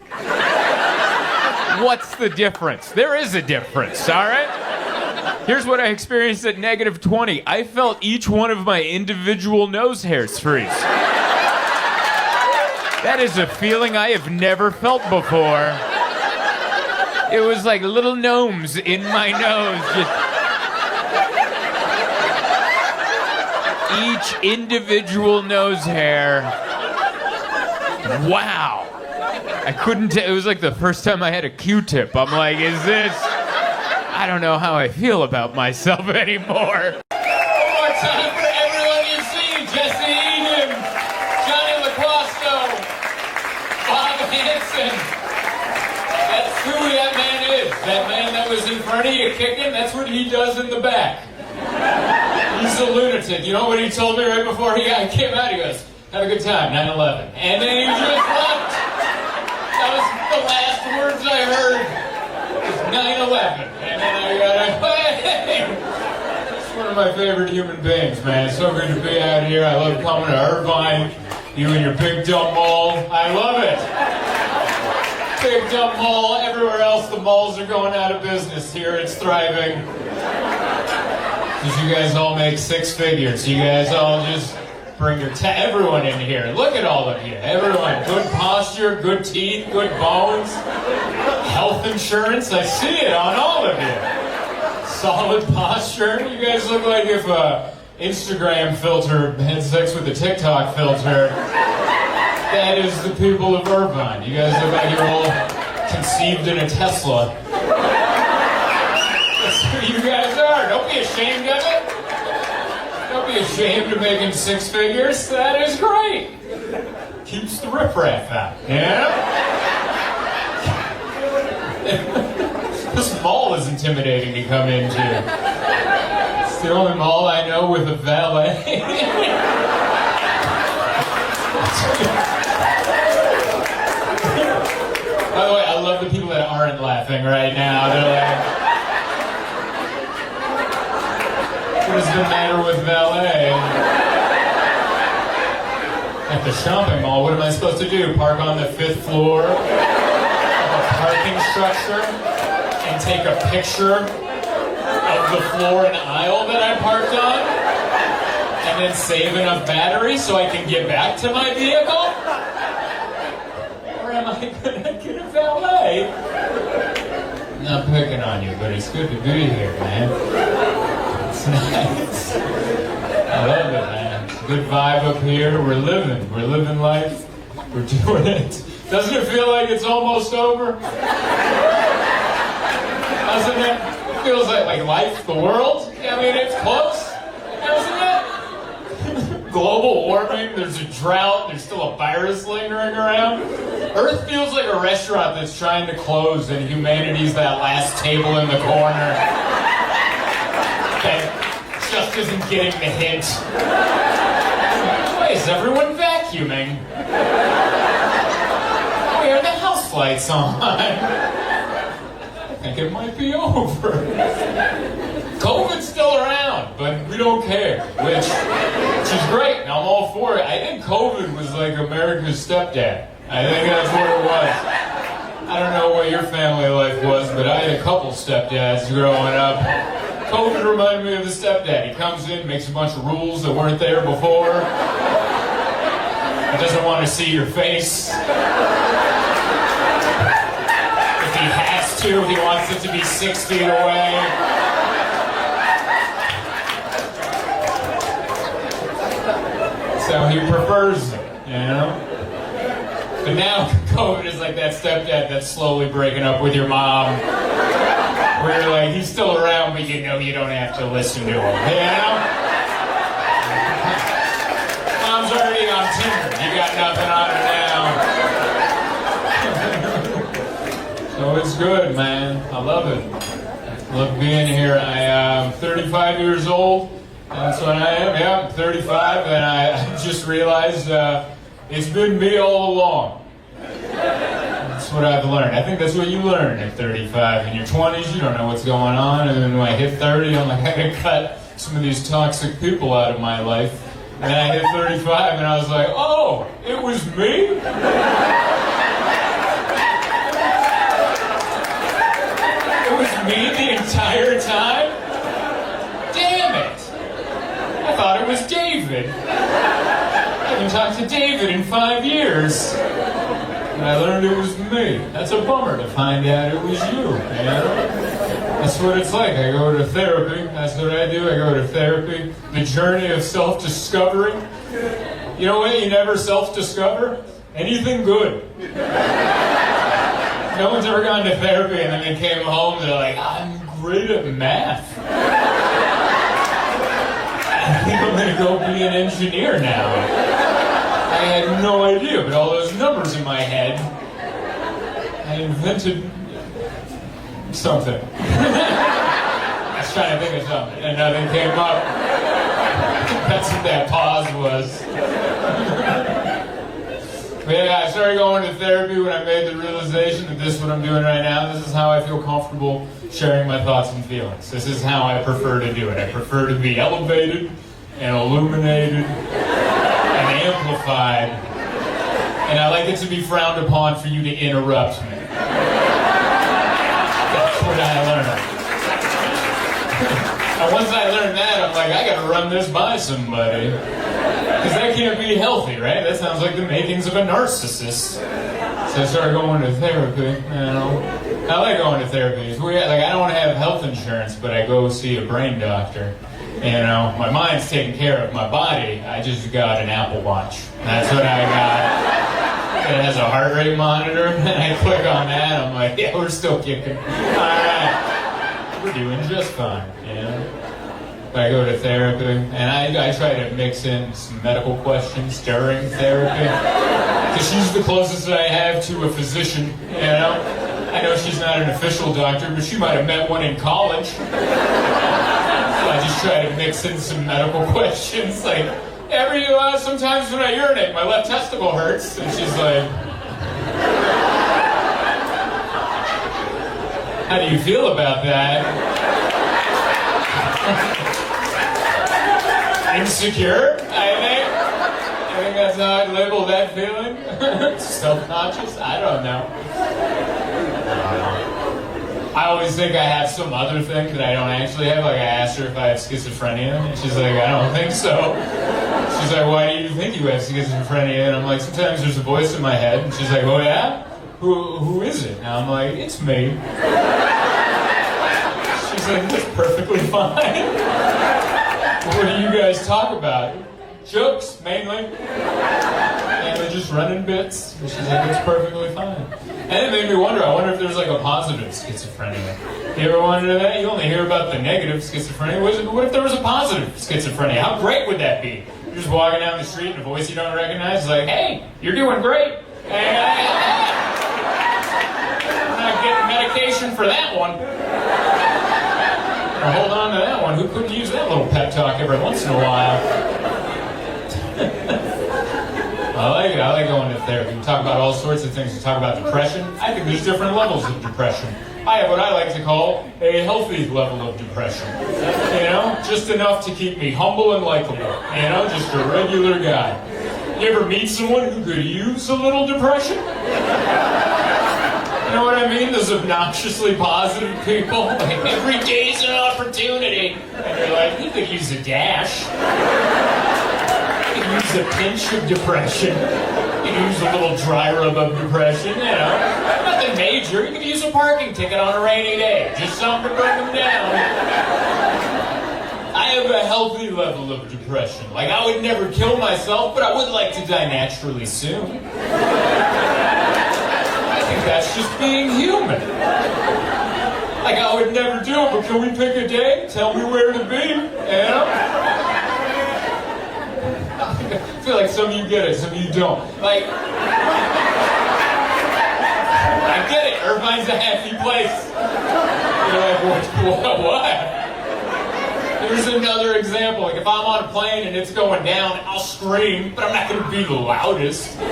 What's the difference? There is a difference, all right? Here's what I experienced at -20. I felt each one of my individual nose hairs freeze. That is a feeling I have never felt before. It was like little gnomes in my nose. Each individual nose hair. Wow. I couldn't it was like the first time I had a Q-tip. I'm like, is this... I don't know how I feel about myself anymore. One more time for everyone you've seen. Jesse Eden, Johnny LaQuasto, Bob Hansen. That's who that man is. That man that was in front of you kicking, that's what he does in the back. He's a lunatic. You know what he told me right before he came out? He goes, have a good time, 9/11. And then he just left. That was the last words I heard. It was 9/11. And then I got hey! It's one of my favorite human beings, man. It's so good to be out here. I love coming to Irvine. You and your big dumb mall. I love it. Big dumb mall. Everywhere else, the malls are going out of business. Here, it's thriving. Because you guys all make 6 figures. You guys all just bring your everyone in here. Look at all of you. Everyone. Good posture, good teeth, good bones. Health insurance. I see it on all of you. Solid posture. You guys look like if a Instagram filter had sex with a TikTok filter. That is the people of Irvine. You guys look like you're all conceived in a Tesla. That's who you guys are. Don't be ashamed of it. Don't be ashamed of making 6 figures. That is great. Keeps the riffraff out. Yeah? This mall is intimidating to come into. It's the only mall I know with a valet. By the way, I love the people that aren't laughing right now. They're like, what is the matter with valet? At the shopping mall, what am I supposed to do? Park on the 5th floor of a parking structure and take a picture of the floor and aisle that I parked on? And then save enough battery so I can get back to my vehicle? Or am I gonna get a valet? I'm not picking on you, but it's good to be here, man. It's nice. I love it, man. It's a good vibe up here. We're living life. We're doing it. Doesn't it feel like it's almost over? Doesn't it? It feels like life, the world. I mean, it's close. Doesn't it? Global warming, there's a drought, there's still a virus lingering around. Earth feels like a restaurant that's trying to close and humanity's that last table in the corner that just isn't getting the hint. Why is everyone vacuuming? Why are the house lights on? think it might be over. COVID's still around, but we don't care, which is great, and I'm all for it. I think COVID was like America's stepdad. I think that's what it was. I don't know what your family life was, but I had a couple stepdads growing up. COVID reminded me of the stepdad. He comes in, makes a bunch of rules that weren't there before. He doesn't want to see your face. If he has to, he wants it to be 6 feet away. So he prefers it, you know? But now COVID is like that stepdad that's slowly breaking up with your mom. Where you're like, he's still around, but you know you don't have to listen to him, you know? Mom's already on Tinder. You got nothing on her now. So it's good, man. I love it. I love being here. I'm 35 years old. That's what I am. Yeah, I'm 35, and I just realized it's been me all along. That's what I've learned. I think that's what you learn at 35. In your 20s, you don't know what's going on, and then when I hit 30, I'm like, I gotta cut some of these toxic people out of my life. And then I hit 35, and I was like, oh, it was me? It was me the entire time? Damn it! I thought it was David. I haven't talked to David in 5 years. And I learned it was me. That's a bummer to find out it was you, man. That's what it's like. I go to therapy. That's what I do. I go to therapy. The journey of self-discovery. You know what you never self-discover? Anything good. No one's ever gone to therapy and then they came home and they're like, I'm great at math. I think I'm going to go be an engineer now. I had no idea, but all those numbers in my head, I invented something. I was trying to think of something, and nothing came up. That's what that pause was. But yeah, I started going to therapy when I made the realization that this is what I'm doing right now. This is how I feel comfortable sharing my thoughts and feelings. This is how I prefer to do it. I prefer to be elevated and illuminated and amplified, and I like it to be frowned upon for you to interrupt me. That's what I learned. And once I learned that, I'm like, I gotta run this by somebody. Because that can't be healthy, right? That sounds like the makings of a narcissist. So I started going to therapy, you know. I like going to therapy. It's weird. Like, I don't have health insurance, but I go see a brain doctor. You know, my mind's taken care of. My body, I just got an Apple Watch. That's what I got. It has a heart rate monitor, and I click on that. I'm like, yeah, we're still kicking. All right, we're doing just fine, you know. But I go to therapy, and I try to mix in some medical questions during therapy. Because she's the closest that I have to a physician, you know. I know she's not an official doctor, but she might have met one in college. So I just try to mix in some medical questions, like, sometimes when I urinate, my left testicle hurts. And she's like, how do you feel about that? Insecure, I think that's how I'd label that feeling. Self-conscious, I don't know. I always think I have some other thing that I don't actually have. Like, I asked her if I have schizophrenia, and she's like, I don't think so. She's like, why do you think you have schizophrenia? And I'm like, sometimes there's a voice in my head. And she's like, oh yeah? Who is it? And I'm like, it's me. She's like, that's perfectly fine. What do you guys talk about? Jokes, mainly. And they're just running bits. And she's like, it's perfectly fine. And it made me wonder, I wonder if there's like a positive schizophrenia. You ever wondered that? You only hear about the negative schizophrenia. What if there was a positive schizophrenia? How great would that be? You're just walking down the street and a voice you don't recognize is like, hey, you're doing great. I'm not getting medication for that one. Or hold on to that one. Who couldn't use that little pep talk every once in a while? I like it. I like going to therapy. We talk about all sorts of things. We talk about depression. I think there's different levels of depression. I have what I like to call a healthy level of depression. You know, just enough to keep me humble and likable. You know, just a regular guy. You ever meet someone who could use a little depression? You know what I mean? Those obnoxiously positive people. Like, every day's an opportunity. And you're like, you could use a dash. You could use a pinch of depression. You could use a little dry rub of depression, you know. Nothing major. You could use a parking ticket on a rainy day. Just something to bring them down. I have a healthy level of depression. Like, I would never kill myself, but I would like to die naturally soon. I think that's just being human. Like, I would never do it, but can we pick a day? Tell me where to be, you know? I feel like some of you get it, some of you don't. Like, I get it. Irvine's a happy place. You're like, what? Here's another example. Like, if I'm on a plane and it's going down, I'll scream, but I'm not going to be the loudest. You know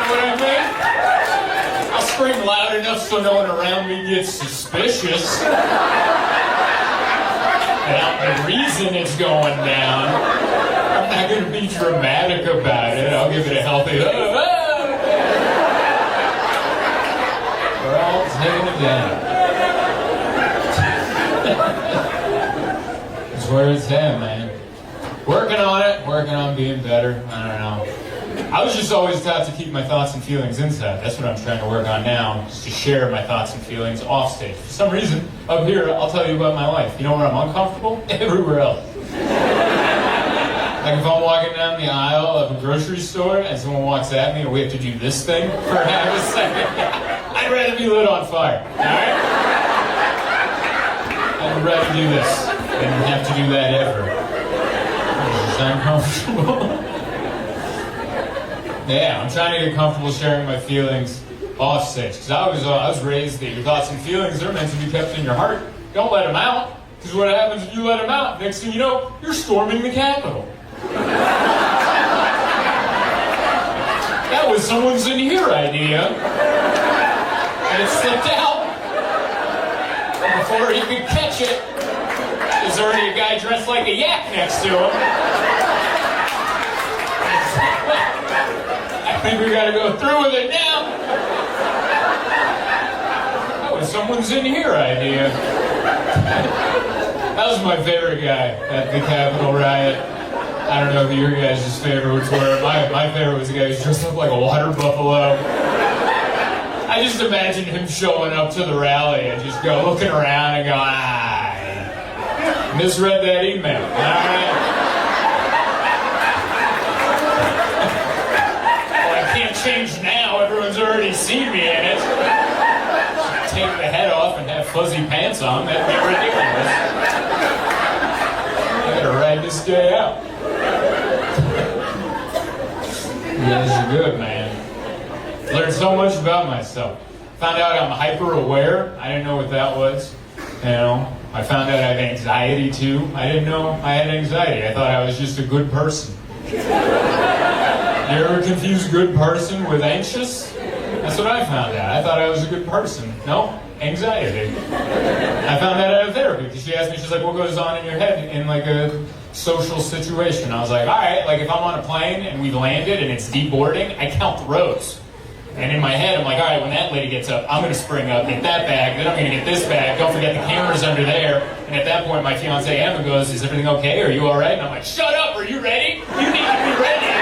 what I mean? I'll scream loud enough so no one around me gets suspicious. Without the reason it's going down. I'm not going to be dramatic about it. I'll give it a healthy, we're all taking it down. That's where it's at, man. Working on it, working on being better. I don't know. I was just always taught to keep my thoughts and feelings inside. That's what I'm trying to work on now, just to share my thoughts and feelings off stage. For some reason, up here, I'll tell you about my life. You know where I'm uncomfortable? Everywhere else. Like if I'm walking down the aisle of a grocery store and someone walks at me and we have to do this thing for half a second, I'd rather be lit on fire, alright? I'd rather do this than have to do that ever. It's uncomfortable. Yeah, I'm trying to get comfortable sharing my feelings off stage. Because I was raised that your thoughts and feelings are meant to be kept in your heart. Don't let them out. Because what happens if you let them out? Next thing you know, you're storming the Capitol. That was someone's in here idea. And it slipped out. And before he could catch it, there's already a guy dressed like a yak next to him. I think we gotta go through with it now. That was someone's in here idea. That was my favorite guy at the Capitol riot. I don't know if your guys' favorites were. My favorite was the guy who's dressed up like a water buffalo. I just imagine him showing up to the rally and just looking around and going, I misread that email. All right. Change now, everyone's already seen me in it. Take the head off and have fuzzy pants on, that'd be ridiculous. I gotta ride this day out. You guys are good, man. Learned so much about myself. Found out I'm hyper aware. I didn't know what that was. You know, I found out I have anxiety too. I didn't know I had anxiety. I thought I was just a good person. You ever confuse good person with anxious? That's what I found out. I thought I was a good person. No, anxiety. I found that out of therapy because she asked me, she's like, what goes on in your head in like a social situation? I was like, all right, like if I'm on a plane and we've landed and it's deboarding, I count the rows. And in my head, I'm like, all right, when that lady gets up, I'm going to spring up, get that bag, then I'm going to get this bag. Don't forget the camera's under there. And at that point, my fiance Emma goes, is everything okay? Are you all right? And I'm like, shut up. Are you ready? You need to be ready.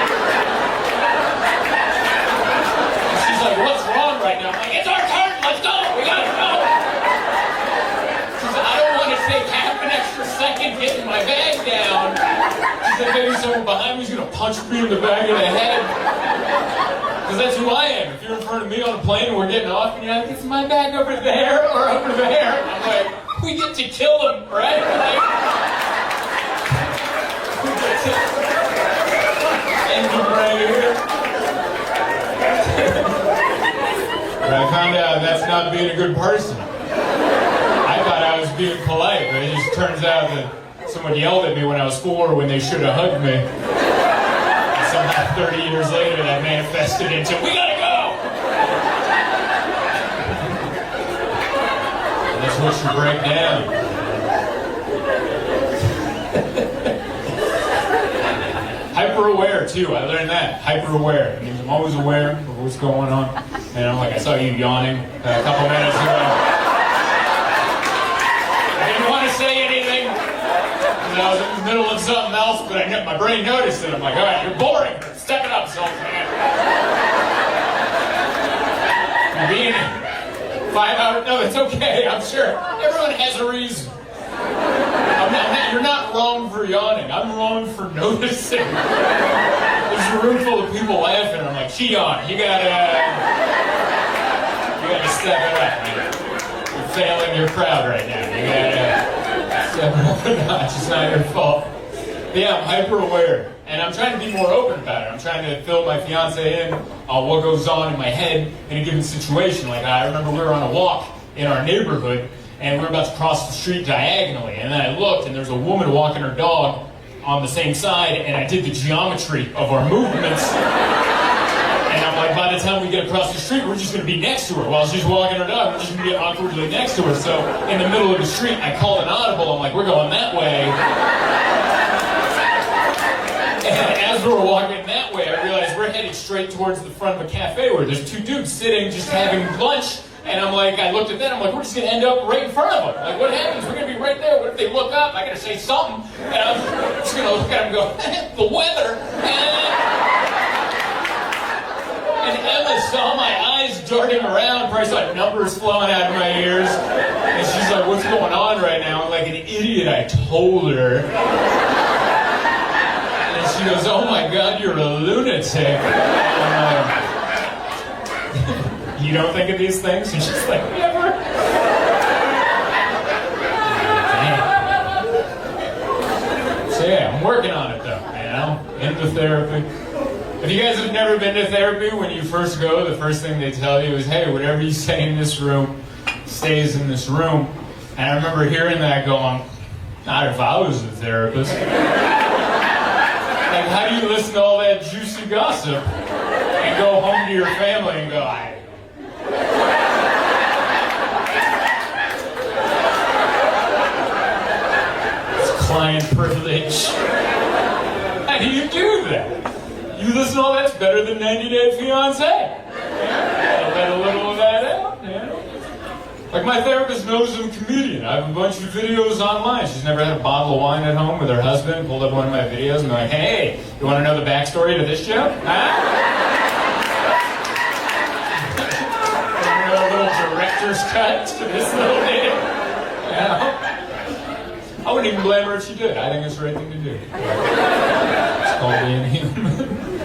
And she's like, what's wrong right now? I'm like, it's our turn. Let's go. We got to go. She's like, I don't want to take half an extra second getting my bag down. She's like, maybe someone behind me is going to punch me in the back of the head. Because that's who I am. If you're in front of me on a plane and we're getting off and you're like, is my bag over there or over there? I'm like, we get to kill him, right? Like, we get to end him right here. But I found out that's not being a good person. I thought I was being polite, but it just turns out that someone yelled at me when I was 4 when they should have hugged me. Somehow 30 years later that manifested into, we gotta go! That's what you break down. Hyper-aware, too. I learned that. Hyper-aware. It means I'm always aware of what's going on. And I'm like, I saw you yawning a couple minutes ago. I didn't want to say anything. And I was in the middle of something else, but my brain noticed it. I'm like, all right, you're boring. Step it up, Zoltan. Being 5 hours, no, it's okay, I'm sure. Everyone has a reason. You're not wrong for yawning. I'm wrong for noticing. There's a room full of people laughing. I'm like, she yawned. You gotta step it up, man. You're failing your crowd right now. You gotta step it up a notch. It's not your fault. But yeah, I'm hyper-aware. And I'm trying to be more open about it. I'm trying to fill my fiance in on what goes on in my head in a given situation. Like, I remember we were on a walk in our neighborhood, and we were about to cross the street diagonally. And then I looked, and there's a woman walking her dog on the same side, and I did the geometry of our movements. And I'm like, by the time we get across the street, we're just going to be next to her. While she's walking her dog, we're just going to be awkwardly next to her. So in the middle of the street, I called an audible. I'm like, we're going that way. And as we were walking that way, I realized we're headed straight towards the front of a cafe where there's two dudes sitting just having lunch. And I'm like, I looked at that, I'm like, we're just going to end up right in front of them. Like, what happens? We're going to be right there. What if they look up? I got to say something. And I'm just going to look at them and go, the weather. And Emma saw my eyes darting around, probably saw numbers flowing out of my ears. And she's like, what's going on right now? And like an idiot, I told her. She goes, oh my God, you're a lunatic. You don't think of these things? And she's like, never. So yeah, I'm working on it though, you know? Into therapy. If you guys have never been to therapy, when you first go, the first thing they tell you is, hey, whatever you say in this room stays in this room. And I remember hearing that going, not if I was a therapist. Like, how do you listen to all that juicy gossip and go home to your family and go, it's client privilege. How do you do that? You listen to all that's better than 90 Day Fiancé. Yeah, let a little of that out, yeah. Like, my therapist knows I'm a comedian. I have a bunch of videos online. She's never had a bottle of wine at home with her husband, pulled up one of my videos and going, hey, you want to know the backstory to this joke? Huh? A little director's cut to this little thing. Yeah. I wouldn't even blame her if she did. I think it's the right thing to do. It's called being human.